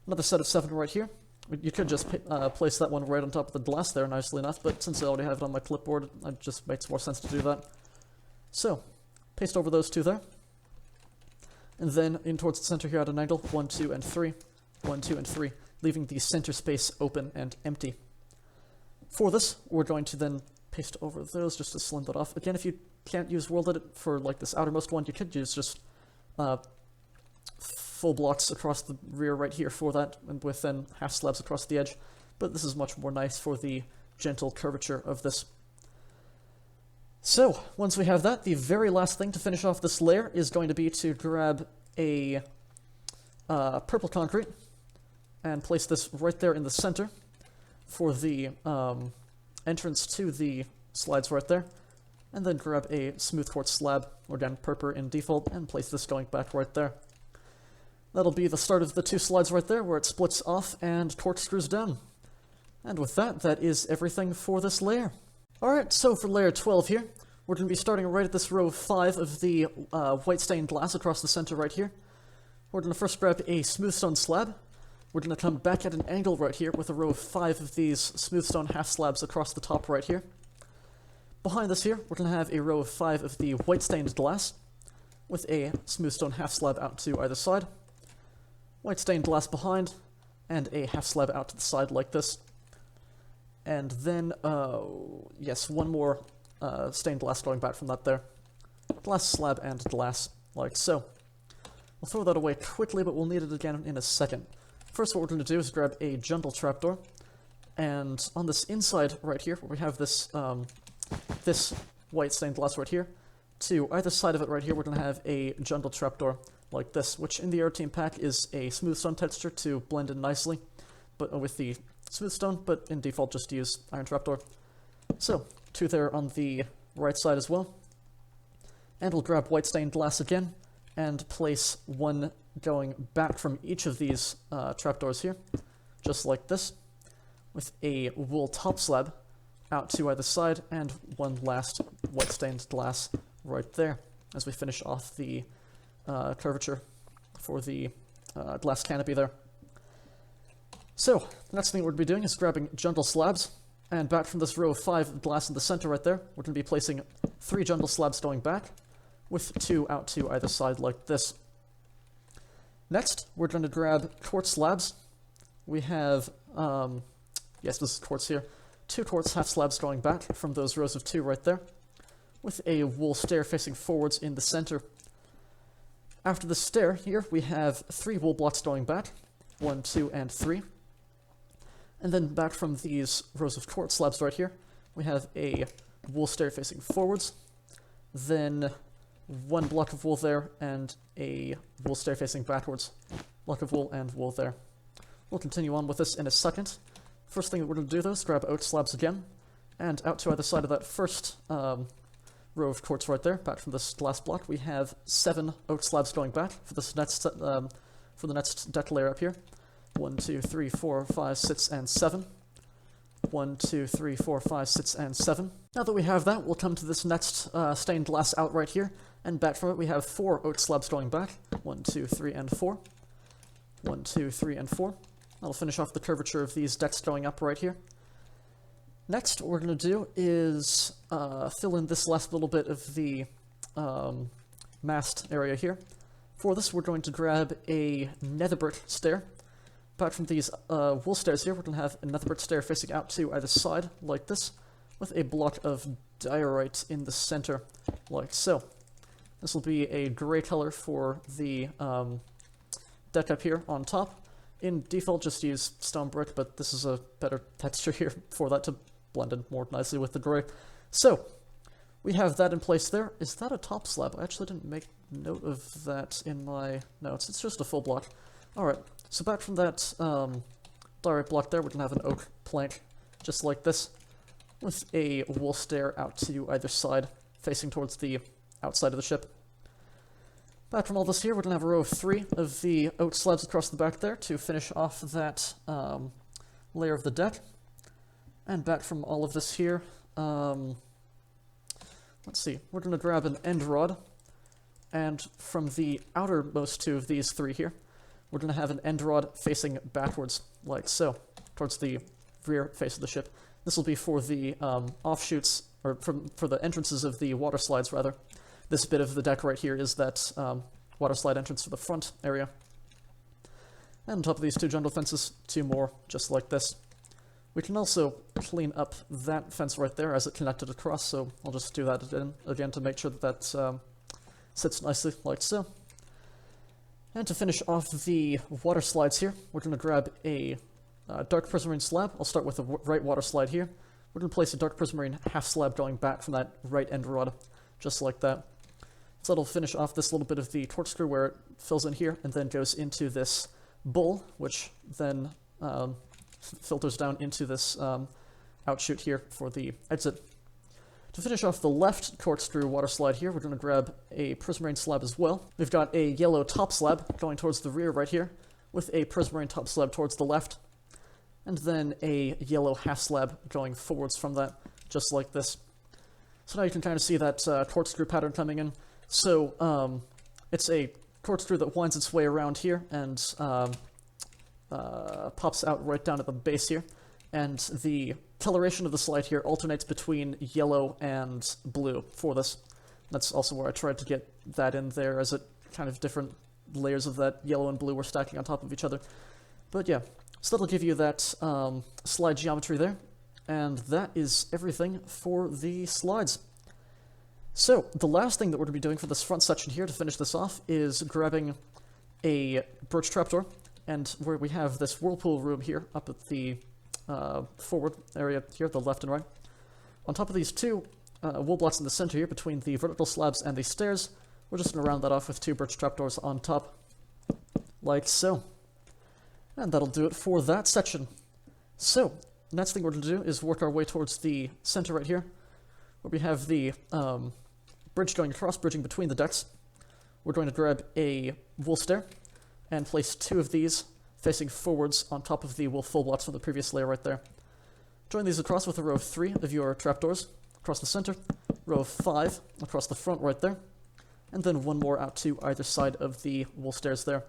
A: Another set of 7 right here. You could just place that one right on top of the glass there, nicely enough, but since I already have it on my clipboard, it just makes more sense to do that. So, paste over those 2 there. And then in towards the center here at an angle, 1, 2, and 3. 1, 2, and 3, leaving the center space open and empty. For this, we're going to then paste over those just to slim that off. Again, if you can't use World Edit for like this outermost one, you could use just full blocks across the rear right here for that, and with then half slabs across the edge. But this is much more nice for the gentle curvature of this. So, once we have that, the very last thing to finish off this layer is going to be to grab a purple concrete and place this right there in the center for the entrance to the slides right there, and then grab a smooth quartz slab, or again purple in default, and place this going back right there. That'll be the start of the 2 slides right there, where it splits off and corkscrews down. And with that, that is everything for this layer. Alright, so for layer 12 here, we're going to be starting right at this row 5 of the white stained glass across the center right here. We're going to first grab a smooth stone slab. We're going to come back at an angle right here with a row of 5 of these smooth stone half slabs across the top right here. Behind this here, we're going to have a row of 5 of the white stained glass with a smooth stone half slab out to either side. White stained glass behind, and a half slab out to the side like this. And then, yes, one more stained glass going back from that there. Glass slab and glass, like so. We'll throw that away quickly, but we'll need it again in a second. First, what we're going to do is grab a Jundle trapdoor, and on this inside right here, where we have this this white stained glass right here, to either side of it right here, we're going to have a Jundle trapdoor like this, which in the Aeroteam pack is a smooth stone texture to blend in nicely, but with the smooth stone, but in default just use iron trapdoor. So, 2 there on the right side as well. And we'll grab white stained glass again, and place 1 going back from each of these trapdoors here, just like this, with a wool top slab out to either side, and 1 last white stained glass right there, as we finish off the curvature for the glass canopy there. So, the next thing we're going to be doing is grabbing Jundle slabs, and back from this row of 5 glass in the center right there, we're going to be placing 3 Jundle slabs going back, with 2 out to either side like this. Next, we're going to grab quartz slabs. We have, yes, this is quartz here, 2 quartz half slabs going back from those rows of 2 right there, with a wool stair facing forwards in the center. After the stair here, we have 3 wool blocks going back, 1, 2, and 3. And then back from these rows of quartz slabs right here, we have a wool stair facing forwards, then 1 block of wool there, and a wool stair facing backwards. Block of wool and wool there. We'll continue on with this in a second. First thing that we're going to do though is grab oak slabs again, and out to either side of that first row of quartz right there, back from this glass block, we have 7 oak slabs going back for this next for the next deck layer up here. 1, 2, 3, 4, 5, 6, and 7. 1, 2, 3, 4, 5, 6, and 7. Now that we have that, we'll come to this next stained glass out right here, and back from it we have 4 oak slabs going back. 1, 2, 3, and 4. 1, 2, 3, and 4. That'll finish off the curvature of these decks going up right here. Next, what we're going to do is fill in this last little bit of the mast area here. For this, we're going to grab a netherbrick stair. Apart from these wool stairs here, we're going to have a netherbrick stair facing out to either side, like this, with a block of diorite in the center, like so. This will be a gray color for the deck up here on top. In default, just use stone brick, but this is a better texture here for that to blend in more nicely with the gray. So, we have that in place there. Is that a top slab? I actually didn't make note of that in my notes. It's just a full block. Alright, so back from that diorite block there, we're going to have an oak plank, just like this, with a wool stair out to either side, facing towards the outside of the ship. Back from all this here, we're going to have a row of 3 of the oak slabs across the back there to finish off that layer of the deck. And back from all of this here, let's see, we're going to grab an end rod, and from the outermost 2 of these 3 here, we're going to have an end rod facing backwards, like so, towards the rear face of the ship. This will be for the offshoots, or for the entrances of the water slides, rather. This bit of the deck right here is that water slide entrance for the front area. And on top of these 2 jungle fences, 2 more, just like this. We can also clean up that fence right there as it connected across, so I'll just do that again to make sure that that sits nicely, like so. And to finish off the water slides here, we're going to grab a dark prismarine slab. I'll start with the right water slide here. We're going to place a dark prismarine half slab going back from that right end rod, just like that. So that'll finish off this little bit of the corkscrew where it fills in here and then goes into this bowl, which then filters down into this outshoot here for the exit. To finish off the left corkscrew water slide here, we're going to grab a prismarine slab as well. We've got a yellow top slab going towards the rear right here, with a prismarine top slab towards the left, and then a yellow half slab going forwards from that, just like this. So now you can kind of see that corkscrew pattern coming in. So it's a corkscrew that winds its way around here and pops out right down at the base here. And the coloration of the slide here alternates between yellow and blue for this. That's also where I tried to get that in there, as it kind of different layers of that yellow and blue were stacking on top of each other. But yeah, so that'll give you that slide geometry there. And that is everything for the slides. So, the last thing that we're going to be doing for this front section here to finish this off is grabbing a birch trapdoor, and where we have this whirlpool room here up at the forward area here, the left and right. On top of these 2 wool blocks in the center here, between the vertical slabs and the stairs, we're just going to round that off with 2 birch trapdoors on top, like so. And that'll do it for that section. So, the next thing we're going to do is work our way towards the center right here, where we have the bridge going across, bridging between the decks. We're going to grab a wool stair and place 2 of these facing forwards on top of the wool full blocks from the previous layer right there. Join these across with a row of 3 of your trapdoors across the center, row of 5 across the front right there, and then 1 more out to either side of the wool stairs there.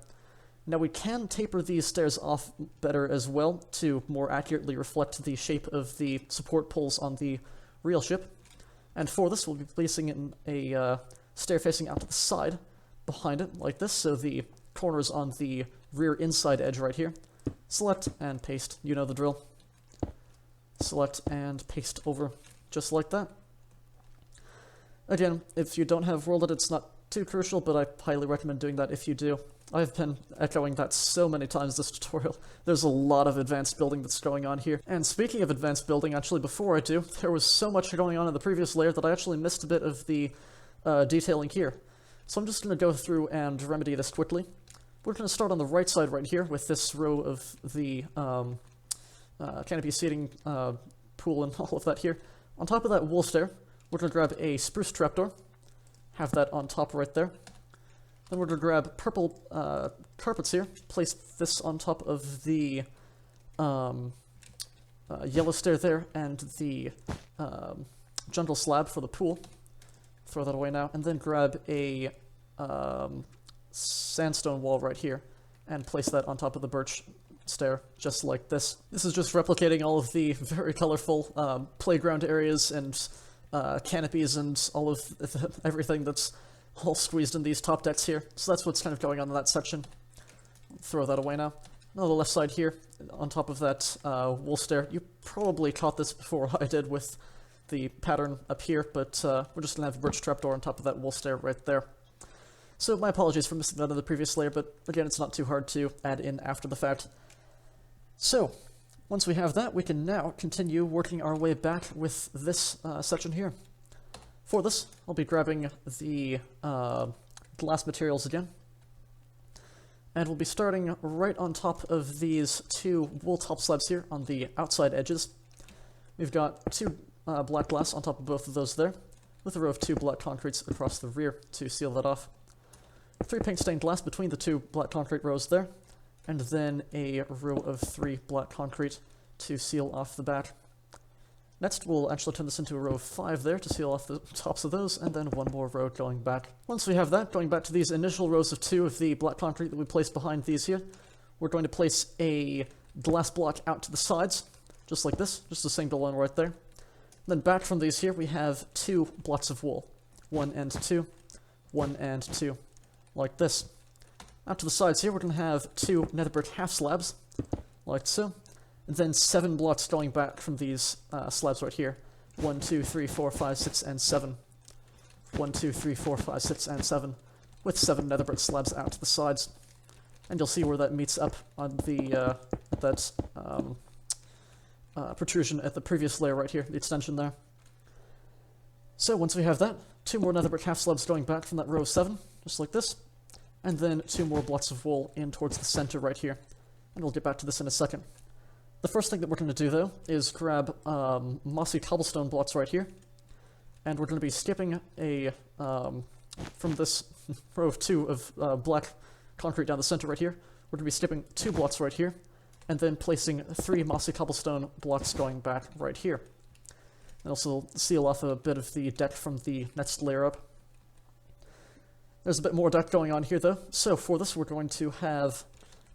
A: Now we can taper these stairs off better as well to more accurately reflect the shape of the support poles on the real ship. And for this, we'll be placing in a stair facing out to the side behind it, like this, so the corners on the rear inside edge right here. Select and paste, you know the drill. Select and paste over, just like that. Again, if you don't have world edit, it's not too crucial, but I highly recommend doing that if you do. I've been echoing that so many times this tutorial. There's a lot of advanced building that's going on here. And speaking of advanced building, actually before I do, there was so much going on in the previous layer that I actually missed a bit of the detailing here. So I'm just going to go through and remedy this quickly. We're going to start on the right side right here with this row of the canopy seating pool and all of that here. On top of that wool stair, we're going to grab a spruce trapdoor, have that on top right there. Then we're going to grab purple carpets here, place this on top of the yellow stair there and the jungle slab for the pool. Throw that away now, and then grab a sandstone wall right here and place that on top of the birch stair, just like this. This is just replicating all of the very colorful playground areas and canopies and all of everything that's all squeezed in these top decks here. So that's what's kind of going on in that section. Throw that away now. Now the left side here, on top of that wool stair. You probably caught this before I did with the pattern up here, but we're just going to have a birch trapdoor on top of that wool stair right there. So my apologies for missing that in the previous layer, but again, it's not too hard to add in after the fact. So, once we have that, we can now continue working our way back with this section here. For this, I'll be grabbing the glass materials again. And we'll be starting right on top of these two wool top slabs here on the outside edges. We've got two black glass on top of both of those there, with a row of two black concretes across the rear to seal that off. 3 paint stained glass between the two black concrete rows there, and then a row of 3 black concrete to seal off the back. Next, we'll actually turn this into a row of 5 there to seal off the tops of those, and then one more row going back. Once we have that, going back to these initial rows of 2 of the black concrete that we placed behind these here, we're going to place a glass block out to the sides, just like this, just a single one right there. Then back from these here, we have 2 blocks of wool. 1 and 2, 1 and 2, like this. Out to the sides here, we're going to have 2 nether brick half slabs, like so. And then 7 blocks going back from these slabs right here. 1, 2, 3, 4, 5, 6, and 7. 1, 2, 3, 4, 5, 6, and 7. With 7 nether brick slabs out to the sides. And you'll see where that meets up on the protrusion at the previous layer right here, the extension there. So once we have that, 2 more nether brick half slabs going back from that row of 7, just like this. And then 2 more blocks of wool in towards the center right here. And we'll get back to this in a second. The first thing that we're going to do, though, is grab mossy cobblestone blocks right here. And we're going to be skipping a, from this row of 2 of black concrete down the center right here, we're going to be skipping 2 blocks right here, and then placing 3 mossy cobblestone blocks going back right here. And also seal off a bit of the deck from the next layer up. There's a bit more deck going on here, though. So for this, we're going to have,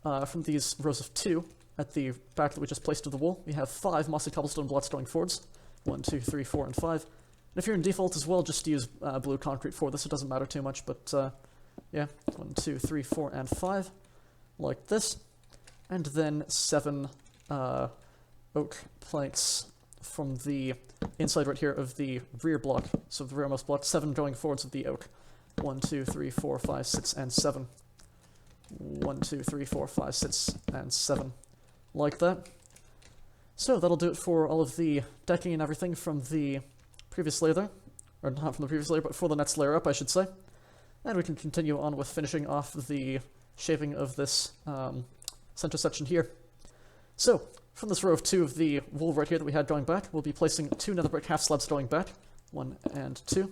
A: from these rows of 2, at the back that we just placed to the wall, we have 5 mossy cobblestone blocks going forwards. 1, 2, 3, 4, and 5. And if you're in default as well, just use blue concrete for this. It doesn't matter too much, but yeah. 1, 2, 3, 4, and 5. Like this. And then 7 oak planks from the inside right here of the rear block. So the rearmost block, 7 going forwards of the oak. 1, 2, 3, 4, 5, 6, and 7. 1, 2, 3, 4, 5, 6, and 7. Like that. So that'll do it for all of the decking and everything from the previous layer there. Or not from the previous layer, but for the next layer up, I should say. And we can continue on with finishing off the shaping of this center section here. So, from this row of 2 of the wool right here that we had going back, we'll be placing 2 nether brick half slabs going back. 1 and 2.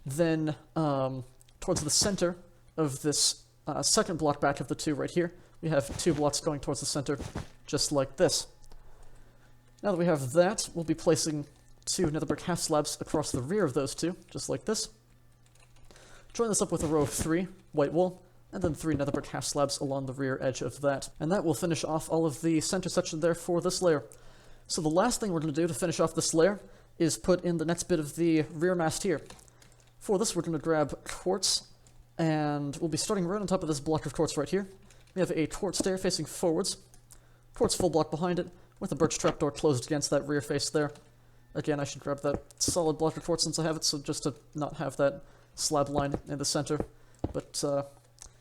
A: Then, towards the center of this second block back of the 2 right here, we have 2 blocks going towards the center, just like this. Now that we have that, we'll be placing 2 nether brick half slabs across the rear of those 2, just like this. Join this up with a row of 3 white wool, and then 3 nether brick half slabs along the rear edge of that. And that will finish off all of the center section there for this layer. So the last thing we're going to do to finish off this layer is put in the next bit of the rear mast here. For this, we're going to grab quartz, and we'll be starting right on top of this block of quartz right here. We have a quartz stair facing forwards, quartz full block behind it, with a birch trapdoor closed against that rear face there. Again, I should grab that solid block of quartz since I have it, so just to not have that slab line in the center. But,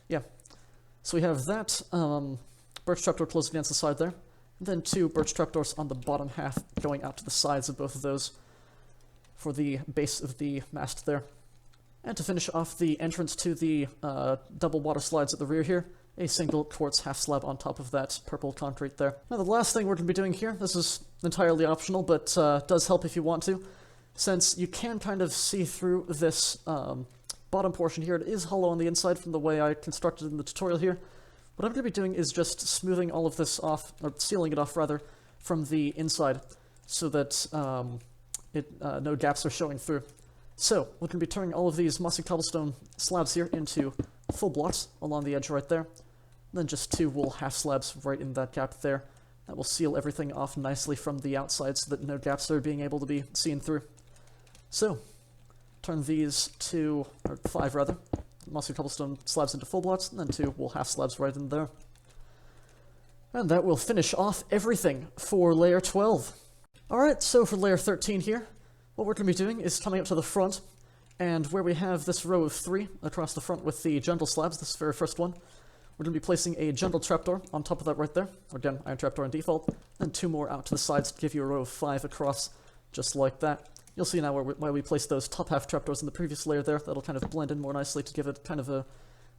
A: yeah. So we have that birch trapdoor closed against the side there, and then 2 birch trapdoors on the bottom half going out to the sides of both of those for the base of the mast there. And to finish off the entrance to the double water slides at the rear here, a single quartz half slab on top of that purple concrete there. Now the last thing we're going to be doing here, this is entirely optional, but does help if you want to. Since you can kind of see through this bottom portion here, it is hollow on the inside from the way I constructed it in the tutorial here. What I'm going to be doing is just smoothing all of this off, or sealing it off rather, from the inside so that no gaps are showing through. So we're going to be turning all of these mossy cobblestone slabs here into full blocks along the edge right there. And then just 2 wool half slabs right in that gap there. That will seal everything off nicely from the outside so that no gaps are being able to be seen through. So, turn these 2, or 5 rather, mossy cobblestone slabs into full blocks, and then 2 wool half slabs right in there. And that will finish off everything for layer 12. Alright, so for layer 13 here, what we're going to be doing is coming up to the front, and where we have this row of 3 across the front with the jungle slabs, this very first one, we're going to be placing a jungle trapdoor on top of that right there. Again, iron trapdoor in default, and 2 more out to the sides to give you a row of 5 across, just like that. You'll see now why we placed those top half trapdoors in the previous layer there. That'll kind of blend in more nicely to give it kind of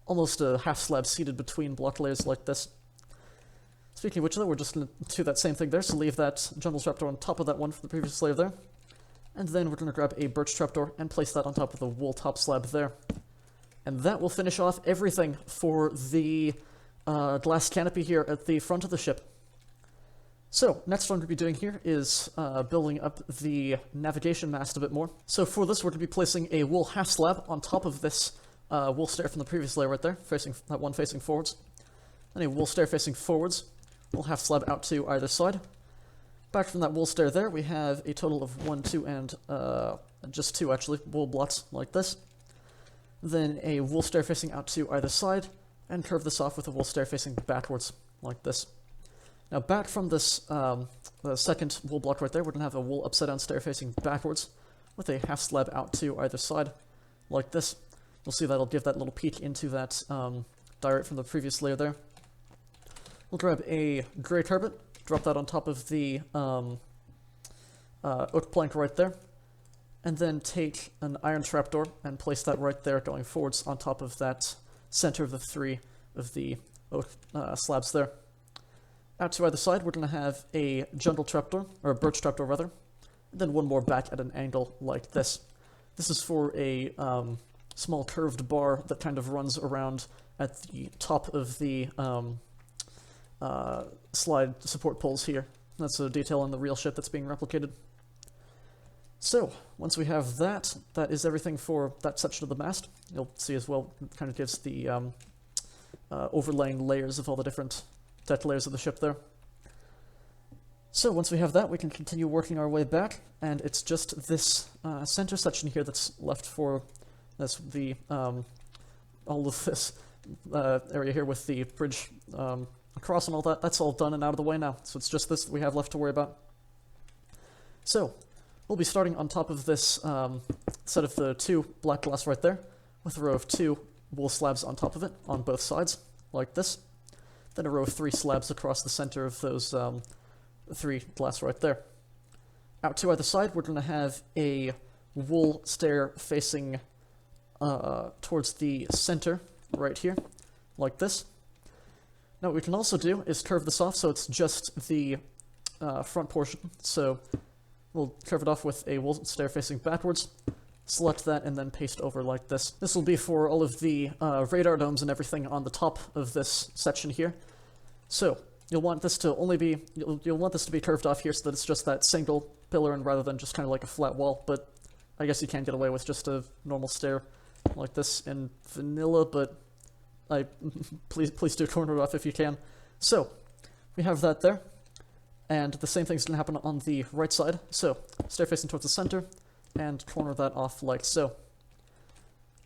A: almost a half slab seated between block layers like this. Speaking of which, though, we're just going to do that same thing there, so leave that jungle trapdoor on top of that one from the previous layer there. And then we're going to grab a birch trapdoor and place that on top of the wool top slab there. And that will finish off everything for the glass canopy here at the front of the ship. So, next what I'm going to be doing here is building up the navigation mast a bit more. So for this, we're going to be placing a wool half slab on top of this wool stair from the previous layer right there, that one facing forwards. Then a wool stair facing forwards, wool half slab out to either side. Back from that wool stair there, we have a total of 1, 2, and just 2 actually, wool blocks like this. Then a wool stair facing out to either side, and curve this off with a wool stair facing backwards, like this. Now back from this the second wool block right there, we're going to have a wool upside down stair facing backwards, with a half slab out to either side, like this. You'll see that'll give that little peek into that diorite from the previous layer there. We'll grab a grey carpet, drop that on top of the oak plank right there, and then take an iron trapdoor and place that right there going forwards on top of that center of the 3 of the oak slabs there. Out to either side, we're going to have a jungle trapdoor, or a birch trapdoor rather, and then 1 more back at an angle like this. This is for a small curved bar that kind of runs around at the top of the slide support poles here. That's a detail on the real ship that's being replicated. So, once we have that, that is everything for that section of the mast. You'll see as well, it kind of gives the overlaying layers of all the different deck layers of the ship there. So, once we have that, we can continue working our way back, and it's just this center section here that's left for this, all of this area here with the bridge across and all that. That's all done and out of the way now, so it's just this that we have left to worry about. So, we'll be starting on top of this set of the 2 black glass right there, with a row of 2 wool slabs on top of it, on both sides, like this. Then a row of 3 slabs across the center of those 3 glass right there. Out to either side, we're going to have a wool stair facing towards the center right here, like this. Now what we can also do is curve this off so it's just the front portion. So we'll curve it off with a wool stair facing backwards, select that, and then paste over like this. This will be for all of the radar domes and everything on the top of this section here. So you'll want this to only be you'll want this to be curved off here so that it's just that single pillar and rather than just kind of like a flat wall. But I guess you can get away with just a normal stair like this in vanilla, but please do corner it off if you can. So we have that there. And the same thing's going to happen on the right side. So, stair facing towards the center, and corner that off like so.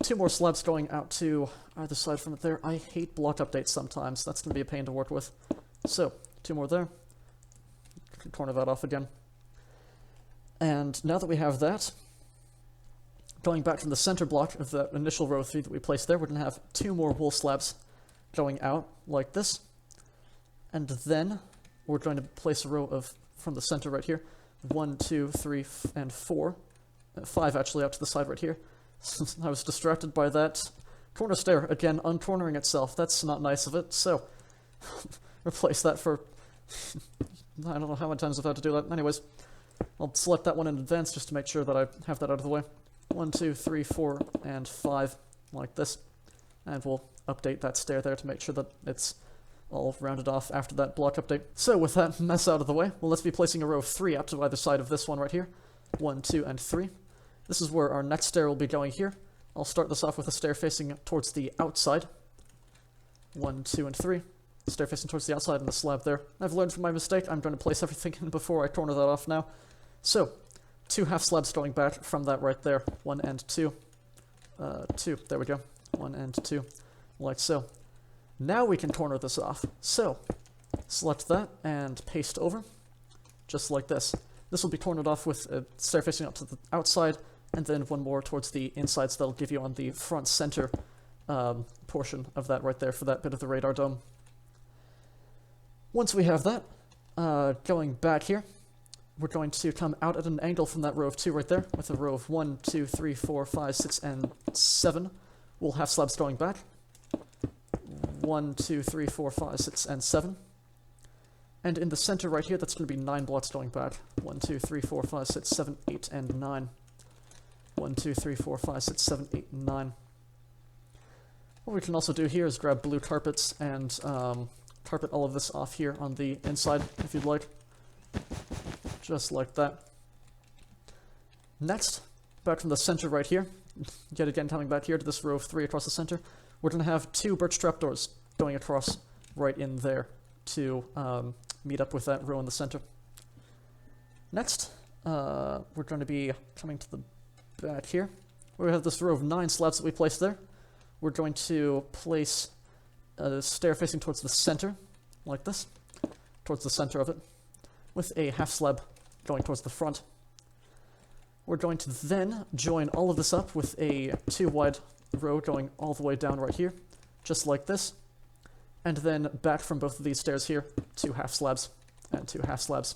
A: 2 more slabs going out to either side from it there. I hate block updates sometimes. That's going to be a pain to work with. So, 2 more there. Corner that off again. And now that we have that, going back from the center block of the initial row 3 that we placed there, we're going to have 2 more wool slabs going out like this. And then we're going to place a row of, from the center right here, 1, 2, 3, and 4. 5 actually out to the side right here. I was distracted by that corner stair, again, uncornering itself. That's not nice of it, so replace that for, I don't know how many times I've had to do that. Anyways, I'll select that one in advance just to make sure that I have that out of the way. 1, 2, 3, 4, and 5, like this. And we'll update that stair there to make sure that it's I'll round it off after that block update. So with that mess out of the way, well, let's be placing a row of 3 out to either side of this one right here. 1, 2, and 3. This is where our next stair will be going here. I'll start this off with a stair facing towards the outside. 1, 2, and 3. Stair facing towards the outside and the slab there. I've learned from my mistake. I'm going to place everything in before I corner that off now. So, 2 half slabs going back from that right there. 1 and 2. 2. There we go. 1 and 2. Like so. Now we can corner this off. So, select that and paste over. Just like this. This will be cornered off with a stair facing up to the outside, and then one more towards the inside, so that'll give you on the front center portion of that right there for that bit of the radar dome. Once we have that, going back here, we're going to come out at an angle from that row of 2 right there, with a row of 1, 2, 3, 4, 5, 6, and 7. We'll have slabs going back. 1, 2, 3, 4, 5, 6, and 7. And in the center right here, that's going to be 9 blocks going back. 1, 2, 3, 4, 5, 6, 7, 8, and 9. 1, 2, 3, 4, 5, 6, 7, 8, and 9. What we can also do here is grab blue carpets and carpet all of this off here on the inside, if you'd like. Just like that. Next, back from the center right here, yet again coming back here to this row of 3 across the center, we're going to have 2 birch trapdoors going across right in there to meet up with that row in the center. Next, we're going to be coming to the back here, where we have this row of 9 slabs that we placed there. We're going to place a stair facing towards the center, like this, towards the center of it, with a half slab going towards the front. We're going to then join all of this up with a 2 wide row going all the way down right here, just like this, and then back from both of these stairs here, 2 half slabs and 2 half slabs.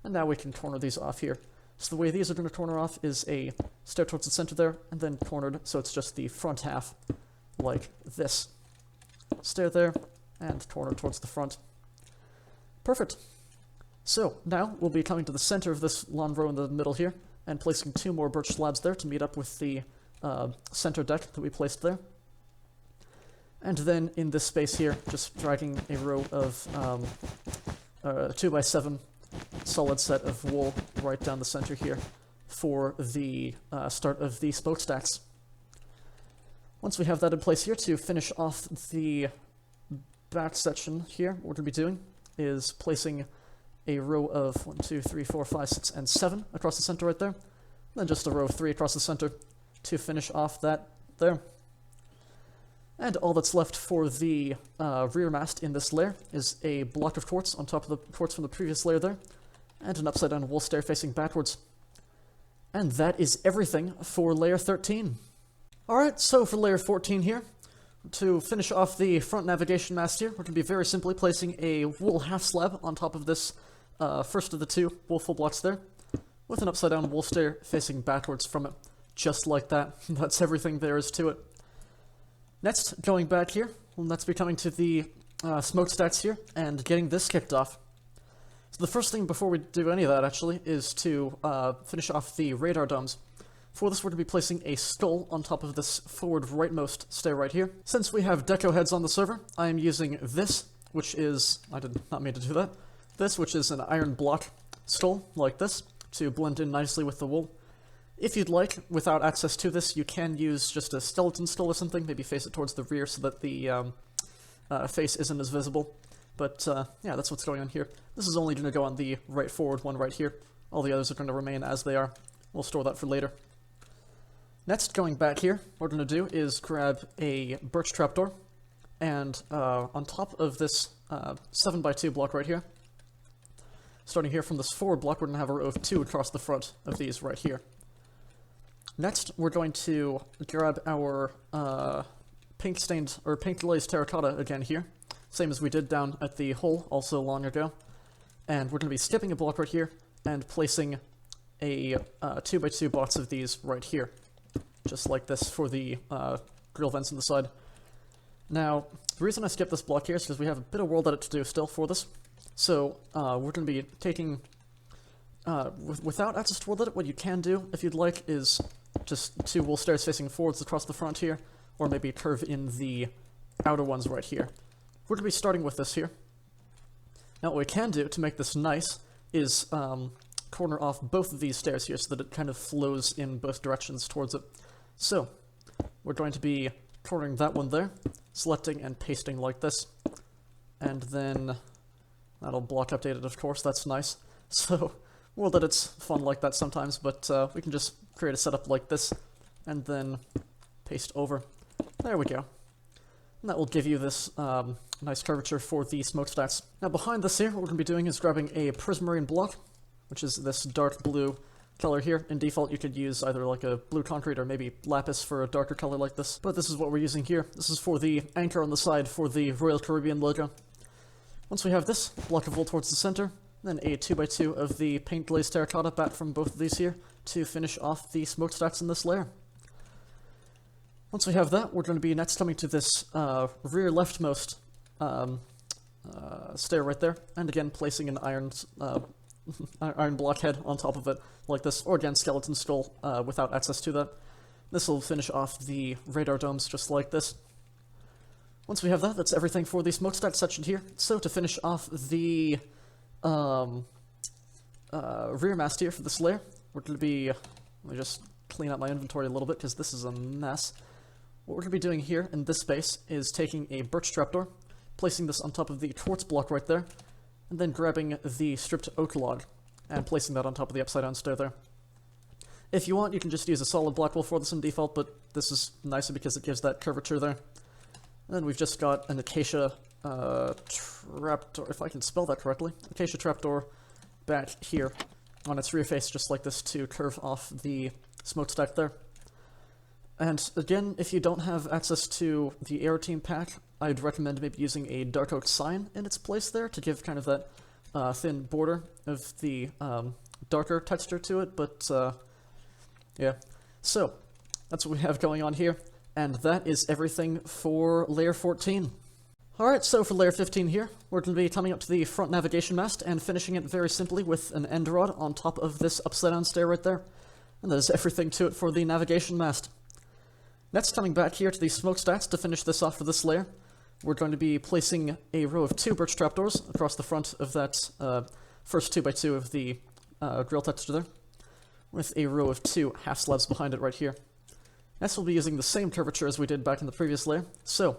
A: And now we can corner these off here. So the way these are going to corner off is a stair towards the center there, and then cornered, so it's just the front half, like this. Stair there, and corner towards the front. Perfect. So, now we'll be coming to the center of this long row in the middle here, and placing 2 more birch slabs there to meet up with the center deck that we placed there. And then in this space here, just dragging a row of 2x7 solid set of wool right down the center here for the start of the smokestacks. Once we have that in place here, to finish off the back section here, what we're going to be doing is placing a row of 1, 2, 3, 4, 5, 6, and 7 across the center right there. And then just a row of 3 across the center to finish off that there. And all that's left for the rear mast in this layer is a block of quartz on top of the quartz from the previous layer there, and an upside down wool stair facing backwards. And that is everything for layer 13. Alright, so for layer 14 here, to finish off the front navigation mast here, we're going to be very simply placing a wool half slab on top of this first of the 2 wool full blocks there, with an upside down wool stair facing backwards from it, just like that. That's everything there is to it. Next, going back here, let's be coming to the smokestacks here, and getting this kicked off. So the first thing before we do any of that, actually, is to finish off the radar domes. For this, we're going to be placing a skull on top of this forward rightmost stair right here. Since we have deco heads on the server, I am using this, which is... I did not mean to do that. This, which is an iron block skull, like this, to blend in nicely with the wool. If you'd like, without access to this, you can use just a skeleton skull or something, maybe face it towards the rear so that the face isn't as visible. But, yeah, that's what's going on here. This is only going to go on the right forward one right here. All the others are going to remain as they are. We'll store that for later. Next, going back here, what we're going to do is grab a birch trapdoor, and on top of this 7x2 block right here, starting here from this forward block, we're going to have a row of 2 across the front of these right here. Next, we're going to grab our pink glazed terracotta again here, same as we did down at the hole also long ago, and we're going to be skipping a block right here and placing a 2x2 box of these right here. Just like this for the grill vents on the side. Now, the reason I skipped this block here is because we have a bit of world edit to do still for this. So, we're going to be taking... without access to world edit, what you can do, if you'd like, is just 2 wool stairs facing forwards across the front here, or maybe curve in the outer ones right here. we're going to be starting with this here. Now what we can do to make this nice is corner off both of these stairs here so that it kind of flows in both directions towards it. So, we're going to be cornering that one there, selecting and pasting like this, and then that'll block updated, of course, that's nice. So, well, that it's fun like that sometimes, but we can just create a setup like this, and then paste over. There we go. And that will give you this nice curvature for the smokestacks. Now behind this here, what we're going to be doing is grabbing a prismarine block, which is this dark blue color here. In default, you could use either like a blue concrete or maybe lapis for a darker color like this, but this is what we're using here. This is for the anchor on the side for the Royal Caribbean logo. Once we have this, block of wool towards the center, then a 2x2 of the paint glazed terracotta back from both of these here to finish off the smokestacks in this layer. Once we have that, we're going to be next coming to this rear leftmost stair right there, and again placing an iron block head on top of it like this, or again skeleton skull without access to that. This will finish off the radar domes just like this. Once we have that, that's everything for the smokestack section here. So to finish off the rear mast here for this layer, we're going to be, let me just clean up my inventory a little bit because this is a mess. What we're going to be doing here in this space is taking a birch trapdoor, placing this on top of the quartz block right there, and then grabbing the stripped oak log and placing that on top of the upside down stair there. If you want, you can just use a solid block wall for this in default, but this is nicer because it gives that curvature there. And then we've just got an acacia trapdoor, if I can spell that correctly, acacia trapdoor back here on its rear face just like this to curve off the smokestack there. And again, if you don't have access to the Aeroteam pack, I'd recommend maybe using a dark oak sign in its place there to give kind of that thin border of the darker texture to it, but yeah. So, that's what we have going on here, and that is everything for layer 14. Alright, so for layer 15 here, we're going to be coming up to the front navigation mast and finishing it very simply with an end rod on top of this upside down stair right there. And that is everything to it for the navigation mast. Next, coming back here to the smokestacks to finish this off for this layer, we're going to be placing a row of 2 birch trapdoors across the front of that first 2x2 of the grill texture there, with a row of 2 half slabs behind it right here. Next, we'll be using the same curvature as we did back in the previous layer, so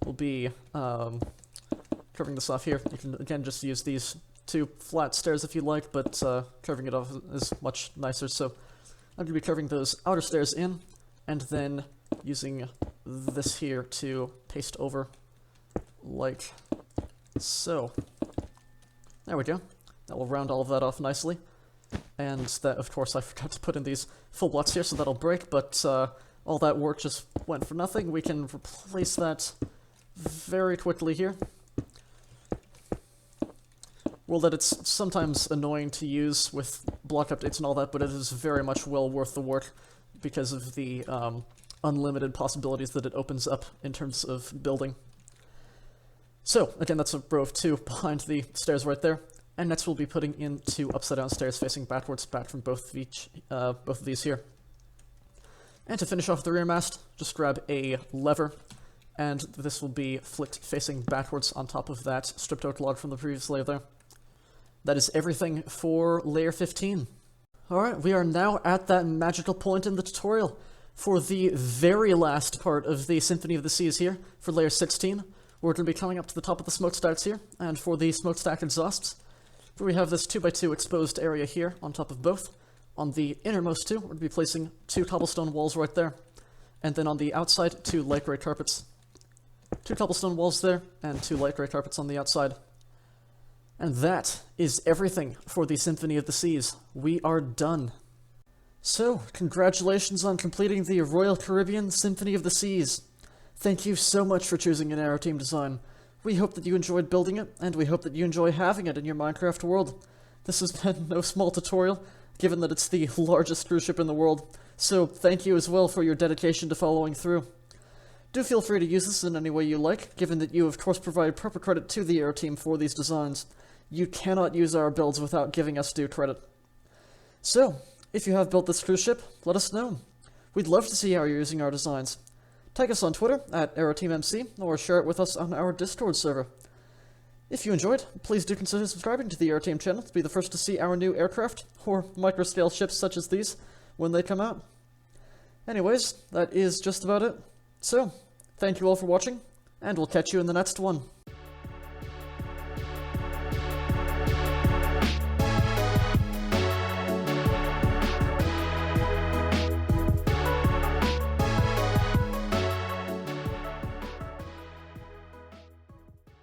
A: we'll be curving this off here. You can again just use these 2 flat stairs if you like, but curving it off is much nicer, so I'm going to be curving those outer stairs in, and then using this here to paste over like so. There we go. That will round all of that off nicely. And that, of course, I forgot to put in these full blocks here, so that'll break, but all that work just went for nothing. We can replace that very quickly here. Well, that it's sometimes annoying to use with block updates and all that, but it is very much well worth the work because of the unlimited possibilities that it opens up in terms of building. So, again, that's a row of 2 behind the stairs right there. And next we'll be putting in 2 upside-down stairs facing backwards back from both of these here. And to finish off the rear mast, just grab a lever, and this will be flicked facing backwards on top of that stripped oak log from the previous layer there. That is everything for layer 15. Alright, we are now at that magical point in the tutorial. For the very last part of the Symphony of the Seas here, for layer 16, we're going to be coming up to the top of the smokestacks here, and for the smokestack exhausts, we have this 2x2 exposed area here on top of both. On the innermost 2, we're going to be placing 2 cobblestone walls right there, and then on the outside, 2 light grey carpets. 2 cobblestone walls there, and 2 light grey carpets on the outside. And that is everything for the Symphony of the Seas. We are done. So, congratulations on completing the Royal Caribbean Symphony of the Seas. Thank you so much for choosing an Aeroteam design. We hope that you enjoyed building it, and we hope that you enjoy having it in your Minecraft world. This has been no small tutorial, given that it's the largest cruise ship in the world, so thank you as well for your dedication to following through. Do feel free to use this in any way you like, given that you of course provide proper credit to the Aeroteam for these designs. You cannot use our builds without giving us due credit. So, if you have built this cruise ship, let us know. We'd love to see how you're using our designs. Tag us on Twitter at AeroteamMC, or share it with us on our Discord server. If you enjoyed, please do consider subscribing to the Aeroteam channel to be the first to see our new aircraft, or micro-scale ships such as these, when they come out. Anyways, that is just about it. So, thank you all for watching, and we'll catch you in the next one.